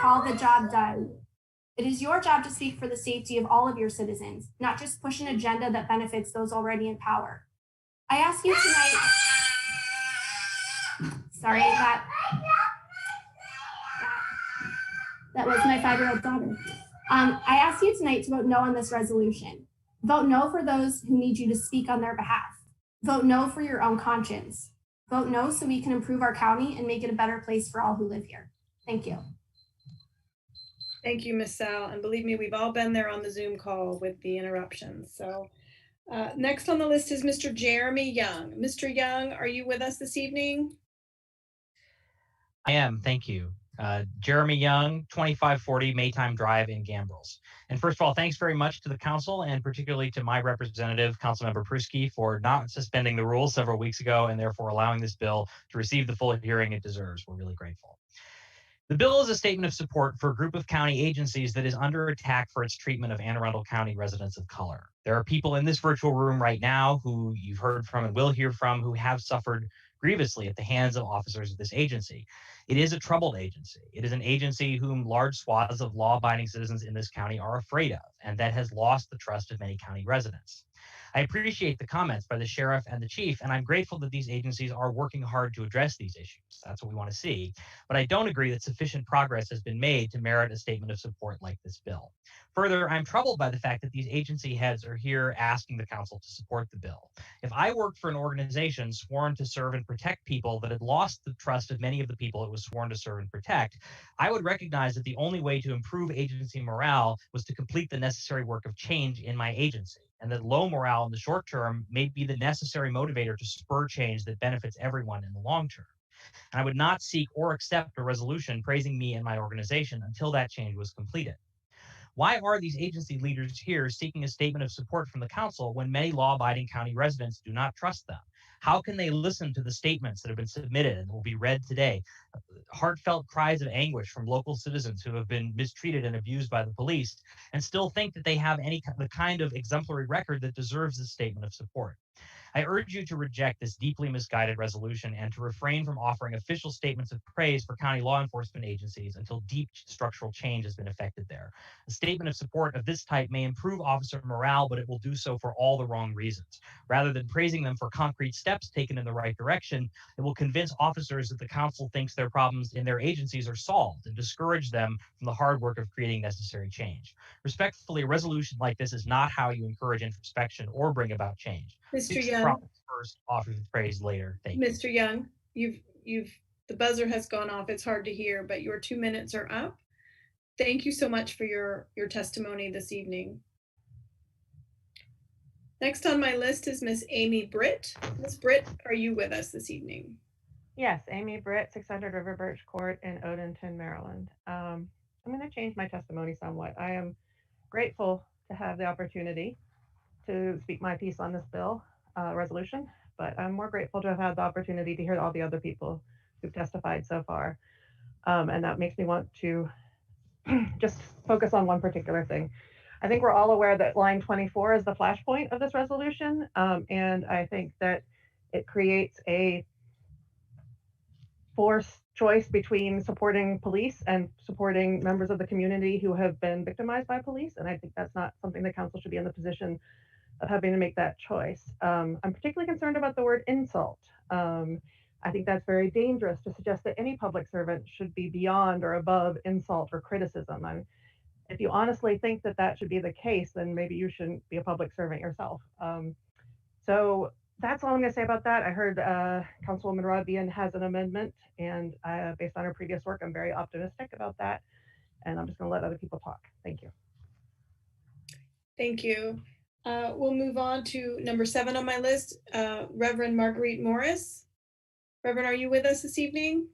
call the job done. It is your job to speak for the safety of all of your citizens, not just push an agenda that benefits those already in power. I ask you tonight, sorry, that was my 5-year-old daughter. I ask you tonight to vote no on this resolution. Vote no for those who need you to speak on their behalf. Vote no for your own conscience. Vote no so we can improve our county and make it a better place for all who live here. Thank you. Thank you, Ms. Sal. And believe me, we've all been there on the Zoom call with the interruptions. So next on the list is Mr. Jeremy Young. Mr. Young, are you with us this evening? I am, thank you. Jeremy Young, 2540 Maytime Drive in Gambrels. And first of all, thanks very much to the council and particularly to my representative, Councilmember Pruski, for not suspending the rules several weeks ago and therefore allowing this bill to receive the full hearing it deserves. We're really grateful. The bill is a statement of support for a group of county agencies that is under attack for its treatment of Anne Arundel County residents of color. There are people in this virtual room right now who you've heard from and will hear from who have suffered grievously at the hands of officers of this agency. It is a troubled agency. It is an agency whom large swaths of law-abiding citizens in this county are afraid of, and that has lost the trust of many county residents. I appreciate the comments by the sheriff and the chief, and I'm grateful that these agencies are working hard to address these issues. That's what we want to see. But I don't agree that sufficient progress has been made to merit a statement of support like this bill. Further, I'm troubled by the fact that these agency heads are here asking the council to support the bill. If I worked for an organization sworn to serve and protect people that had lost the trust of many of the people it was sworn to serve and protect, I would recognize that the only way to improve agency morale was to complete the necessary work of change in my agency, and that low morale in the short term may be the necessary motivator to spur change that benefits everyone in the long term. And I would not seek or accept a resolution praising me and my organization until that change was completed. Why are these agency leaders here seeking a statement of support from the council when many law-abiding county residents do not trust them? How can they listen to the statements that have been submitted and will be read today? Heartfelt cries of anguish from local citizens who have been mistreated and abused by the police and still think that they have the kind of exemplary record that deserves this statement of support. I urge you to reject this deeply misguided resolution and to refrain from offering official statements of praise for county law enforcement agencies until deep structural change has been effected there. A statement of support of this type may improve officer morale, but it will do so for all the wrong reasons. Rather than praising them for concrete steps taken in the right direction, it will convince officers that the council thinks their problems in their agencies are solved and discourage them from the hard work of creating necessary change. Respectfully, a resolution like this is not how you encourage introspection or bring about change. Mr. Young, first, offer the praise later. Thank you. Mr. Young, the buzzer has gone off. It's hard to hear, but your 2 minutes are up. Thank you so much for your testimony this evening. Next on my list is Miss Amy Britt. Miss Britt, are you with us this evening? Yes, Amy Britt, 600 River Birch Court in Odenton, Maryland. I'm going to change my testimony somewhat. I am grateful to have the opportunity to speak my piece on this bill resolution, but I'm more grateful to have had the opportunity to hear all the other people who've testified so far. And that makes me want to just focus on one particular thing. I think we're all aware that line 24 is the flashpoint of this resolution. And I think that it creates a forced choice between supporting police and supporting members of the community who have been victimized by police. And I think that's not something the council should be in the position of having to make that choice. I'm particularly concerned about the word insult. I think that's very dangerous to suggest that any public servant should be beyond or above insult or criticism. If you honestly think that that should be the case, then maybe you shouldn't be a public servant yourself. So that's all I'm going to say about that. I heard Councilwoman Rodian has an amendment, and based on her previous work, I'm very optimistic about that. And I'm just going to let other people talk. Thank you. Thank you. We'll move on to number 7 on my list, Reverend Marguerite Morris. Reverend, are you with us this evening?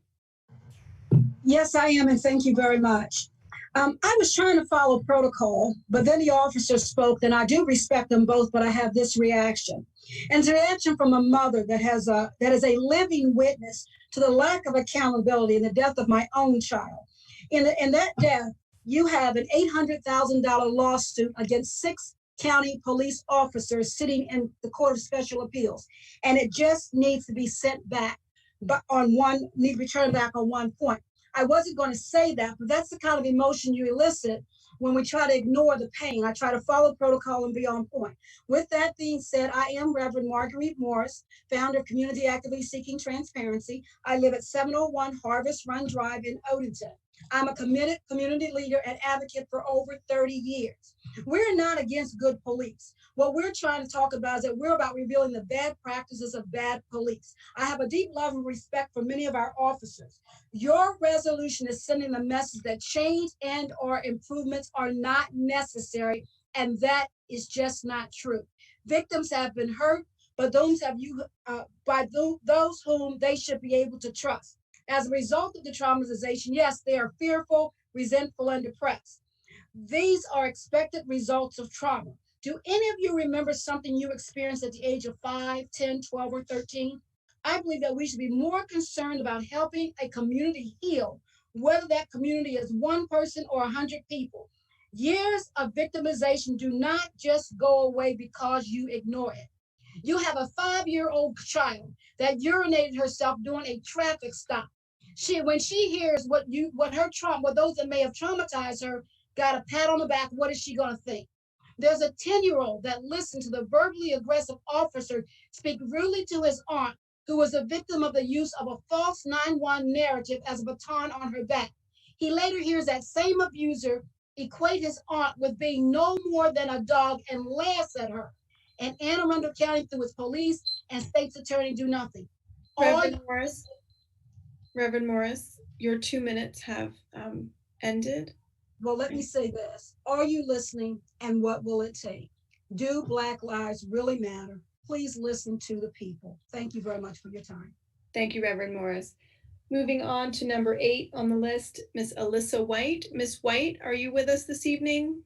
Yes, I am, and thank you very much. I was trying to follow protocol, but then the officer spoke, and I do respect them both, but I have this reaction. And it's a reaction from a mother that is a living witness to the lack of accountability in the death of my own child. In that death, you have an $800,000 lawsuit against 6 county police officers sitting in the Court of Special Appeals, and it just needs to be sent back, but need to be turned back on one point. I wasn't going to say that, but that's the kind of emotion you elicit when we try to ignore the pain. I try to follow protocol and be on point. With that being said, I am Reverend Marguerite Morris, founder of Community Actively Seeking Transparency. I live at 701 Harvest Run Drive in Odenton. I'm a committed community leader and advocate for over 30 years. We're not against good police. What we're trying to talk about is that we're about revealing the bad practices of bad police. I have a deep love and respect for many of our officers. Your resolution is sending the message that change and or improvements are not necessary, and that is just not true. Victims have been hurt, but those whom they should be able to trust. As a result of the traumatization, yes, they are fearful, resentful, and depressed. These are expected results of trauma. Do any of you remember something you experienced at the age of 5, 10, 12, or 13? I believe that we should be more concerned about helping a community heal, whether that community is 1 person or 100 people. Years of victimization do not just go away because you ignore it. You have a 5-year-old child that urinated herself during a traffic stop. When she hears what those that may have traumatized her got a pat on the back, what is she going to think? There's a 10-year-old that listened to the verbally aggressive officer speak rudely to his aunt, who was a victim of the use of a false 911 narrative as a baton on her back. He later hears that same abuser equate his aunt with being no more than a dog and laughs at her. And Anne Arundel County, through its police and state's attorney, do nothing. Reverend Morris, your 2 minutes have ended. Well, let me say this. Are you listening, and what will it take? Do Black lives really matter? Please listen to the people. Thank you very much for your time. Thank you, Reverend Morris. Moving on to number 8 on the list, Miss Alyssa White. Miss White, are you with us this evening?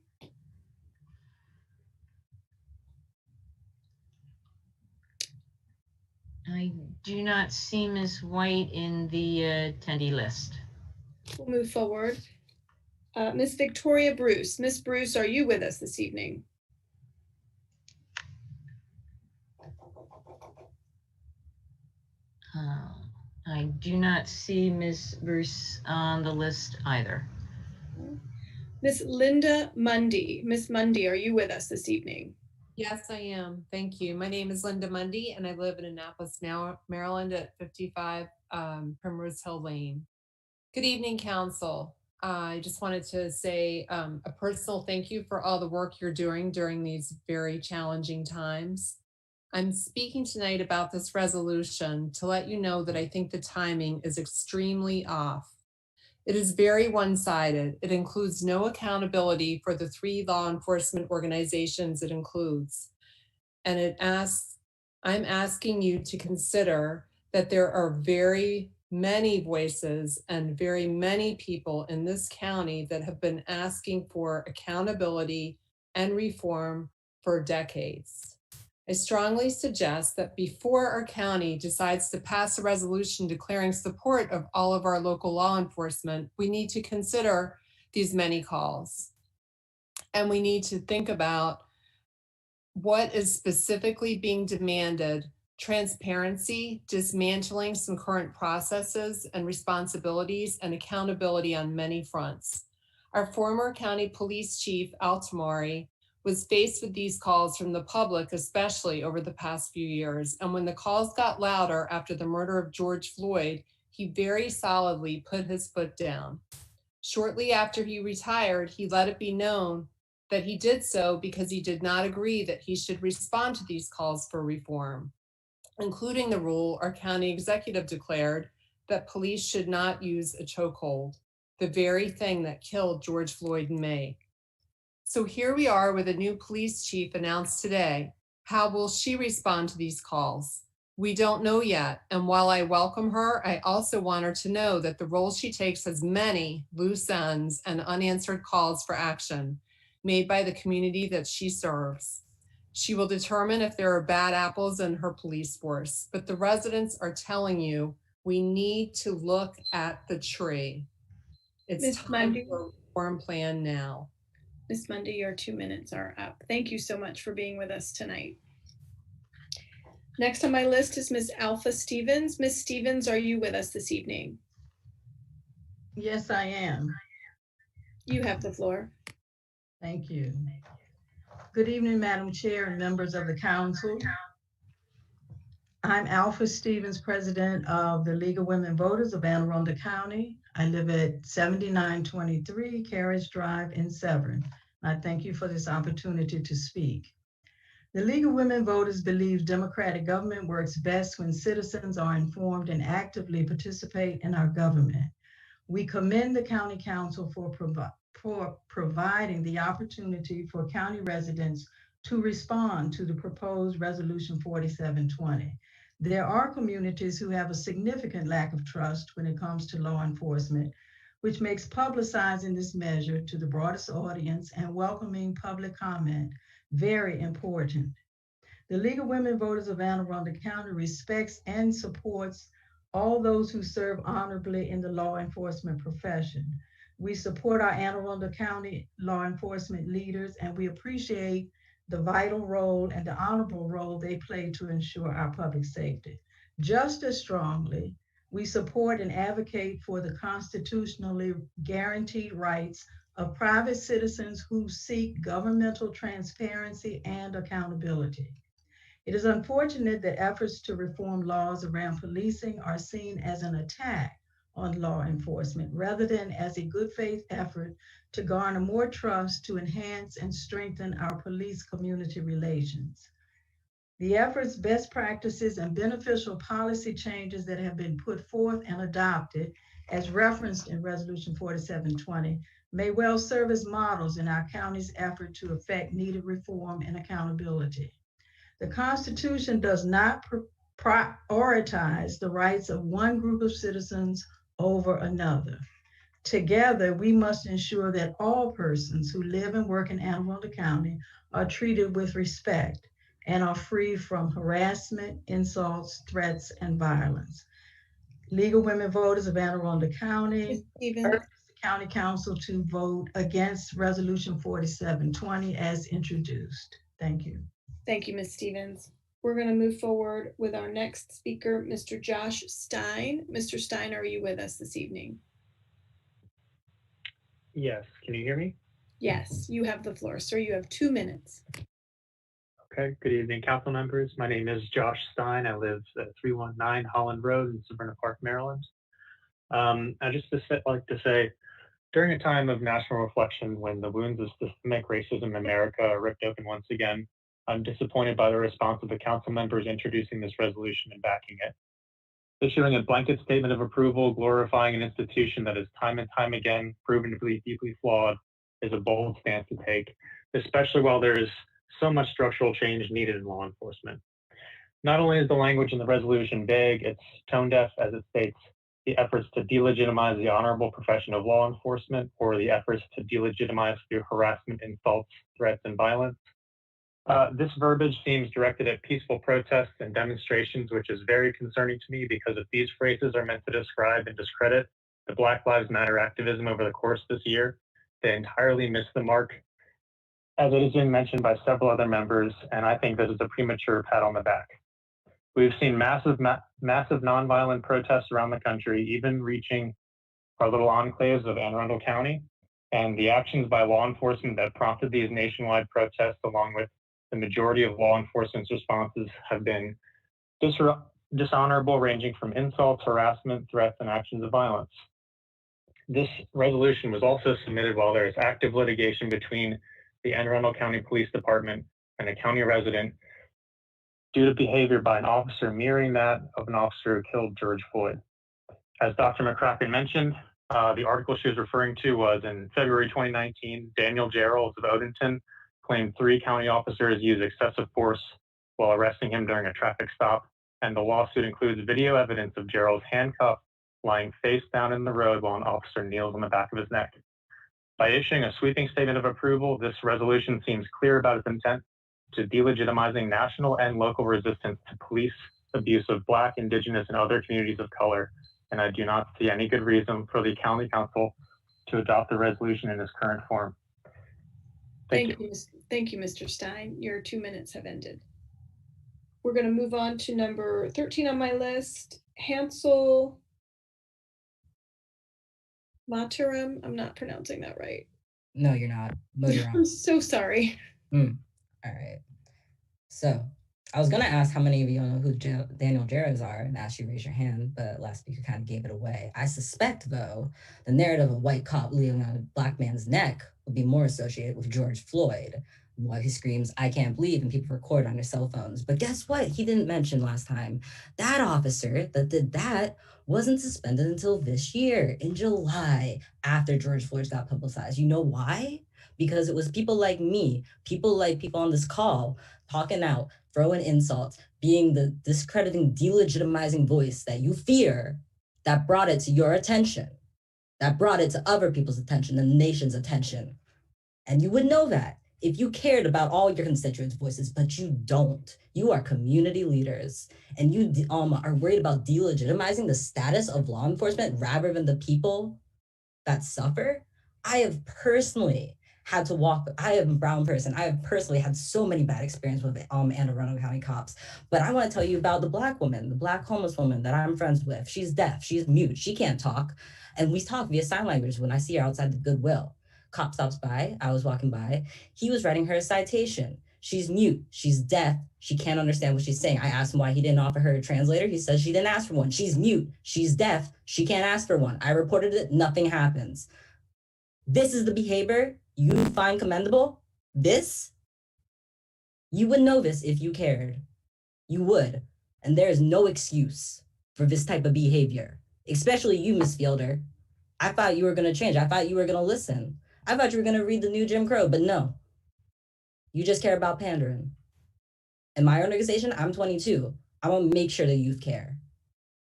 I do not see Ms. White in the attendee list. We'll move forward. Miss Victoria Bruce. Miss Bruce, are you with us this evening? I do not see Ms. Bruce on the list either. Miss Linda Mundy. Miss Mundy, are you with us this evening? Yes, I am. Thank you. My name is Linda Mundy, and I live in Annapolis, Maryland at 55 Primrose Hill Lane. Good evening, Council. I just wanted to say a personal thank you for all the work you're doing during these very challenging times. I'm speaking tonight about this resolution to let you know that I think the timing is extremely off. It is very one-sided. It includes no accountability for the 3 law enforcement organizations it includes. And I'm asking you to consider that there are very many voices and very many people in this county that have been asking for accountability and reform for decades. I strongly suggest that before our county decides to pass a resolution declaring support of all of our local law enforcement, we need to consider these many calls. And we need to think about what is specifically being demanded: transparency, dismantling some current processes and responsibilities, and accountability on many fronts. Our former county police chief, Al Tamari, was faced with these calls from the public, especially over the past few years. And when the calls got louder after the murder of George Floyd, he very solidly put his foot down. Shortly after he retired, he let it be known that he did so because he did not agree that he should respond to these calls for reform, including the rule our county executive declared that police should not use a chokehold, the very thing that killed George Floyd in May. So here we are with a new police chief announced today. How will she respond to these calls? We don't know yet. And while I welcome her, I also want her to know that the role she takes has many loose ends and unanswered calls for action made by the community that she serves. She will determine if there are bad apples in her police force, but the residents are telling you we need to look at the tree. It's Ms. time Mundy. for a reform plan now. Ms. Mundy, your 2 minutes are up. Thank you so much for being with us tonight. Next on my list is Ms. Alpha Stevens. Ms. Stevens, are you with us this evening? Yes, I am. You have the floor. Thank you. Good evening, Madam Chair and members of the council. I'm Alpha Stevens, president of the League of Women Voters of Anne Arundel County. I live at 7923 Carriage Drive in Severn. I thank you for this opportunity to speak. The League of Women Voters believes democratic government works best when citizens are informed and actively participate in our government. We commend the County Council for providing the opportunity for county residents to respond to the proposed Resolution 4720. There are communities who have a significant lack of trust when it comes to law enforcement, which makes publicizing this measure to the broadest audience and welcoming public comment very important. The League of Women Voters of Anne Arundel County respects and supports all those who serve honorably in the law enforcement profession. We support our Anne Arundel County law enforcement leaders, and we appreciate the vital role and the honorable role they play to ensure our public safety. Just as strongly, we support and advocate for the constitutionally guaranteed rights of private citizens who seek governmental transparency and accountability. It is unfortunate that efforts to reform laws around policing are seen as an attack on law enforcement rather than as a good faith effort to garner more trust to enhance and strengthen our police-community relations. The efforts, best practices, and beneficial policy changes that have been put forth and adopted as referenced in Resolution 4720 may well serve as models in our county's effort to effect needed reform and accountability. The Constitution does not prioritize the rights of one group of citizens over another. Together, we must ensure that all persons who live and work in Anne Arundel County are treated with respect and are free from harassment, insults, threats, and violence. League of Women Voters of Anne Arundel County urges the County Council to vote against Resolution 4720 as introduced. Thank you. Thank you, Ms. Stevens. We're going to move forward with our next speaker, Mr. Josh Stein. Mr. Stein, are you with us this evening? Yes, can you hear me? Yes, you have the floor, sir. You have 2 minutes. Okay, good evening, council members. My name is Josh Stein. I live at 319 Holland Road in Severna Park, Maryland. I just like to say, during a time of national reflection when the wounds of systemic racism in America are ripped open once again, I'm disappointed by the response of the council members introducing this resolution and backing it. Issuing a blanket statement of approval, glorifying an institution that is time and time again proven to be deeply flawed is a bold stance to take, especially while there is so much structural change needed in law enforcement. Not only is the language in the resolution vague, it's tone deaf as it states the efforts to delegitimize the honorable profession of law enforcement or the efforts to delegitimize through harassment, insults, threats, and violence. This verbiage seems directed at peaceful protests and demonstrations, which is very concerning to me because if these phrases are meant to describe and discredit the Black Lives Matter activism over the course of this year, they entirely miss the mark, as it has been mentioned by several other members, and I think this is a premature pat on the back. We've seen massive nonviolent protests around the country, even reaching our little enclaves of Anne Arundel County, and the actions by law enforcement that prompted these nationwide protests, along with the majority of law enforcement's responses, have been dishonorable, ranging from insults, harassment, threats, and actions of violence. This resolution was also submitted while there is active litigation between the Anne Arundel County Police Department and a county resident due to behavior by an officer mirroring that of an officer who killed George Floyd. As Dr. McCracken mentioned, The article she was referring to was in February 2019, Daniel Gerald of Odenton claimed 3 county officers used excessive force while arresting him during a traffic stop. And the lawsuit includes video evidence of Gerald's handcuffed, lying face down in the road while an officer kneels on the back of his neck. By issuing a sweeping statement of approval, this resolution seems clear about its intent to delegitimizing national and local resistance to police abuse of Black, Indigenous, and other communities of color. And I do not see any good reason for the County Council to adopt the resolution in its current form. Thank you. Thank you, Mr. Stein. Your 2 minutes have ended. We're going to move on to number 13 on my list, Hansel Mataram. I'm not pronouncing that right. No, you're not. I'm so sorry. All right. So I was going to ask how many of you know who Daniel Jarrows are and ask you to raise your hand, but last speaker kind of gave it away. I suspect, though, the narrative of a white cop leaning on a Black man's neck would be more associated with George Floyd, while he screams, "I can't believe," and people record on their cell phones. But guess what? He didn't mention last time. That officer that did that wasn't suspended until this year, in July, after George Floyd got publicized. You know why? Because it was people like me, people like people on this call, talking out, throwing insults, being the discrediting, delegitimizing voice that you fear, that brought it to your attention, that brought it to other people's attention, the nation's attention. And you would know that if you cared about all your constituents' voices, but you don't. You are community leaders, and you are worried about delegitimizing the status of law enforcement rather than the people that suffer. I have personally had to walk, I am a brown person. I have personally had so many bad experiences with Anne Arundel County cops. But I want to tell you about the Black woman, the Black homeless woman that I'm friends with. She's deaf, she's mute, she can't talk. And we talk via sign language when I see her outside the Goodwill. Cop stops by, I was walking by, he was writing her a citation. She's mute, she's deaf, she can't understand what she's saying. I asked him why he didn't offer her a translator. He says she didn't ask for one. She's mute, she's deaf, she can't ask for one. I reported it, nothing happens. This is the behavior you find commendable? This? You would know this if you cared. You would. And there is no excuse for this type of behavior, especially you, Miss Fielder. I thought you were going to change. I thought you were going to listen. I thought you were going to read the new Jim Crow, but no. You just care about pandering. In my organization, I'm 22. I want to make sure the youth care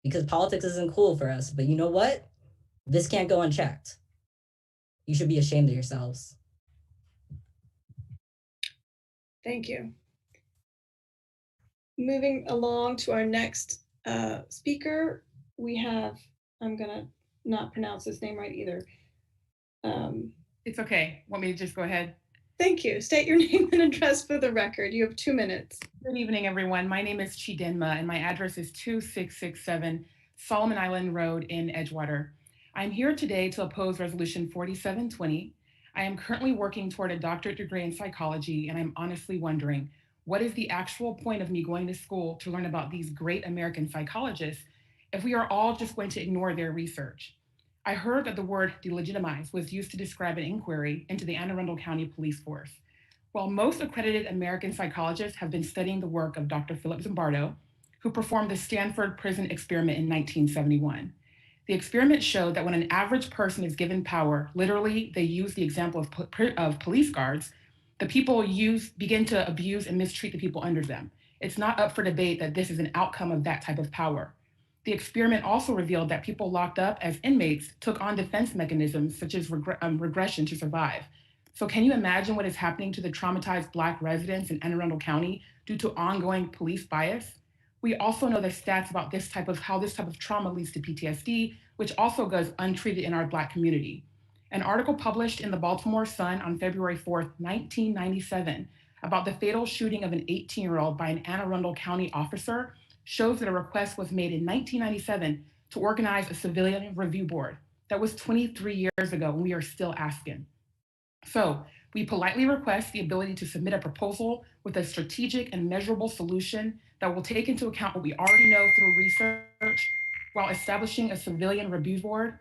because politics isn't cool for us. But you know what? This can't go unchecked. You should be ashamed of yourselves. Thank you. Moving along to our next speaker, we have, I'm gonna not pronounce this name right either. It's okay. Want me to just go ahead? Thank you. State your name and address for the record. You have 2 minutes. Good evening, everyone. My name is Chidinma, and my address is 2667 Solomon Island Road in Edgewater. I'm here today to oppose Resolution 4720. I am currently working toward a doctorate degree in psychology, and I'm honestly wondering, what is the actual point of me going to school to learn about these great American psychologists if we are all just going to ignore their research? I heard that the word delegitimize was used to describe an inquiry into the Anne Arundel County Police Force. While most accredited American psychologists have been studying the work of Dr. Philip Zimbardo, who performed the Stanford prison experiment in 1971. The experiment showed that when an average person is given power, literally they use the example of police guards, the people begin to abuse and mistreat the people under them. It's not up for debate that this is an outcome of that type of power. The experiment also revealed that people locked up as inmates took on defense mechanisms such as regression to survive. So can you imagine what is happening to the traumatized Black residents in Anne Arundel County due to ongoing police bias? We also know the stats about how this type of trauma leads to PTSD, which also goes untreated in our Black community. An article published in the Baltimore Sun on February 4th, 1997, about the fatal shooting of an 18-year-old by an Anne Arundel County officer shows that a request was made in 1997 to organize a civilian review board. That was 23 years ago, and we are still asking. So we politely request the ability to submit a proposal with a strategic and measurable solution that will take into account what we already know through research while establishing a civilian review board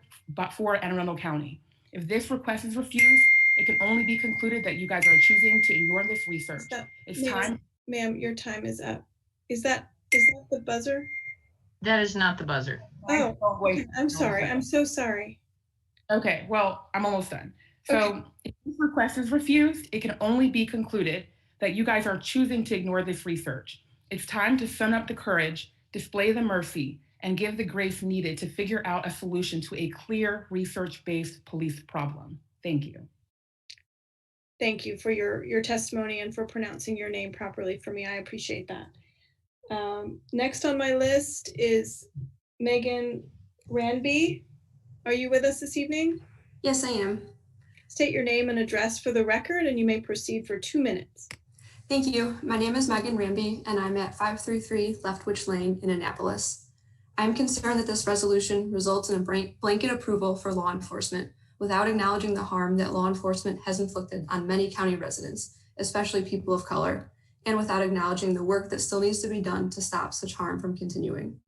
for Anne Arundel County. If this request is refused, it can only be concluded that you guys are choosing to ignore this research. It's time. Ma'am, your time is up. Is that the buzzer? That is not the buzzer. Oh, okay. I'm sorry. I'm so sorry. Okay, well, I'm almost done. So if this request is refused, it can only be concluded that you guys are choosing to ignore this research. It's time to summon up the courage, display the mercy, and give the grace needed to figure out a solution to a clear research-based police problem. Thank you. Thank you for your testimony and for pronouncing your name properly for me. I appreciate that. Next on my list is Megan Ranby. Are you with us this evening? Yes, I am. State your name and address for the record, and you may proceed for 2 minutes. Thank you. My name is Megan Ranby, and I'm at 533 Leftwich Lane in Annapolis. I'm concerned that this resolution results in a blanket approval for law enforcement without acknowledging the harm that law enforcement has inflicted on many county residents, especially people of color, and without acknowledging the work that still needs to be done to stop such harm from continuing.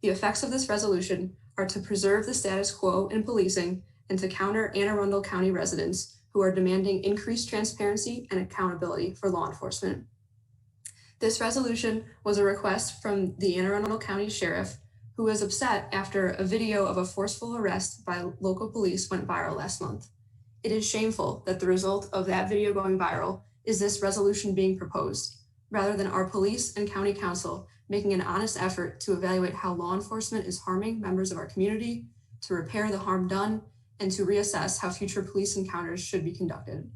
The effects of this resolution are to preserve the status quo in policing and to counter Anne Arundel County residents who are demanding increased transparency and accountability for law enforcement. This resolution was a request from the Anne Arundel County Sheriff, who was upset after a video of a forceful arrest by local police went viral last month. It is shameful that the result of that video going viral is this resolution being proposed, rather than our police and county council making an honest effort to evaluate how law enforcement is harming members of our community, to repair the harm done, and to reassess how future police encounters should be conducted.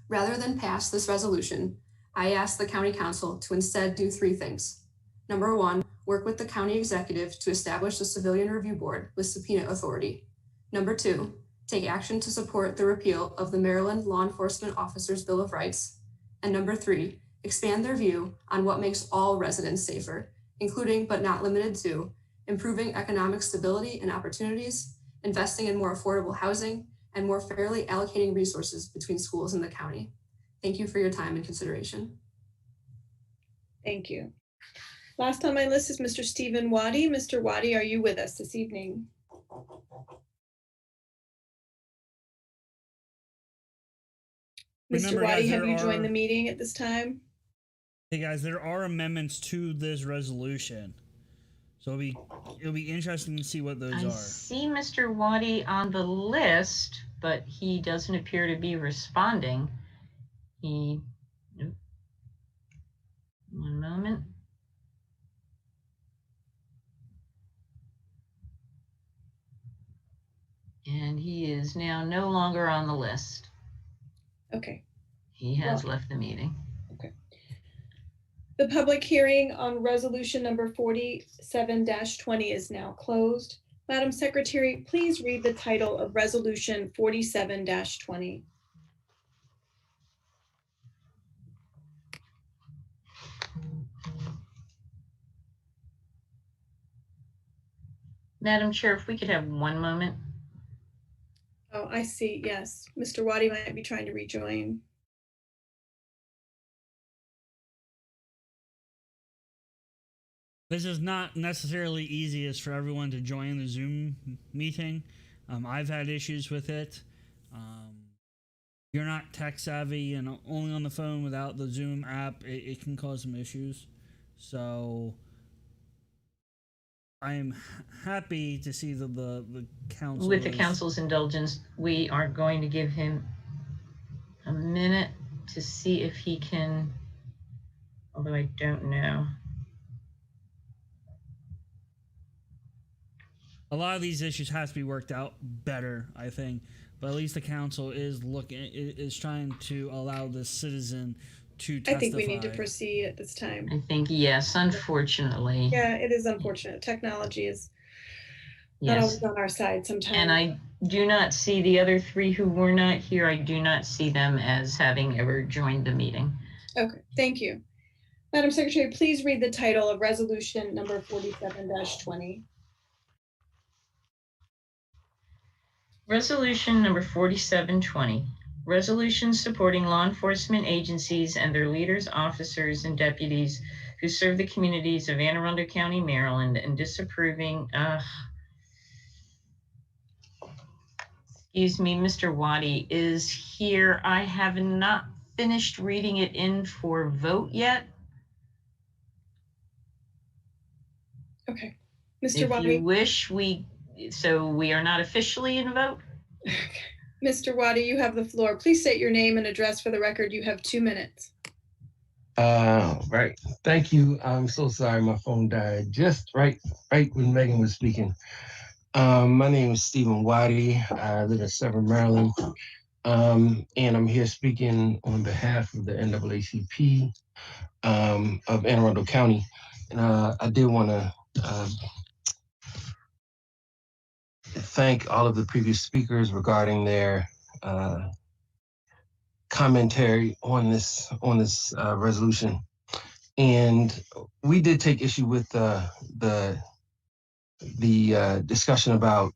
Rather than pass this resolution, I ask the county council to instead do 3 things. Number 1, work with the county executive to establish a civilian review board with subpoena authority. Number 2, take action to support the repeal of the Maryland Law Enforcement Officers Bill of Rights. And number 3, expand their view on what makes all residents safer, including but not limited to improving economic stability and opportunities, investing in more affordable housing, and more fairly allocating resources between schools in the county. Thank you for your time and consideration. Thank you. Last on my list is Mr. Stephen Waddy. Mr. Waddy, are you with us this evening? Mr. Waddy, have you joined the meeting at this time? Hey guys, there are amendments to this resolution. So it'll be interesting to see what those are. I see Mr. Waddy on the list, but he doesn't appear to be responding. Nope. One moment. And he is now no longer on the list. Okay. He has left the meeting. Okay. The public hearing on resolution number 47-20 is now closed. Madam Secretary, please read the title of resolution 47-20. Madam Chair, if we could have one moment. Oh, I see. Yes. Mr. Waddy might be trying to rejoin. This is not necessarily easiest for everyone to join the Zoom meeting. I've had issues with it. You're not tech savvy and only on the phone without the Zoom app, it can cause some issues. So I am happy to see the council. With the council's indulgence, we are going to give him a minute to see if he can, although I don't know. A lot of these issues have to be worked out better, I think. But at least the council is trying to allow the citizen to testify. I think we need to proceed at this time. I think, yes, unfortunately. Yeah, it is unfortunate. Technology is not always on our side sometimes. And I do not see the other 3 who were not here. I do not see them as having ever joined the meeting. Okay, thank you. Madam Secretary, please read the title of resolution number 47-20. Resolution number 47-20. Resolution supporting law enforcement agencies and their leaders, officers, and deputies who serve the communities of Anne Arundel County, Maryland, and disapproving. Excuse me, Mr. Waddy is here. I have not finished reading it in for vote yet. Okay, Mr. Waddy. If you wish, So we are not officially in vote? Mr. Waddy, you have the floor. Please state your name and address for the record. You have 2 minutes. Right. Thank you. I'm so sorry my phone died just right when Megan was speaking. My name is Stephen Waddy. I live in Severn, Maryland. And I'm here speaking on behalf of the NAACP of Anne Arundel County. And I did want to thank all of the previous speakers regarding their commentary on this resolution. And we did take issue with the discussion about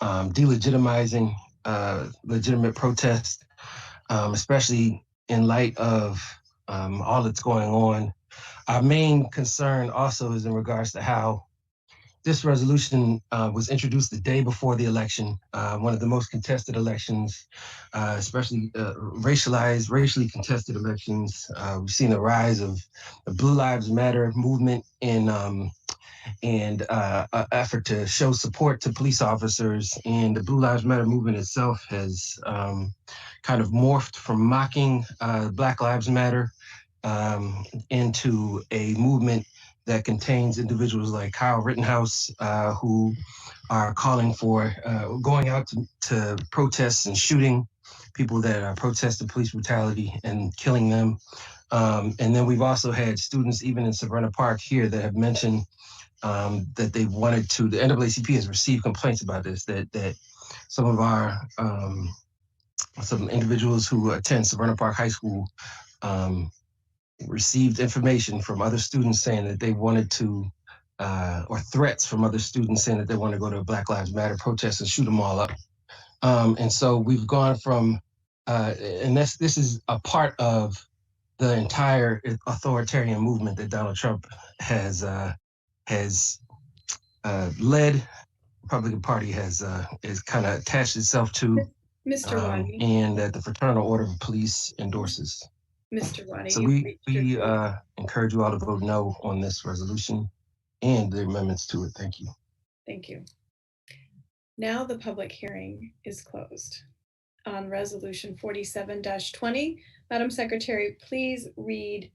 delegitimizing legitimate protest, especially in light of all that's going on. Our main concern also is in regards to how this resolution was introduced the day before the election, one of the most contested elections, especially racially contested elections. We've seen the rise of the Blue Lives Matter movement and an effort to show support to police officers. And the Blue Lives Matter movement itself has kind of morphed from mocking Black Lives Matter into a movement that contains individuals like Kyle Rittenhouse, who are calling for going out to protests and shooting people that are protesting police brutality and killing them. And then we've also had students, even in Severna Park here, that have mentioned that they wanted to, the NAACP has received complaints about this, that some of our, some individuals who attend Severna Park High School received information from other students saying that they wanted to, or threats from other students saying that they want to go to a Black Lives Matter protest and shoot them all up. And so we've gone from, and this is a part of the entire authoritarian movement that Donald Trump has led. Republican Party has kind of attached itself to, Mr. Waddy. and that the Fraternal Order of Police endorses. Mr. Waddy, So we encourage you all to vote no on this resolution and the amendments to it. Thank you. Thank you. Now the public hearing is closed on resolution 47-20. Madam Secretary, please read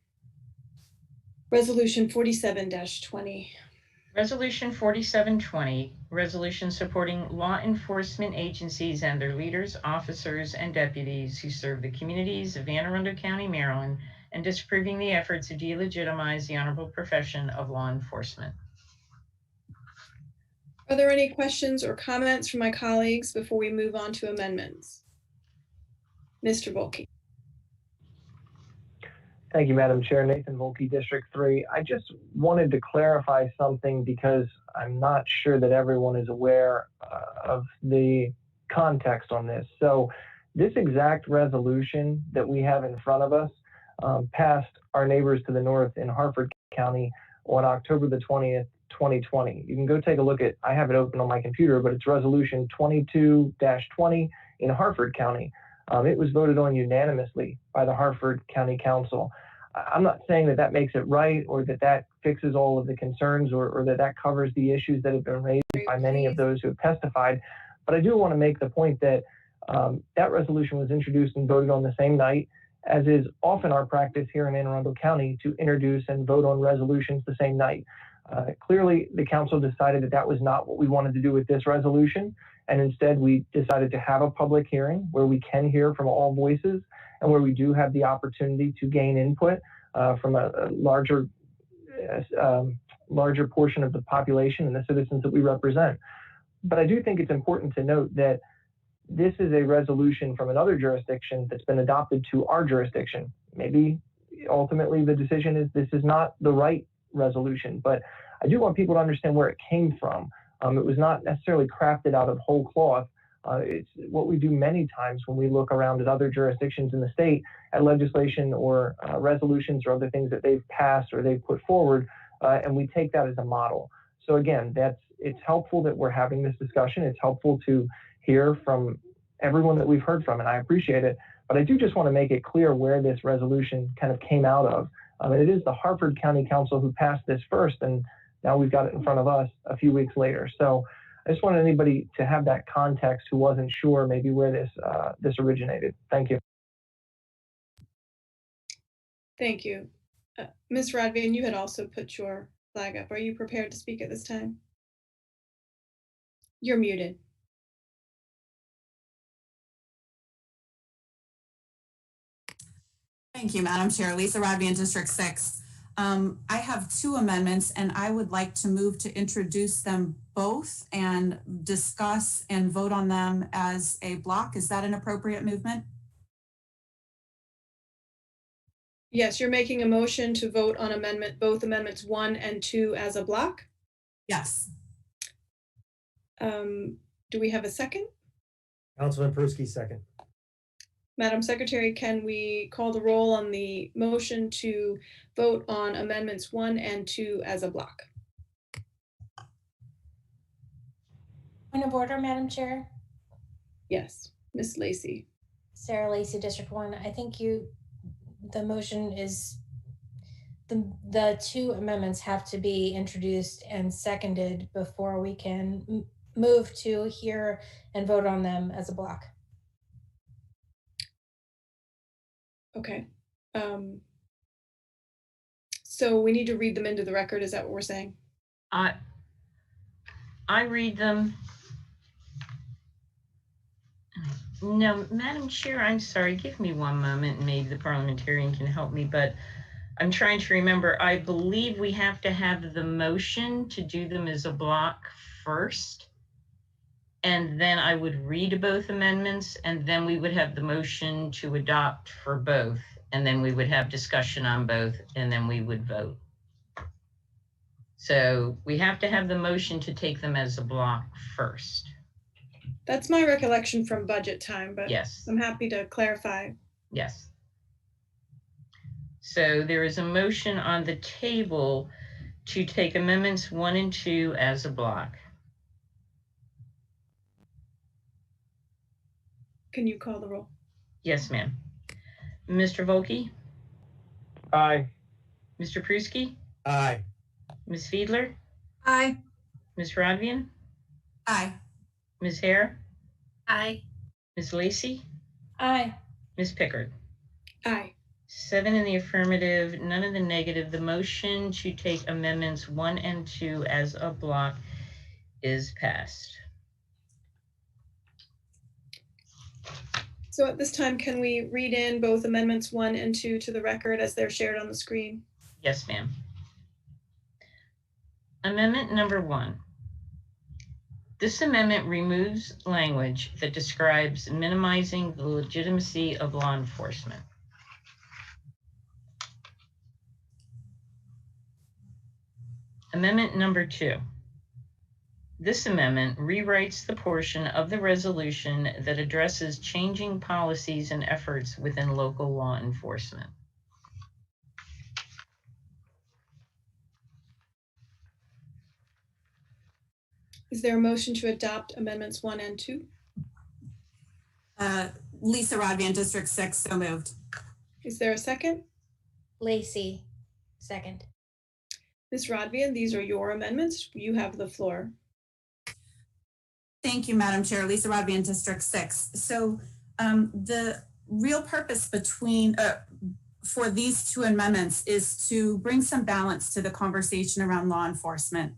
resolution 47-20. Resolution 4720, resolution supporting law enforcement agencies and their leaders, officers, and deputies who serve the communities of Anne Arundel County, Maryland, and disapproving the effort to delegitimize the honorable profession of law enforcement. Are there any questions or comments from my colleagues before we move on to amendments? Mr. Volke. Thank you, Madam Chair. Nathan Volke, District 3. I just wanted to clarify something because I'm not sure that everyone is aware of the context on this. So this exact resolution that we have in front of us passed our neighbors to the north in Harford County on October the 20th, 2020. You can go take a look at, I have it open on my computer, but it's resolution 22-20 in Harford County. It was voted on unanimously by the Harford County Council. I'm not saying that that makes it right or that that fixes all of the concerns or that that covers the issues that have been raised by many of those who have testified, but I do want to make the point that that resolution was introduced and voted on the same night, as is often our practice here in Anne Arundel County to introduce and vote on resolutions the same night. Clearly, the council decided that that was not what we wanted to do with this resolution, and instead we decided to have a public hearing where we can hear from all voices and where we do have the opportunity to gain input from a larger portion of the population and the citizens that we represent. But I do think it's important to note that this is a resolution from another jurisdiction that's been adopted to our jurisdiction. Maybe ultimately the decision is this is not the right resolution, but I do want people to understand where it came from. It was not necessarily crafted out of whole cloth. It's what we do many times when we look around at other jurisdictions in the state at legislation or resolutions or other things that they've passed or they've put forward, and we take that as a model. So again, it's helpful that we're having this discussion. It's helpful to hear from everyone that we've heard from, and I appreciate it. But I do just want to make it clear where this resolution kind of came out of. It is the Harford County Council who passed this first, and now we've got it in front of us a few weeks later. So I just wanted anybody to have that context who wasn't sure maybe where this originated. Thank you. Thank you. Ms. Rodvian, you had also put your flag up. Are you prepared to speak at this time? You're muted. Thank you, Madam Chair. Lisa Rodvian, District 6. I have two amendments, and I would like to move to introduce them both and discuss and vote on them as a block. Is that an appropriate movement? Yes, you're making a motion to vote on both amendments 1 and 2 as a block? Yes. Do we have a second? Councilman Pruski, second. Madam Secretary, can we call the roll on the motion to vote on amendments 1 and 2 as a block? Point of order, Madam Chair. Yes, Ms. Lacey. Sarah Lacey, District 1. I think the motion is, the two amendments have to be introduced and seconded before we can move to hear and vote on them as a block. Okay. So we need to read them into the record. Is that what we're saying? I read them. No, Madam Chair, I'm sorry. Give me one moment. Maybe the parliamentarian can help me, but I'm trying to remember. I believe we have to have the motion to do them as a block first. And then I would read both amendments, and then we would have the motion to adopt for both. And then we would have discussion on both, and then we would vote. So we have to have the motion to take them as a block first. That's my recollection from budget time, but yes, I'm happy to clarify. Yes. So there is a motion on the table to take amendments 1 and 2 as a block. Can you call the roll? Yes, ma'am. Mr. Volke? Aye. Mr. Pruski? Aye. Ms. Fiedler? Aye. Ms. Rodvian? Aye. Ms. Hare? Aye. Ms. Lacey? Aye. Ms. Pickard? Aye. 7 in the affirmative, none in the negative. The motion to take amendments 1 and 2 as a block is passed. So at this time, can we read in both amendments 1 and 2 to the record as they're shared on the screen? Yes, ma'am. Amendment number 1. This amendment removes language that describes minimizing the legitimacy of law enforcement. Amendment number 2. This amendment rewrites the portion of the resolution that addresses changing policies and efforts within local law enforcement. Is there a motion to adopt amendments 1 and 2? Lisa Rodvian, District 6, so moved. Is there a second? Lacey, second. Ms. Rodvian, these are your amendments. You have the floor. Thank you, Madam Chair. Lisa Rodvian, District 6. So the real purpose for these two amendments is to bring some balance to the conversation around law enforcement.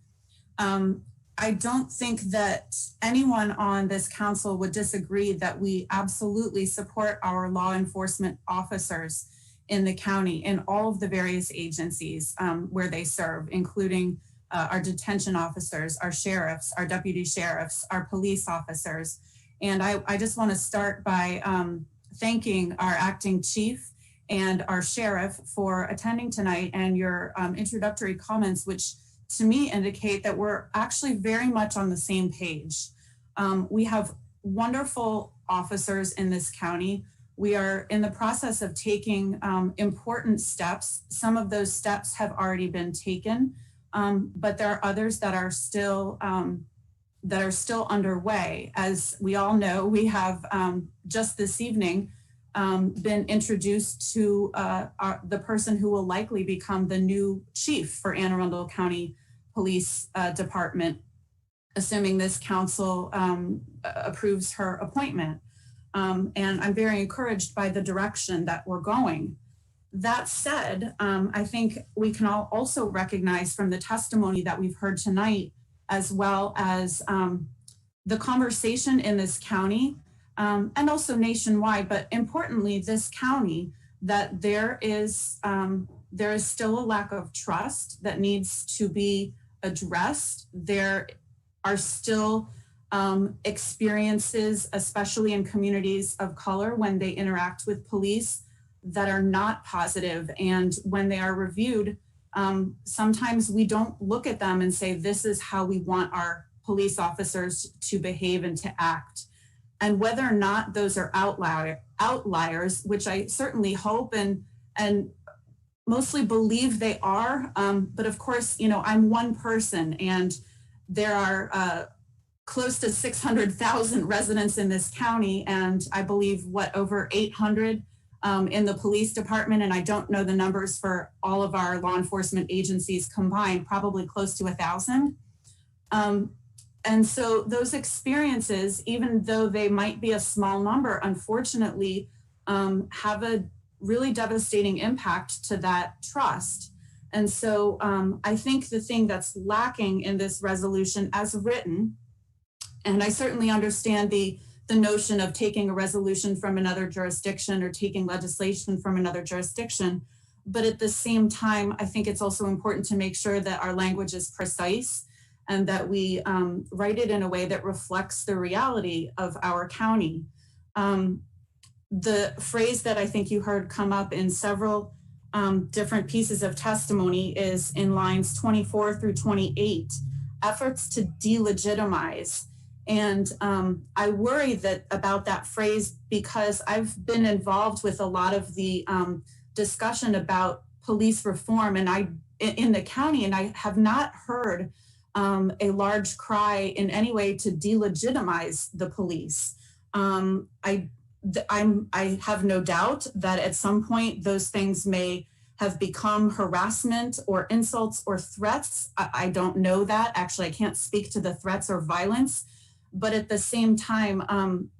I don't think that anyone on this council would disagree that we absolutely support our law enforcement officers in the county in all of the various agencies where they serve, including our detention officers, our sheriffs, our deputy sheriffs, our police officers. And I just want to start by thanking our acting chief and our sheriff for attending tonight and your introductory comments, which to me indicate that we're actually very much on the same page. We have wonderful officers in this county. We are in the process of taking important steps. Some of those steps have already been taken, but there are others that are still underway. As we all know, we have just this evening been introduced to the person who will likely become the new chief for Anne Arundel County Police Department. assuming this council approves her appointment. And I'm very encouraged by the direction that we're going. That said, I think we can all also recognize from the testimony that we've heard tonight, as well as the conversation in this county and also nationwide, but importantly, this county, that there is still a lack of trust that needs to be addressed. There are still experiences, especially in communities of color, when they interact with police, that are not positive. And when they are reviewed, sometimes we don't look at them and say, this is how we want our police officers to behave and to act. And whether or not those are outliers, which I certainly hope and mostly believe they are. But of course, I'm one person, and there are close to 600,000 residents in this county, and I believe over 800 in the police department, and I don't know the numbers for all of our law enforcement agencies combined, probably close to 1,000. And so those experiences, even though they might be a small number, unfortunately, have a really devastating impact to that trust. And so I think the thing that's lacking in this resolution as written, and I certainly understand the notion of taking a resolution from another jurisdiction or taking legislation from another jurisdiction, but at the same time, I think it's also important to make sure that our language is precise and that we write it in a way that reflects the reality of our county. The phrase that I think you heard come up in several different pieces of testimony is in lines 24 through 28, efforts to delegitimize. And I worry about that phrase because I've been involved with a lot of the discussion about police reform in the county, and I have not heard a large cry in any way to delegitimize the police. I have no doubt that at some point those things may have become harassment or insults or threats. I don't know that. Actually, I can't speak to the threats or violence. But at the same time,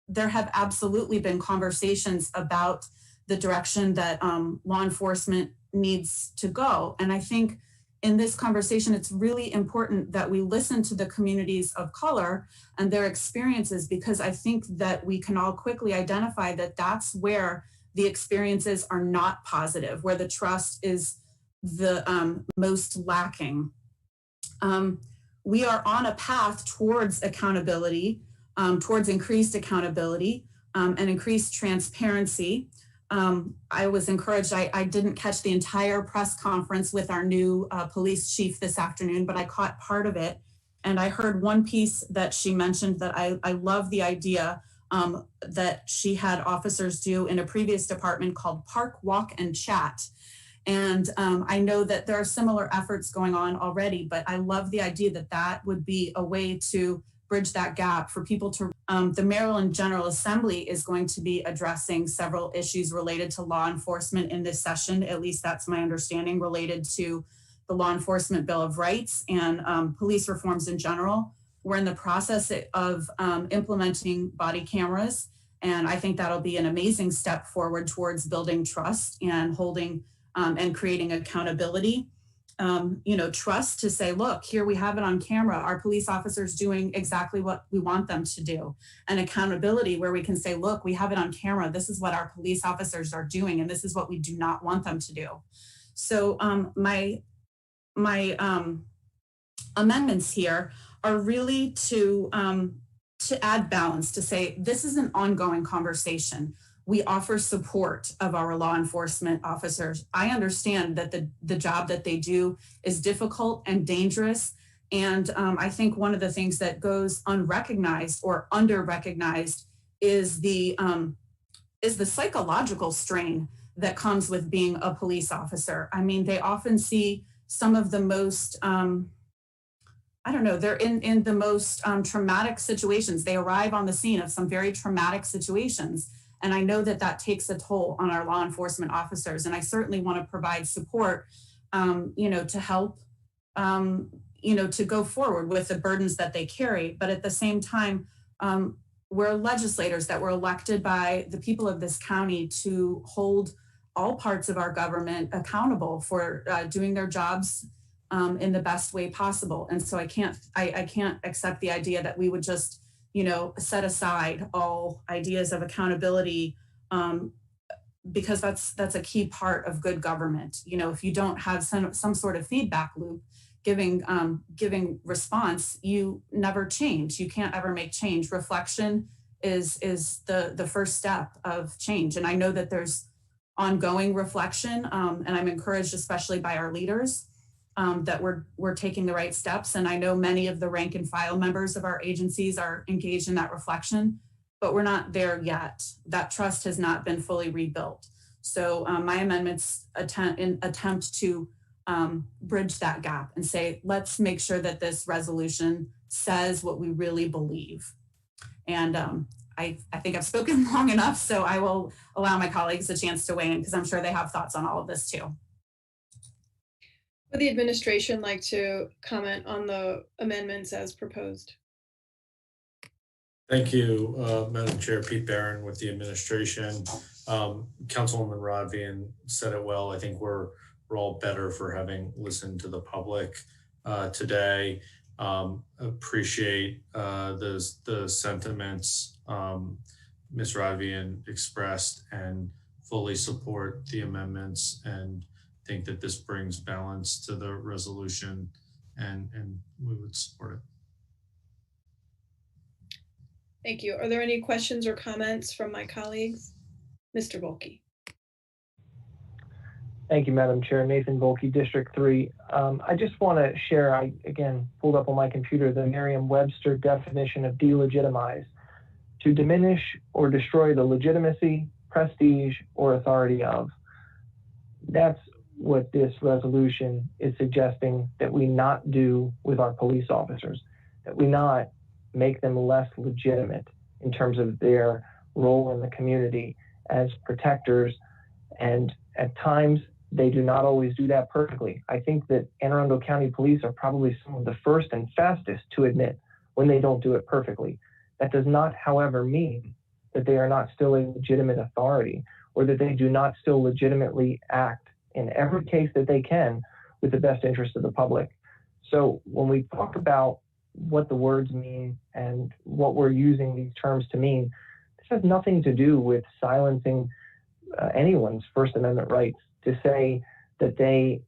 there have absolutely been conversations about the direction that law enforcement needs to go. And I think in this conversation, it's really important that we listen to the communities of color and their experiences, because I think that we can all quickly identify that that's where the experiences are not positive, where the trust is the most lacking. We are on a path towards accountability, towards increased accountability and increased transparency. I was encouraged, I didn't catch the entire press conference with our new police chief this afternoon, but I caught part of it. And I heard one piece that she mentioned that I love the idea that she had officers do in a previous department called Park, Walk, and Chat. And I know that there are similar efforts going on already, but I love the idea that that would be a way to bridge that gap for people to, the Maryland General Assembly is going to be addressing several issues related to law enforcement in this session. At least that's my understanding, related to the Law Enforcement Bill of Rights and police reforms in general. We're in the process of implementing body cameras. And I think that'll be an amazing step forward towards building trust and holding and creating accountability. Trust to say, look, here we have it on camera. Our police officers doing exactly what we want them to do. And accountability where we can say, look, we have it on camera. This is what our police officers are doing, and this is what we do not want them to do. So my amendments here are really to add balance, to say this is an ongoing conversation. We offer support of our law enforcement officers. I understand that the job that they do is difficult and dangerous. And I think one of the things that goes unrecognized or under-recognized is the psychological strain that comes with being a police officer. I mean, they often see some of the most, they're in the most traumatic situations. They arrive on the scene of some very traumatic situations. And I know that that takes a toll on our law enforcement officers. And I certainly want to provide support, to help, to go forward with the burdens that they carry. But at the same time, we're legislators that were elected by the people of this county to hold all parts of our government accountable for doing their jobs in the best way possible. And so I can't accept the idea that we would just, set aside all ideas of accountability, because that's a key part of good government. If you don't have some sort of feedback loop giving response, you never change. You can't ever make change. Reflection is the first step of change. And I know that there's ongoing reflection, and I'm encouraged, especially by our leaders, that we're taking the right steps. And I know many of the rank and file members of our agencies are engaged in that reflection, but we're not there yet. That trust has not been fully rebuilt. So my amendments attempt to bridge that gap and say, let's make sure that this resolution says what we really believe. And I think I've spoken long enough, so I will allow my colleagues a chance to weigh in because I'm sure they have thoughts on all of this too. Would the administration like to comment on the amendments as proposed? Thank you, Madam Chair. Pete Barron with the administration. Councilwoman Rodvian said it well. I think we're all better for having listened to the public today. Appreciate the sentiments Ms. Rodvian expressed and fully support the amendments and think that this brings balance to the resolution and we would support it. Thank you. Are there any questions or comments from my colleagues? Mr. Volkey. Thank you, Madam Chair. Nathan Volkey, District 3. I just want to share, I again pulled up on my computer the Merriam-Webster definition of delegitimize: to diminish or destroy the legitimacy, prestige, or authority of. That's what this resolution is suggesting that we not do with our police officers, that we not make them less legitimate in terms of their role in the community as protectors. And at times, they do not always do that perfectly. I think that Anne Arundel County Police are probably some of the first and fastest to admit when they don't do it perfectly. That does not, however, mean that they are not still a legitimate authority or that they do not still legitimately act in every case that they can with the best interest of the public. So when we talk about what the words mean and what we're using these terms to mean, this has nothing to do with silencing anyone's First Amendment rights to say that they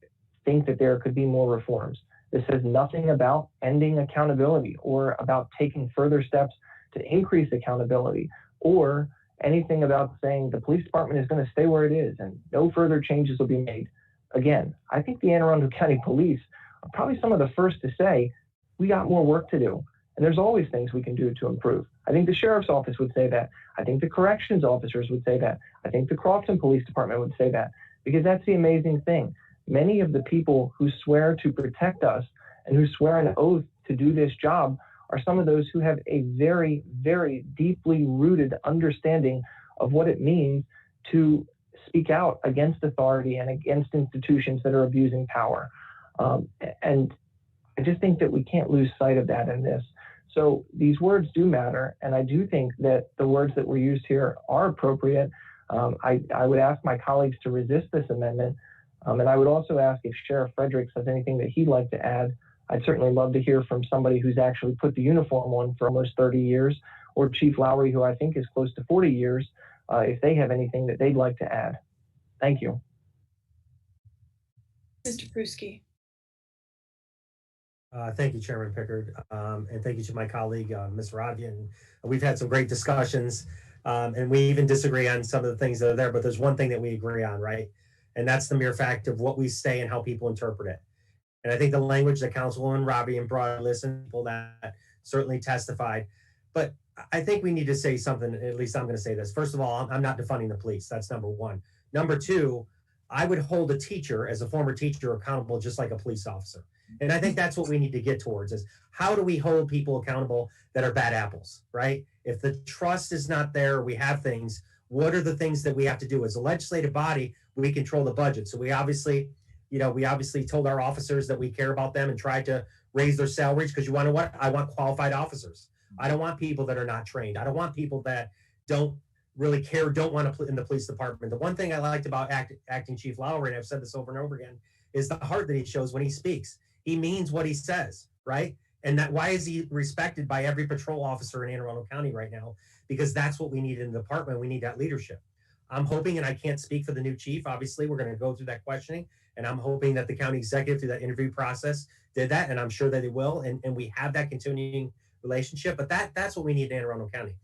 think that there could be more reforms. This says nothing about ending accountability or about taking further steps to increase accountability or anything about saying the police department is going to stay where it is and no further changes will be made. Again, I think the Anne Arundel County Police are probably some of the first to say, we got more work to do. And there's always things we can do to improve. I think the sheriff's office would say that. I think the corrections officers would say that. I think the Crofton Police Department would say that, because that's the amazing thing. Many of the people who swear to protect us and who swear an oath to do this job are some of those who have a very, very deeply rooted understanding of what it means to speak out against authority and against institutions that are abusing power. And I just think that we can't lose sight of that in this. So these words do matter, and I do think that the words that were used here are appropriate. I would ask my colleagues to resist this amendment, and I would also ask if Sheriff Fredericks has anything that he'd like to add. I'd certainly love to hear from somebody who's actually put the uniform on for almost 30 years, or Chief Lowry, who I think is close to 40 years, if they have anything that they'd like to add. Thank you. Mr. Pruski. Thank you, Chairman Pickard, and thank you to my colleague, Ms. Rodvian. We've had some great discussions, and we even disagree on some of the things that are there, but there's one thing that we agree on, right? And that's the mere fact of what we say and how people interpret it. And I think the language that Councilwoman Rodvian brought, listen, people that certainly testified. But I think we need to say something, at least I'm going to say this. First of all, I'm not defunding the police. That's number one. Number two, I would hold a teacher, as a former teacher, accountable just like a police officer. And I think that's what we need to get towards, is how do we hold people accountable that are bad apples, right? If the trust is not there, we have things, what are the things that we have to do? As a legislative body, we control the budget. So we obviously told our officers that we care about them and tried to raise their salaries, because you want to what? I want qualified officers. I don't want people that are not trained. I don't want people that don't really care, don't want to in the police department. The one thing I liked about Acting Chief Lowry, and I've said this over and over again, is the heart that he shows when he speaks. He means what he says, right? And that why is he respected by every patrol officer in Anne Arundel County right now? Because that's what we need in the department. We need that leadership. I'm hoping, and I can't speak for the new chief, obviously, we're going to go through that questioning, and I'm hoping that the county executive through that interview process did that, and I'm sure that they will, and we have that continuing relationship, but that's what we need in Anne Arundel County.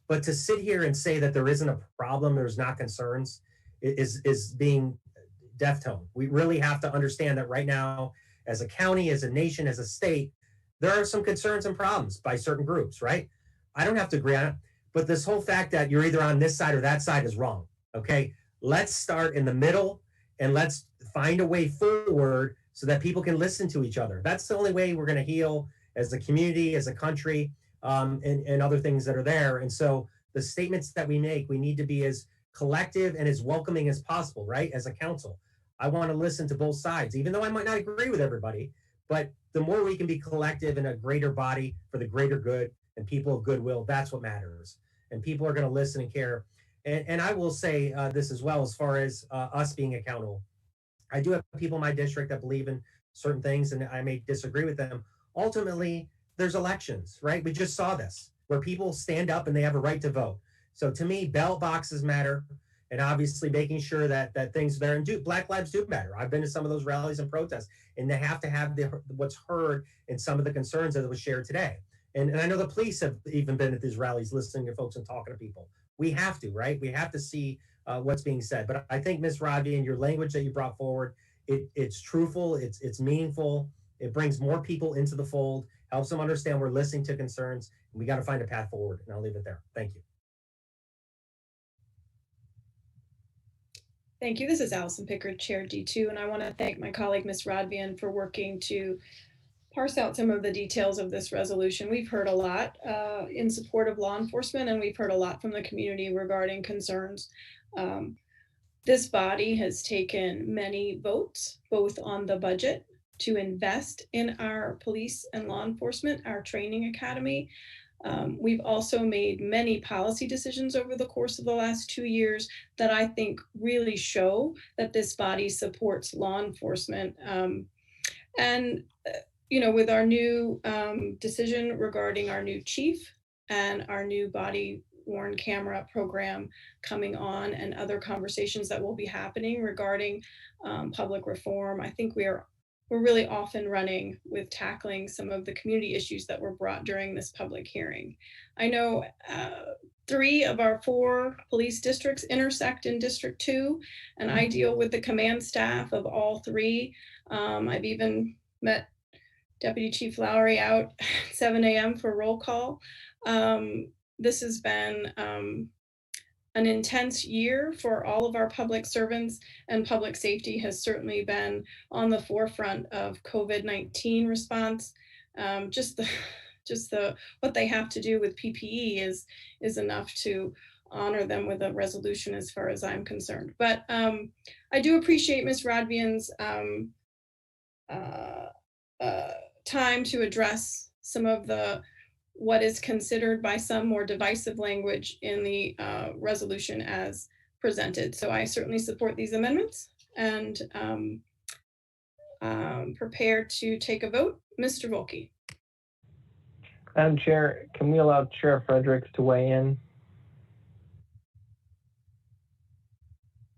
But to sit here and say that there isn't a problem, there's not concerns, is being deaf tone. We really have to understand that right now, as a county, as a nation, as a state, there are some concerns and problems by certain groups, right? I don't have to agree on it, but this whole fact that you're either on this side or that side is wrong, okay? Let's start in the middle and let's find a way forward so that people can listen to each other. That's the only way we're gonna heal as a community, as a country, and other things that are there. And so the statements that we make, we need to be as collective and as welcoming as possible, right? As a council. I want to listen to both sides, even though I might not agree with everybody, but the more we can be collective in a greater body for the greater good and people of goodwill, that's what matters. And people are going to listen and care. And I will say this as well, as far as us being accountable. I do have people in my district that believe in certain things, and I may disagree with them. Ultimately, there's elections, right? We just saw this, where people stand up and they have a right to vote. So to me, ballot boxes matter, and obviously making sure that things there, and Black lives do matter. I've been to some of those rallies and protests, and they have to have what's heard in some of the concerns that was shared today. And I know the police have even been at these rallies listening to folks and talking to people. We have to, right? We have to see what's being said. But I think, Ms. Rodby, and your language that you brought forward, it's truthful, it's meaningful, it brings more people into the fold, helps them understand we're listening to concerns, and we got to find a path forward. And I'll leave it there. Thank you. Thank you. This is Allison Pickard, Chair D2, and I want to thank my colleague, Ms. Rodvian, for working to parse out some of the details of this resolution. We've heard a lot in support of law enforcement, and we've heard a lot from the community regarding concerns. This body has taken many votes, both on the budget to invest in our police and law enforcement, our training academy. We've also made many policy decisions over the course of the last 2 years that I think really show that this body supports law enforcement. You know, with our new decision regarding our new chief and our new body worn camera program coming on, and other conversations that will be happening regarding public reform, I think we're really off and running with tackling some of the community issues that were brought during this public hearing. I know 3 of our 4 police districts intersect in District 2, and I deal with the command staff of all 3. I've even met Deputy Chief Lowry out at 7 a.m. for roll call. This has been an intense year for all of our public servants, and public safety has certainly been on the forefront of COVID-19 response. Just what they have to do with PPE is enough to honor them with a resolution, as far as I'm concerned. But I do appreciate Ms. Rodvian's time to address some of what is considered by some more divisive language in the resolution as presented. So I certainly support these amendments, and prepared to take a vote. Mr. Volke. Madam Chair, can we allow Chair Fredericks to weigh in?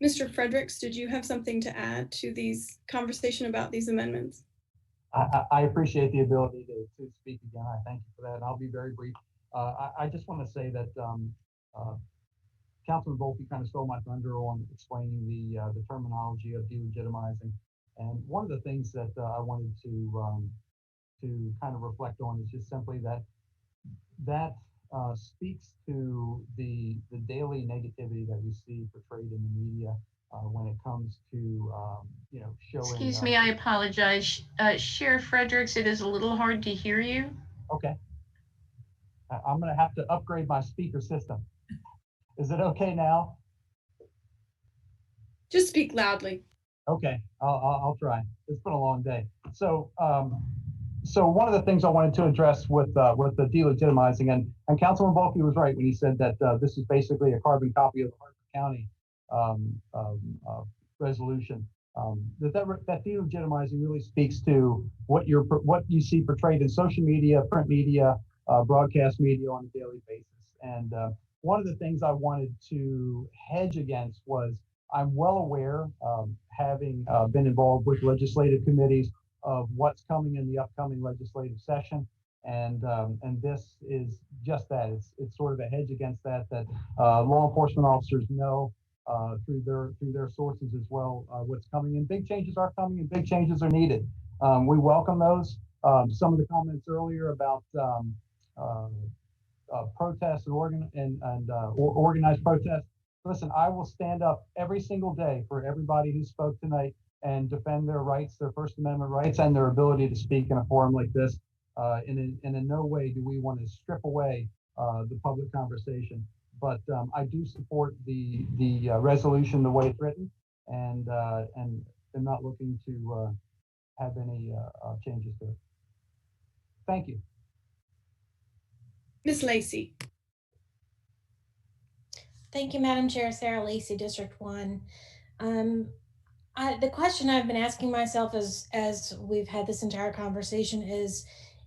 Mr. Fredericks, did you have something to add to these conversation about these amendments? I appreciate the ability to speak again. I thank you for that. And I'll be very brief. I just want to say that Councilman Volpe kind of stole my thunder on explaining the terminology of delegitimizing. And one of the things that I wanted to kind of reflect on is just simply that speaks to the daily negativity that we see portrayed in the media when it comes to showing. Excuse me, I apologize. Sheriff Fredericks, it is a little hard to hear you. Okay. I'm going to have to upgrade my speaker system. Is it okay now? Just speak loudly. Okay, I'll try. It's been a long day. So So one of the things I wanted to address with the delegitimizing, and Councilman Volke was right when he said that this is basically a carbon copy of the Hartford County resolution. That delegitimizing really speaks to what you see portrayed in social media, print media, broadcast media on a daily basis. And one of the things I wanted to hedge against was, I'm well aware, having been involved with legislative committees, of what's coming in the upcoming legislative session, and this is just that. It's sort of a hedge against that. Law enforcement officers know through their sources as well what's coming, and big changes are coming, and big changes are needed. We welcome those. Some of the comments earlier about protests and organized protests. Listen, I will stand up every single day for everybody who spoke tonight and defend their rights, their First Amendment rights, and their ability to speak in a forum like this. And in no way do we want to strip away the public conversation. But I do support the resolution the way it's written, and I'm not looking to have any changes to it. Thank you. Ms. Lacey. Thank you, Madam Chair. Sarah Lacey, District 1. The question I've been asking myself as we've had this entire conversation is,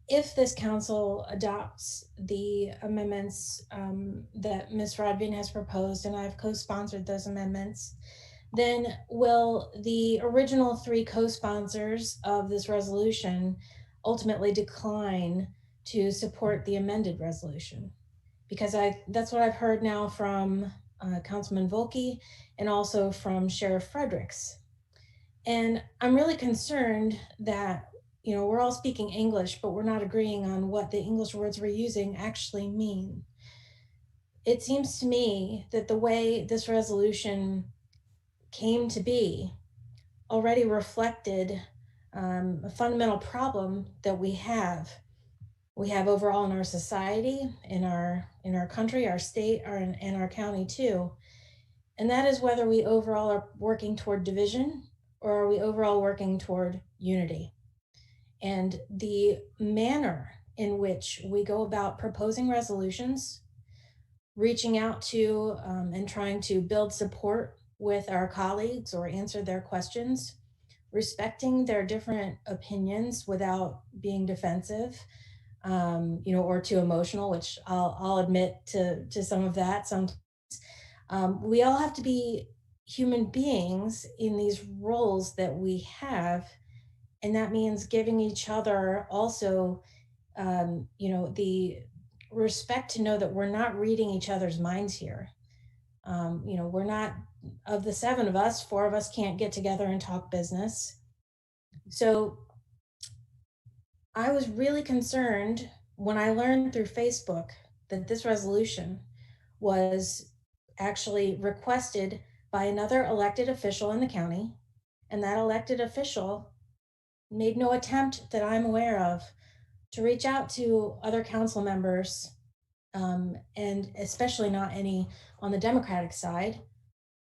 if this council adopts the amendments that Ms. Rodvian has proposed, and I've co-sponsored those amendments, then will the original 3 co-sponsors of this resolution ultimately decline to support the amended resolution? Because that's what I've heard now from Councilman Volke and also from Sheriff Fredericks. And I'm really concerned that, we're all speaking English, but we're not agreeing on what the English words we're using actually mean. It seems to me that the way this resolution came to be already reflected a fundamental problem that we have overall in our society, in our country, our state, and our county too. And that is whether we overall are working toward division, or are we overall working toward unity? And the manner in which we go about proposing resolutions, reaching out to and trying to build support with our colleagues or answer their questions, respecting their different opinions without being defensive, or too emotional, which I'll admit to some of that. Sometimes we all have to be human beings in these roles that we have, and that means giving each other also, the respect to know that we're not reading each other's minds here. We're not, of the 7 of us, 4 of us can't get together and talk business. So I was really concerned when I learned through Facebook that this resolution was actually requested by another elected official in the county, and that elected official made no attempt that I'm aware of to reach out to other council members, and especially not any on the Democratic side,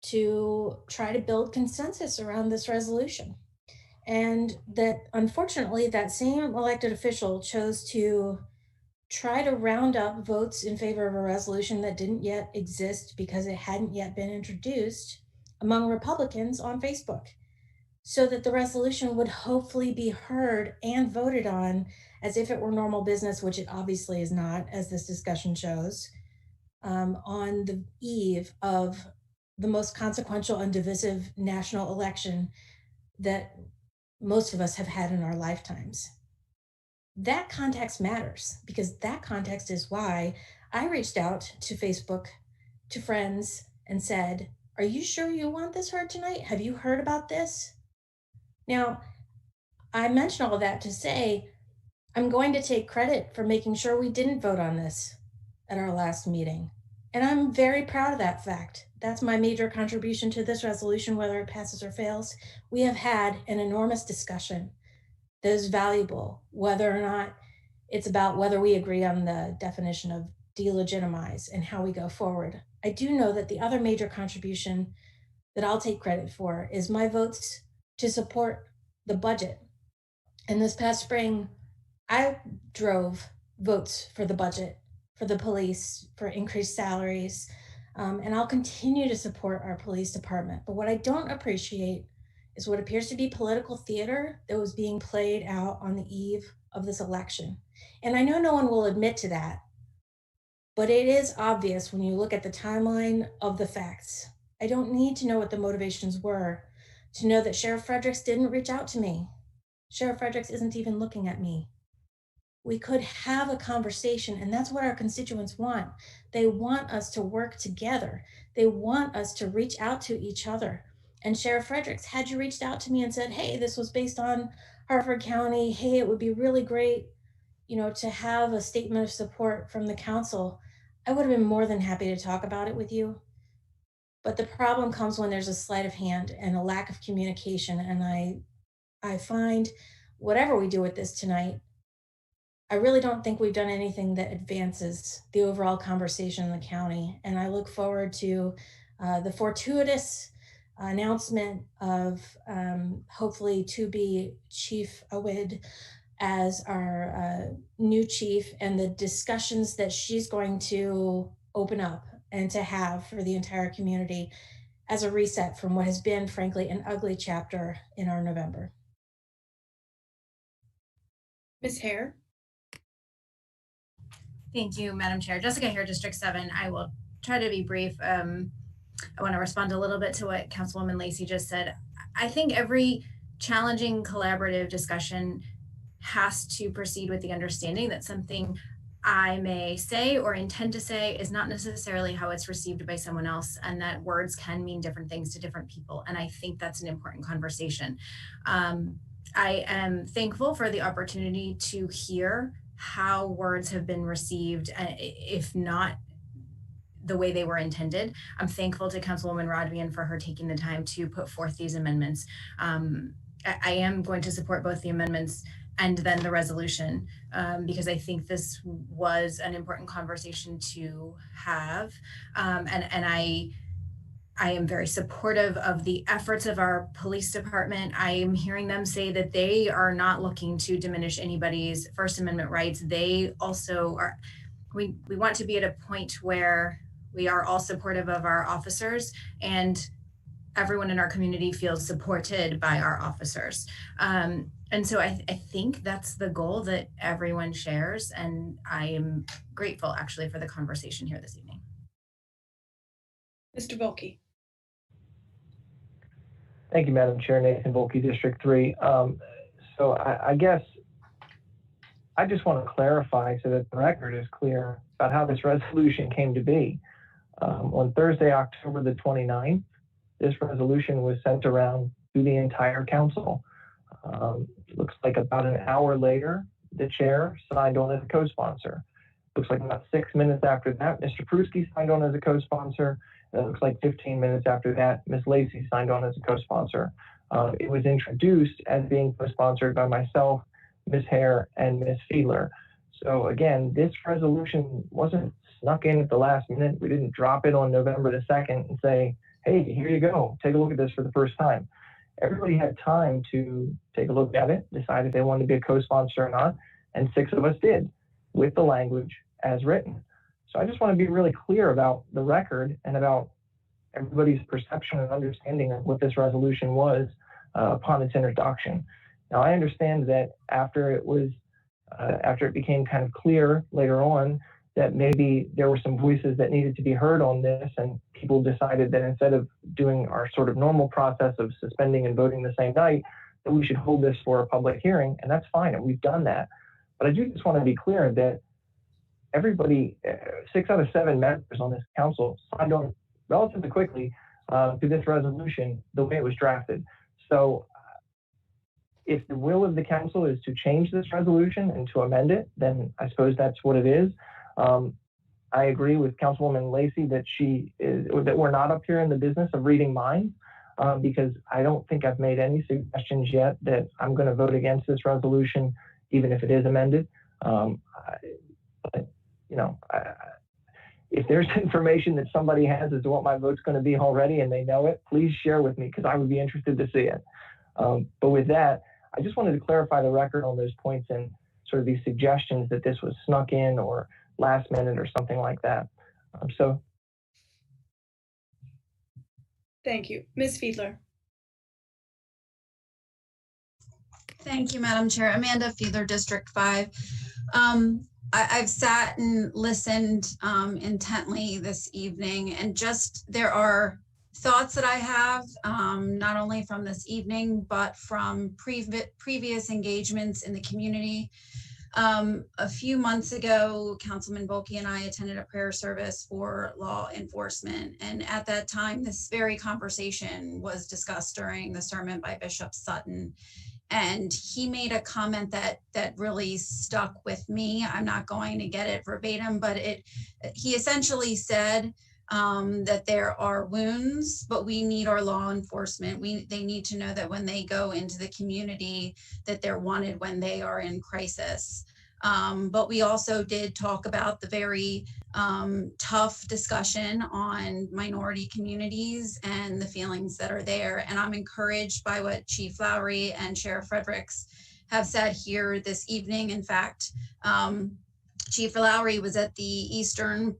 to try to build consensus around this resolution. And that, unfortunately, that same elected official chose to try to round up votes in favor of a resolution that didn't yet exist because it hadn't yet been introduced among Republicans on Facebook, so that the resolution would hopefully be heard and voted on as if it were normal business, which it obviously is not, as this discussion shows, on the eve of the most consequential and divisive national election that most of us have had in our lifetimes. That context matters, because that context is why I reached out to Facebook, to friends, and said, "Are you sure you want this heard tonight? Have you heard about this?" Now, I mention all of that to say, I'm going to take credit for making sure we didn't vote on this at our last meeting. And I'm very proud of that fact. That's my major contribution to this resolution, whether it passes or fails. We have had an enormous discussion that is valuable, whether or not it's about whether we agree on the definition of delegitimize and how we go forward. I do know that the other major contribution that I'll take credit for is my votes to support the budget. And this past spring, I drove votes for the budget, for the police, for increased salaries, and I'll continue to support our police department. But what I don't appreciate is what appears to be political theater that was being played out on the eve of this election. And I know no one will admit to that, but it is obvious when you look at the timeline of the facts. I don't need to know what the motivations were to know that Sheriff Fredericks didn't reach out to me. Sheriff Fredericks isn't even looking at me. We could have a conversation, and that's what our constituents want. They want us to work together. They want us to reach out to each other. And Sheriff Fredericks, had you reached out to me and said, hey, this was based on Harford County, hey, it would be really great, to have a statement of support from the council, I would have been more than happy to talk about it with you. But the problem comes when there's a sleight of hand and a lack of communication. And I find whatever we do with this tonight, I really don't think we've done anything that advances the overall conversation in the county. And I look forward to the fortuitous announcement of hopefully to be Chief Awid as our new chief, and the discussions that she's going to open up and to have for the entire community as a reset from what has been, frankly, an ugly chapter in our November. Ms. Hare? Thank you, Madam Chair. Jessica Hare, District 7. I will try to be brief. I want to respond a little bit to what Councilwoman Lacey just said. I think every challenging collaborative discussion has to proceed with the understanding that something I may say or intend to say is not necessarily how it's received by someone else, and that words can mean different things to different people. And I think that's an important conversation. I am thankful for the opportunity to hear how words have been received, if not the way they were intended. I'm thankful to Councilwoman Rodvian for her taking the time to put forth these amendments. I am going to support both the amendments and then the resolution, because I think this was an important conversation to have. And I am very supportive of the efforts of our police department. I am hearing them say that they are not looking to diminish anybody's First Amendment rights. They also are, we want to be at a point where we are all supportive of our officers and everyone in our community feels supported by our officers. And so I think that's the goal that everyone shares. And I am grateful actually for the conversation here this evening. Mr. Volkey. Thank you, Madam Chair. Nathan Volkey, District 3. So I guess I just want to clarify so that the record is clear about how this resolution came to be. On Thursday, October the 29th, this resolution was sent around to the entire council. Looks like about an hour later, the chair signed on as a co-sponsor. Looks like about 6 minutes after that, Mr. Pruski signed on as a co-sponsor. And it looks like 15 minutes after that, Ms. Lacey signed on as a co-sponsor. It was introduced as being co-sponsored by myself, Ms. Hare, and Ms. Fiedler. So again, this resolution wasn't snuck in at the last minute. We didn't drop it on November the 2nd and say, hey, here you go, take a look at this for the first time. Everybody had time to take a look at it, decide if they wanted to be a co-sponsor or not, and 6 of us did, with the language as written. So I just want to be really clear about the record and about everybody's perception and understanding of what this resolution was upon its introduction. Now, I understand that after it became kind of clear later on that maybe there were some voices that needed to be heard on this, and people decided that instead of doing our sort of normal process of suspending and voting the same night, that we should hold this for a public hearing, and that's fine, and we've done that. But I do just want to be clear that everybody, 6 out of 7 members on this council signed on relatively quickly to this resolution the way it was drafted. So if the will of the council is to change this resolution and to amend it, then I suppose that's what it is. I agree with Councilwoman Lacey that that we're not up here in the business of reading minds, because I don't think I've made any suggestions yet that I'm going to vote against this resolution, even if it is amended. But you know, if there's information that somebody has as to what my vote's going to be already and they know it, please share with me, because I would be interested to see it. But with that, I just wanted to clarify the record on those points and sort sort of these suggestions that this was snuck in or last minute or something like that. So. Thank you. Ms. Fiedler. Thank you, Madam Chair. Amanda Fiedler, District 5. I've sat and listened intently this evening, and just there are thoughts that I have, not only from this evening, but from previous engagements in the community. A few months ago, Councilman Volke and I attended a prayer service for law enforcement. And at that time, this very conversation was discussed during the sermon by Bishop Sutton. And he made a comment that really stuck with me. I'm not going to get it verbatim, but he essentially said that there are wounds, but we need our law enforcement. They need to know that when they go into the community, that they're wanted when they are in crisis. But we also did talk about the very tough discussion on minority communities and the feelings that are there. And I'm encouraged by what Chief Lowry and Sheriff Fredericks have said here this evening. In fact, Chief Lowry was at the Eastern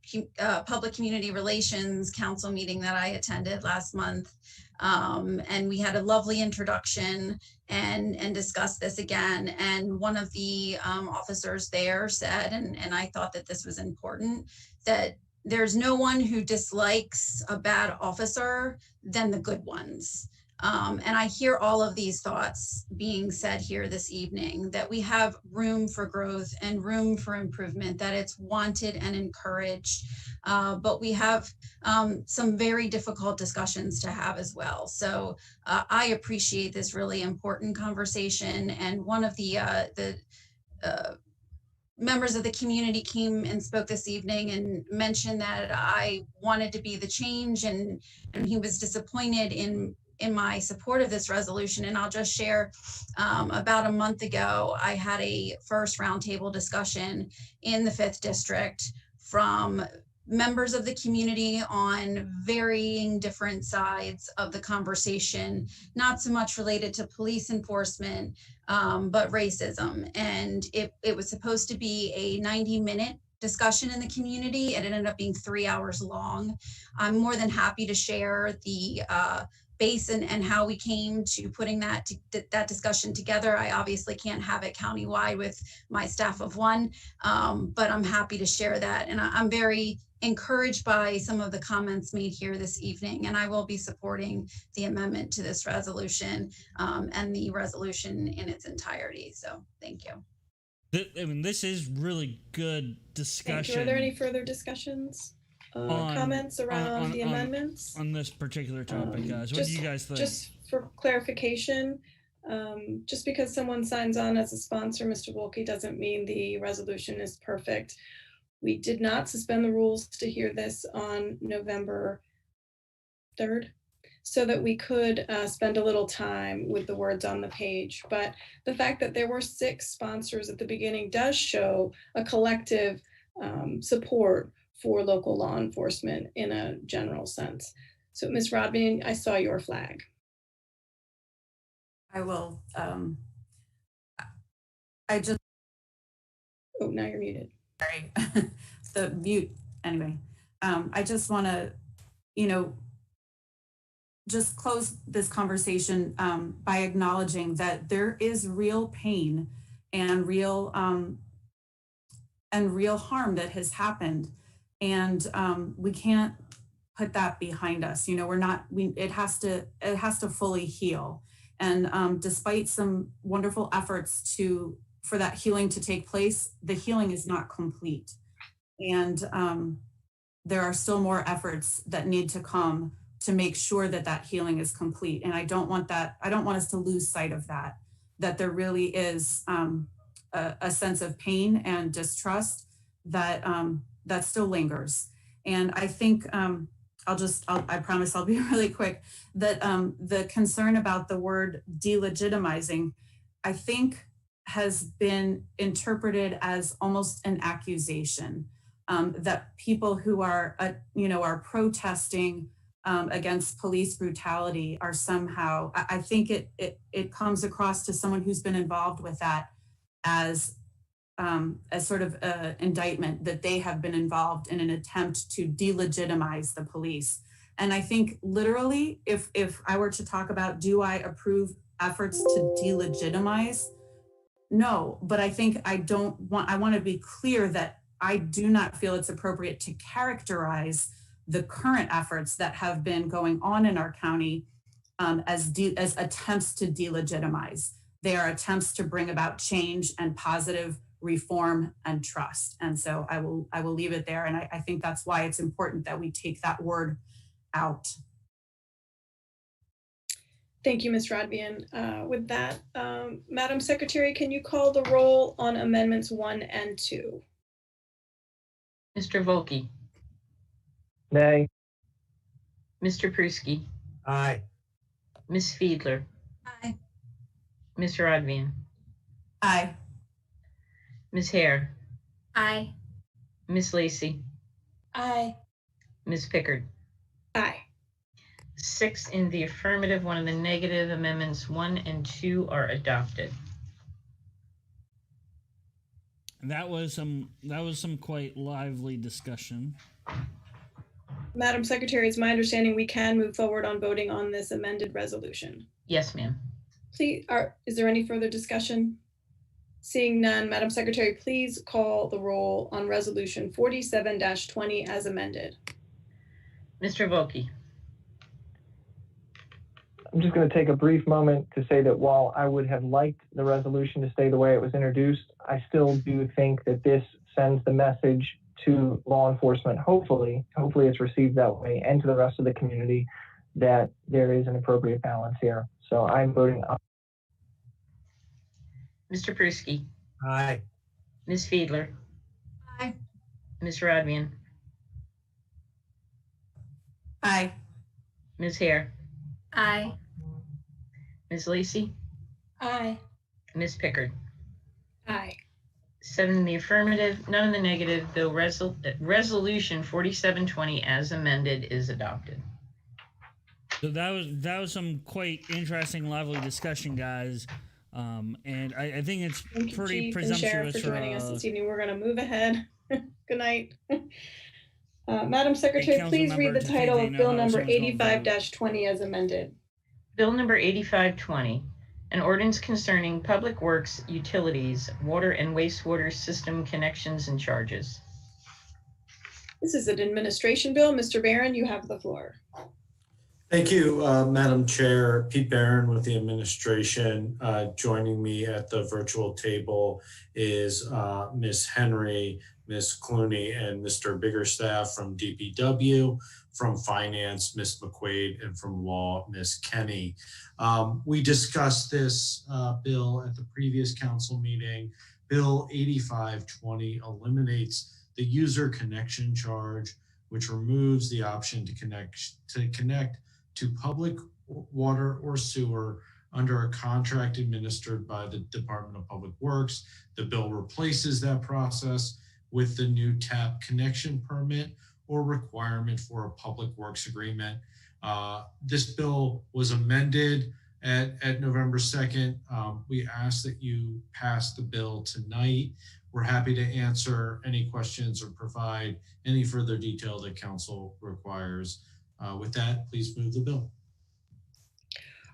Public Community Relations Council meeting that I attended last month. And we had a lovely introduction and discussed this again. And one of the officers there said, and I thought that this was important, that there's no one who dislikes a bad officer than the good ones. And I hear all of these thoughts being said here this evening, that we have room for growth and room for improvement, that it's wanted and encouraged, but we have some very difficult discussions to have as well. So I appreciate this really important conversation. And one of the members of the community came and spoke this evening and mentioned that I wanted to be the change, and he was disappointed in my support of this resolution. And I'll just share, about a month ago, I had a first roundtable discussion in the 5th District from members of the community on varying different sides of the conversation, not so much related to police enforcement, but racism. And it was supposed to be a 90-minute discussion in the community. It ended up being 3 hours long. I'm more than happy to share the base and how we came to putting that discussion together. I obviously can't have it countywide with my staff of one, but I'm happy to share that. And I'm very encouraged by some of the comments made here this evening, and I will be supporting the amendment to this resolution and the resolution in its entirety. So thank you. I mean, this is really good discussion. Thank you. Are there any further discussions? Comments around the amendments? On this particular topic, guys. What do you guys think? Just for clarification, just because someone signs on as a sponsor, Mr. Volke, doesn't mean the resolution is perfect. We did not suspend the rules to hear this on November 3rd, so that we could spend a little time with the words on the page. But the fact that there were 6 sponsors at the beginning does show a collective support for local law enforcement in a general sense. So Ms. Rodman, I saw your flag. I will, oh, now you're muted. Sorry, the mute, anyway. I just wanna, just close this conversation by acknowledging that there is real pain and real harm that has happened. And we can't put that behind us. It has to fully heal. And despite some wonderful efforts for that healing to take place, the healing is not complete. And there are still more efforts that need to come to make sure that that healing is complete. And I don't want us to lose sight of that there really is a sense of pain and distrust that still lingers. And I think, I promise I'll be really quick, that the concern about the word delegitimizing, I think has been interpreted as almost an accusation that people who are protesting against police brutality are somehow, I think it comes across to someone who's been involved with that as as sort of an indictment that they have been involved in an attempt to delegitimize the police. And I think literally, if I were to talk about, do I approve efforts to delegitimize? No, but I think I want to be clear that I do not feel it's appropriate to characterize the current efforts that have been going on in our county as attempts to delegitimize. They are attempts to bring about change and positive reform and trust. And so I will leave it there. And I think that's why it's important that we take that word out. Thank you, Ms. Rodvian. With that, Madam Secretary, can you call the roll on amendments 1 and 2? Mr. Volkey. Nay. Mr. Pruski. Aye. Ms. Fiedler. Aye. Ms. Rodvian. Aye. Ms. Hare. Aye. Ms. Lacy. Aye. Ms. Pickard. Aye. 6 in the affirmative, 1 in the negative. Amendments 1 and 2 are adopted. That was some quite lively discussion. Madam Secretary, it's my understanding we can move forward on voting on this amended resolution. Yes, ma'am. Please, is there any further discussion? Seeing none, Madam Secretary, please call the roll on resolution 47-20 as amended. Mr. Volkey. I'm just going to take a brief moment to say that while I would have liked the resolution to stay the way it was introduced, I still do think that this sends the message to law enforcement, hopefully it's received that way, and to the rest of the community, that there is an appropriate balance here. So I'm voting aye. Mr. Pruski. Aye. Ms. Fiedler. Aye. Ms. Rodvian. Aye. Ms. Hare. Aye. Ms. Lacy. Aye. Ms. Pickard. Aye. 7 in the affirmative, none in the negative. Bill resolution 4720 as amended is adopted. So that was some quite interesting, lively discussion, guys. And I think it's Thank you, pretty Chief and Sheriff, presumptuous for joining us this evening. We're going to move ahead. Good night. Madam Secretary, please read the title of Bill number 85-20 as amended. Bill number 8520, an ordinance concerning public works, utilities, water and wastewater system connections and charges. This is an administration bill. Mr. Barron, you have the floor. Thank you, Madam Chair. Pete Barron with the administration. Joining me at the virtual table is Ms. Henry, Ms. Clooney, and Mr. Biggerstaff from DPW, from Finance, Ms. McQuaid, and from Law, Ms. Kenny. We discussed this bill at the previous council meeting. Bill 8520 eliminates the user connection charge, which removes the option to connect to public water or sewer under a contract administered by the Department of Public Works. The bill replaces that process with the new tap connection permit or requirement for a public works agreement. This bill was amended at November 2nd. We ask that you pass the bill tonight. We're happy to answer any questions or provide any further detail that council requires. With that, please move the bill.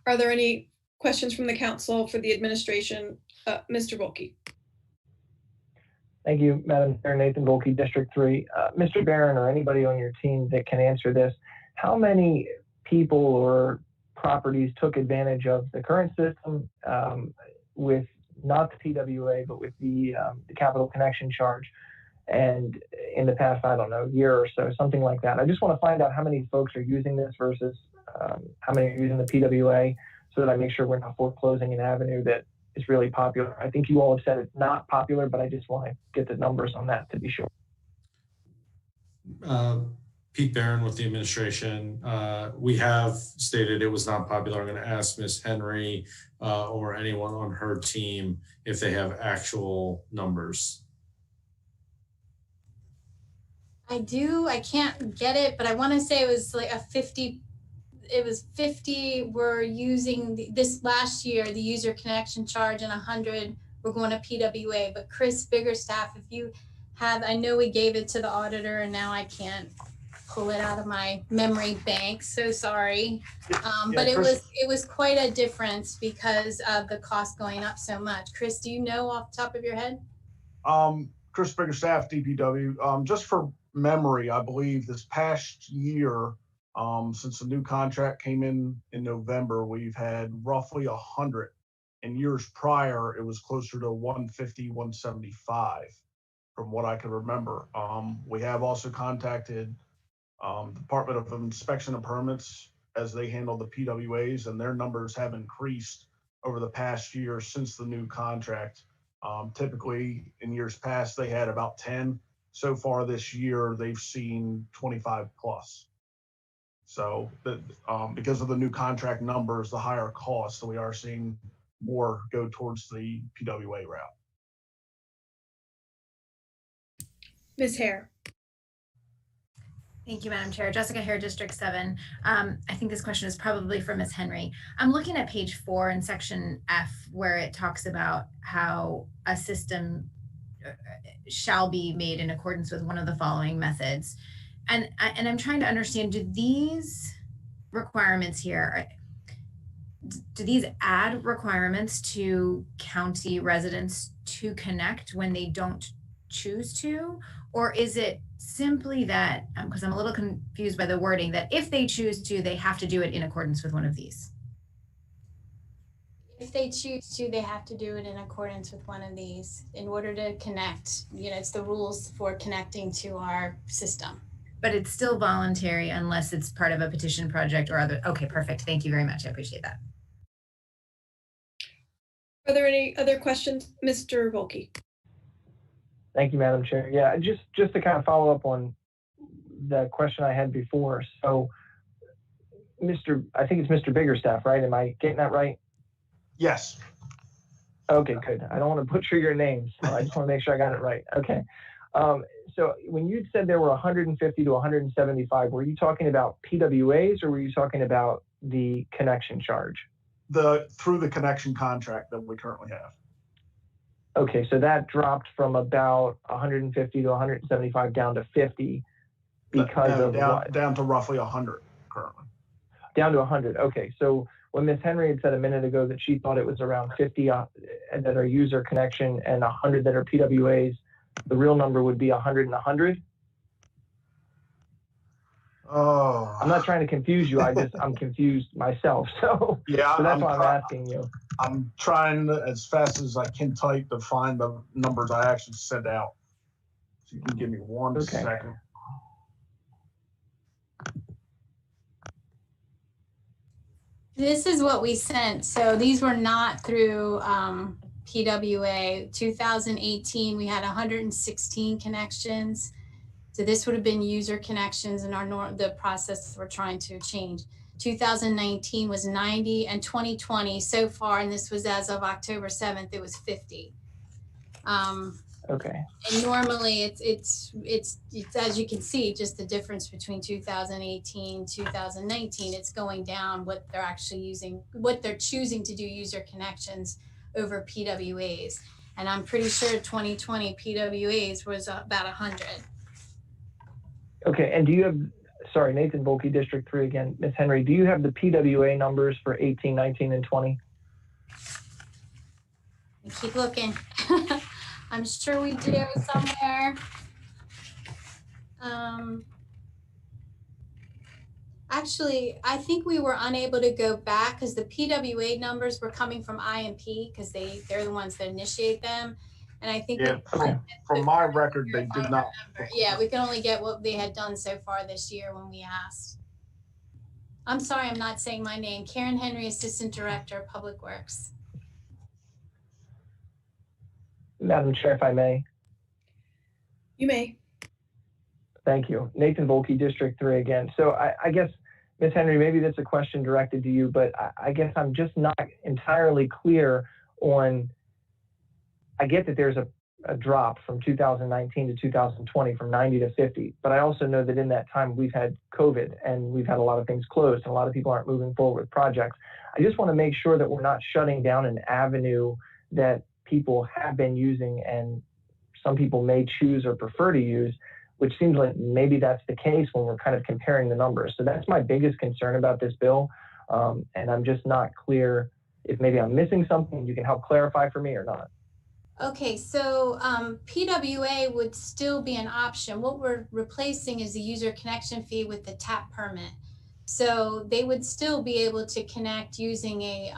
Are there any questions from the council for the administration? Mr. Volkey. Thank you, Madam Chair. Nathan Volkey, District 3. Mr. Barron or anybody on your team that can answer this, how many people or properties took advantage of the current system with not the PWA, but with the capital connection charge? And in the past, I don't know, year or so, something like that. I just want to find out how many folks are using this versus how many are using the PWA, so that I make sure we're not foreclosing an avenue that is really popular. I think you all have said it's not popular, but I just want to get the numbers on that to be sure. Pete Barron with the administration. We have stated it was not popular. I'm going to ask Ms. Henry or anyone on her team if they have actual numbers. I do. I can't get it, but I want to say it was like a 50. It was 50 were using this last year, the user connection charge, and 100 we're going to PWA. But Chris Biggerstaff, if you have, I know we gave it to the auditor and now I can't pull it out of my memory bank. So sorry. But it was quite a difference because of the cost going up so much. Chris, do you know off the top of your head? Chris Biggerstaff, DPW. Just for memory, I believe this past year, since the new contract came in November, we've had roughly 100. In years prior, it was closer to 150, 175, from what I can remember. We have also contacted Department of Inspection and Permits as they handle the PWAs, and their numbers have increased over the past year since the new contract. Typically, in years past, they had about 10. So far this year, they've seen 25 plus. So because of the new contract numbers, the higher cost, we are seeing more go towards the PWA route. Ms. Hare. Thank you, Madam Chair. Jessica Hare, District 7. I think this question is probably for Ms. Henry. I'm looking at page 4 in section F, where it talks about how a system shall be made in accordance with one of the following methods. And I'm trying to understand, do these requirements here, do these add requirements to county residents to connect when they don't choose to? Or is it simply that, because I'm a little confused by the wording, that if they choose to, they have to do it in accordance with one of these? If they choose to, they have to do it in accordance with one of these in order to connect. It's the rules for connecting to our system. But it's still voluntary unless it's part of a petition project or other. Okay, perfect. Thank you very much. I appreciate that. Are there any other questions? Mr. Volke. Thank you, Madam Chair. Yeah, just to kind of follow up on the question I had before. So, I think it's Mr. Biggerstaff, right? Am I getting that right? Yes. Okay, good. I don't want to butcher your name, so I just want to make sure I got it right. Okay. So when you said there were 150 to 175, were you talking about PWAs or were you talking about the connection charge? Through the connection contract that we currently have. Okay, so that dropped from about 150 to 175 down to 50 because down to roughly 100 currently. Down to 100. Okay, so when Ms. Henry had said a minute ago that she thought it was around 50 that are user connection and 100 that are PWAs, the real number would be 100 and 100. Oh, I'm not trying to confuse you. I'm confused myself. So yeah, so that's why I'm asking you. I'm trying as fast as I can type to find the numbers I actually sent out. So you can give me one second. This is what we sent. So these were not through PWA. 2018, we had 116 connections. So this would have been user connections and the process we're trying to change. 2019 was 90 and 2020 so far, and this was as of October 7th, it was 50. Okay. And normally it's as you can see, just the difference between 2018, 2019, it's going down what they're actually using, what they're choosing to do user connections over PWAs. And I'm pretty sure 2020 PWAs was about 100. Okay, and do you have, sorry, Nathan Volke, District 3 again. Ms. Henry, do you have the PWA numbers for 18, 19, and 20? Keep looking. I'm sure we do somewhere. Actually, I think we were unable to go back because the PWA numbers were coming from IMP because they're the ones that initiate them. And I think from my record, they did not. Yeah, we can only get what they had done so far this year when we asked. I'm sorry, I'm not saying my name. Karen Henry, Assistant Director of Public Works. Madam Chair, if I may. You may. Thank you. Nathan Volke, District 3 again. So I guess, Ms. Henry, maybe that's a question directed to you, but I guess I'm just not entirely clear on, I get that there's a drop from 2019 to 2020 from 90 to 50, but I also know that in that time we've had COVID and we've had a lot of things closed and a lot of people aren't moving forward with projects. I just want to make sure that we're not shutting down an avenue that people have been using and some people may choose or prefer to use, which seems like maybe that's the case when we're kind of comparing the numbers. So that's my biggest concern about this bill. And I'm just not clear if maybe I'm missing something. You can help clarify for me or not. Okay, so PWA would still be an option. What we're replacing is the user connection fee with the tap permit. So they would still be able to connect using a,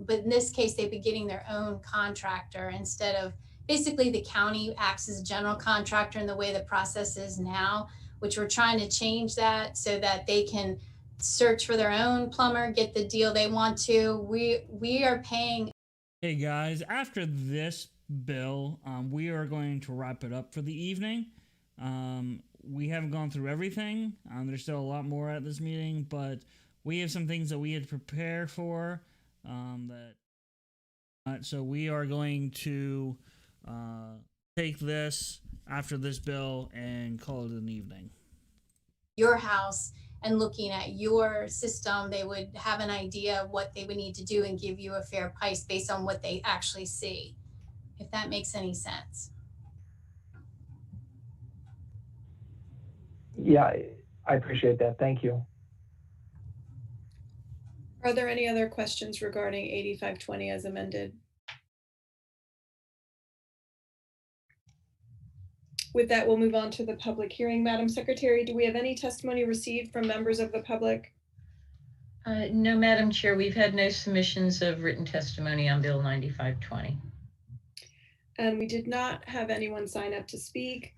but in this case, they'd be getting their own contractor instead of, basically the county acts as a general contractor in the way the process is now, which we're trying to change that so that they can search for their own plumber, get the deal they want to. We are paying. Hey guys, after this bill, we are going to wrap it up for the evening. We haven't gone through everything. There's still a lot more at this meeting, but we have some things that we had to prepare for. So we are going to take this after this bill and call it an evening. Your house and looking at your system, they would have an idea of what they would need to do and give you a fair price based on what they actually see, if that makes any sense. Yeah, I appreciate that. Thank you. Are there any other questions regarding 8520 as amended? With that, we'll move on to the public hearing. Madam Secretary, do we have any testimony received from members of the public? No, Madam Chair, we've had no submissions of written testimony on Bill 9520. And we did not have anyone sign up to speak.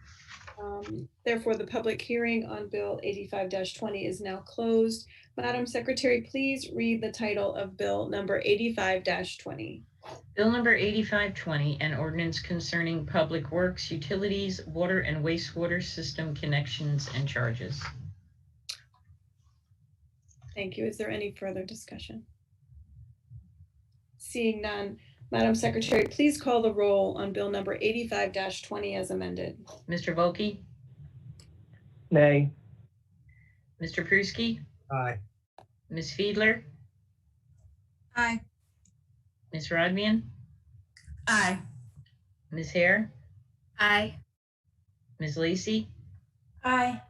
Therefore, the public hearing on Bill 85-20 is now closed. Madam Secretary, please read the title of Bill number 85-20. Bill number 8520, an ordinance concerning public works, utilities, water and wastewater system connections and charges. Thank you. Is there any further discussion? Seeing none, Madam Secretary, please call the roll on Bill number 85-20 as amended. Mr. Volkey? Nay. Mr. Pruski? Aye. Ms. Fiedler? Aye. Ms. Rodmian? Aye. Ms. Hare? Aye. Ms. Lacy? Aye.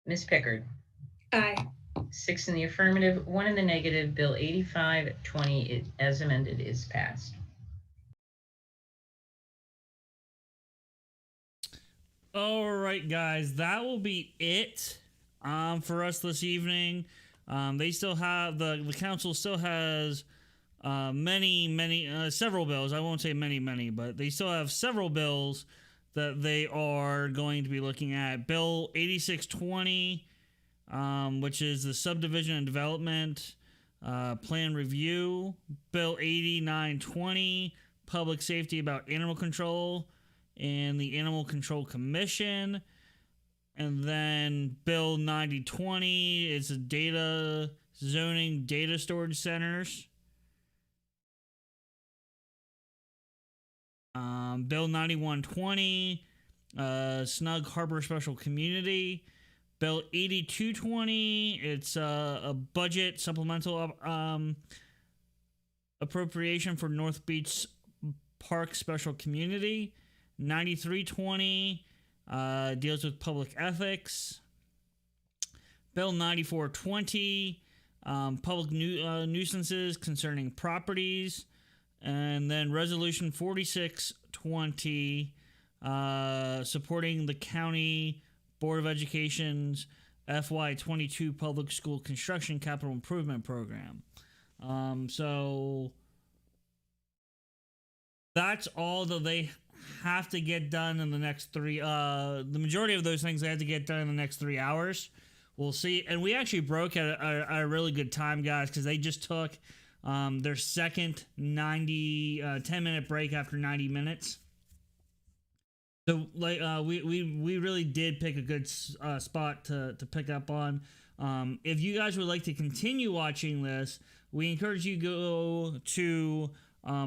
Ms. Pickard? Aye. 6 in the affirmative, 1 in the negative. Bill 8520 as amended is passed. All right, guys, that will be it for us this evening. They still have the council still has several bills. I won't say many, but they still have several bills that they are going to be looking at. Bill 8620, which is the subdivision and development plan review. Bill 8920, public safety about animal control and the Animal Control Commission. And then Bill 9020 is the data zoning data storage centers. Bill 9120, Snug Harbor Special Community. Bill 8220, it's a budget supplemental appropriation for North Beach Park Special Community. 9320 deals with public ethics. Bill 9420, public nuisances concerning properties. And then Resolution 4620, supporting the County Board of Education's FY22 Public School Construction Capital Improvement Program. So that's all that they have to get done in the next the majority of those things they have to get done in the next 3 hours. We'll see. And we actually broke at a really good time, guys, because they just took their second 10-minute break after 90 minutes. So like we really did pick a good spot to pick up on. If you guys would like to continue watching this, we encourage you to go to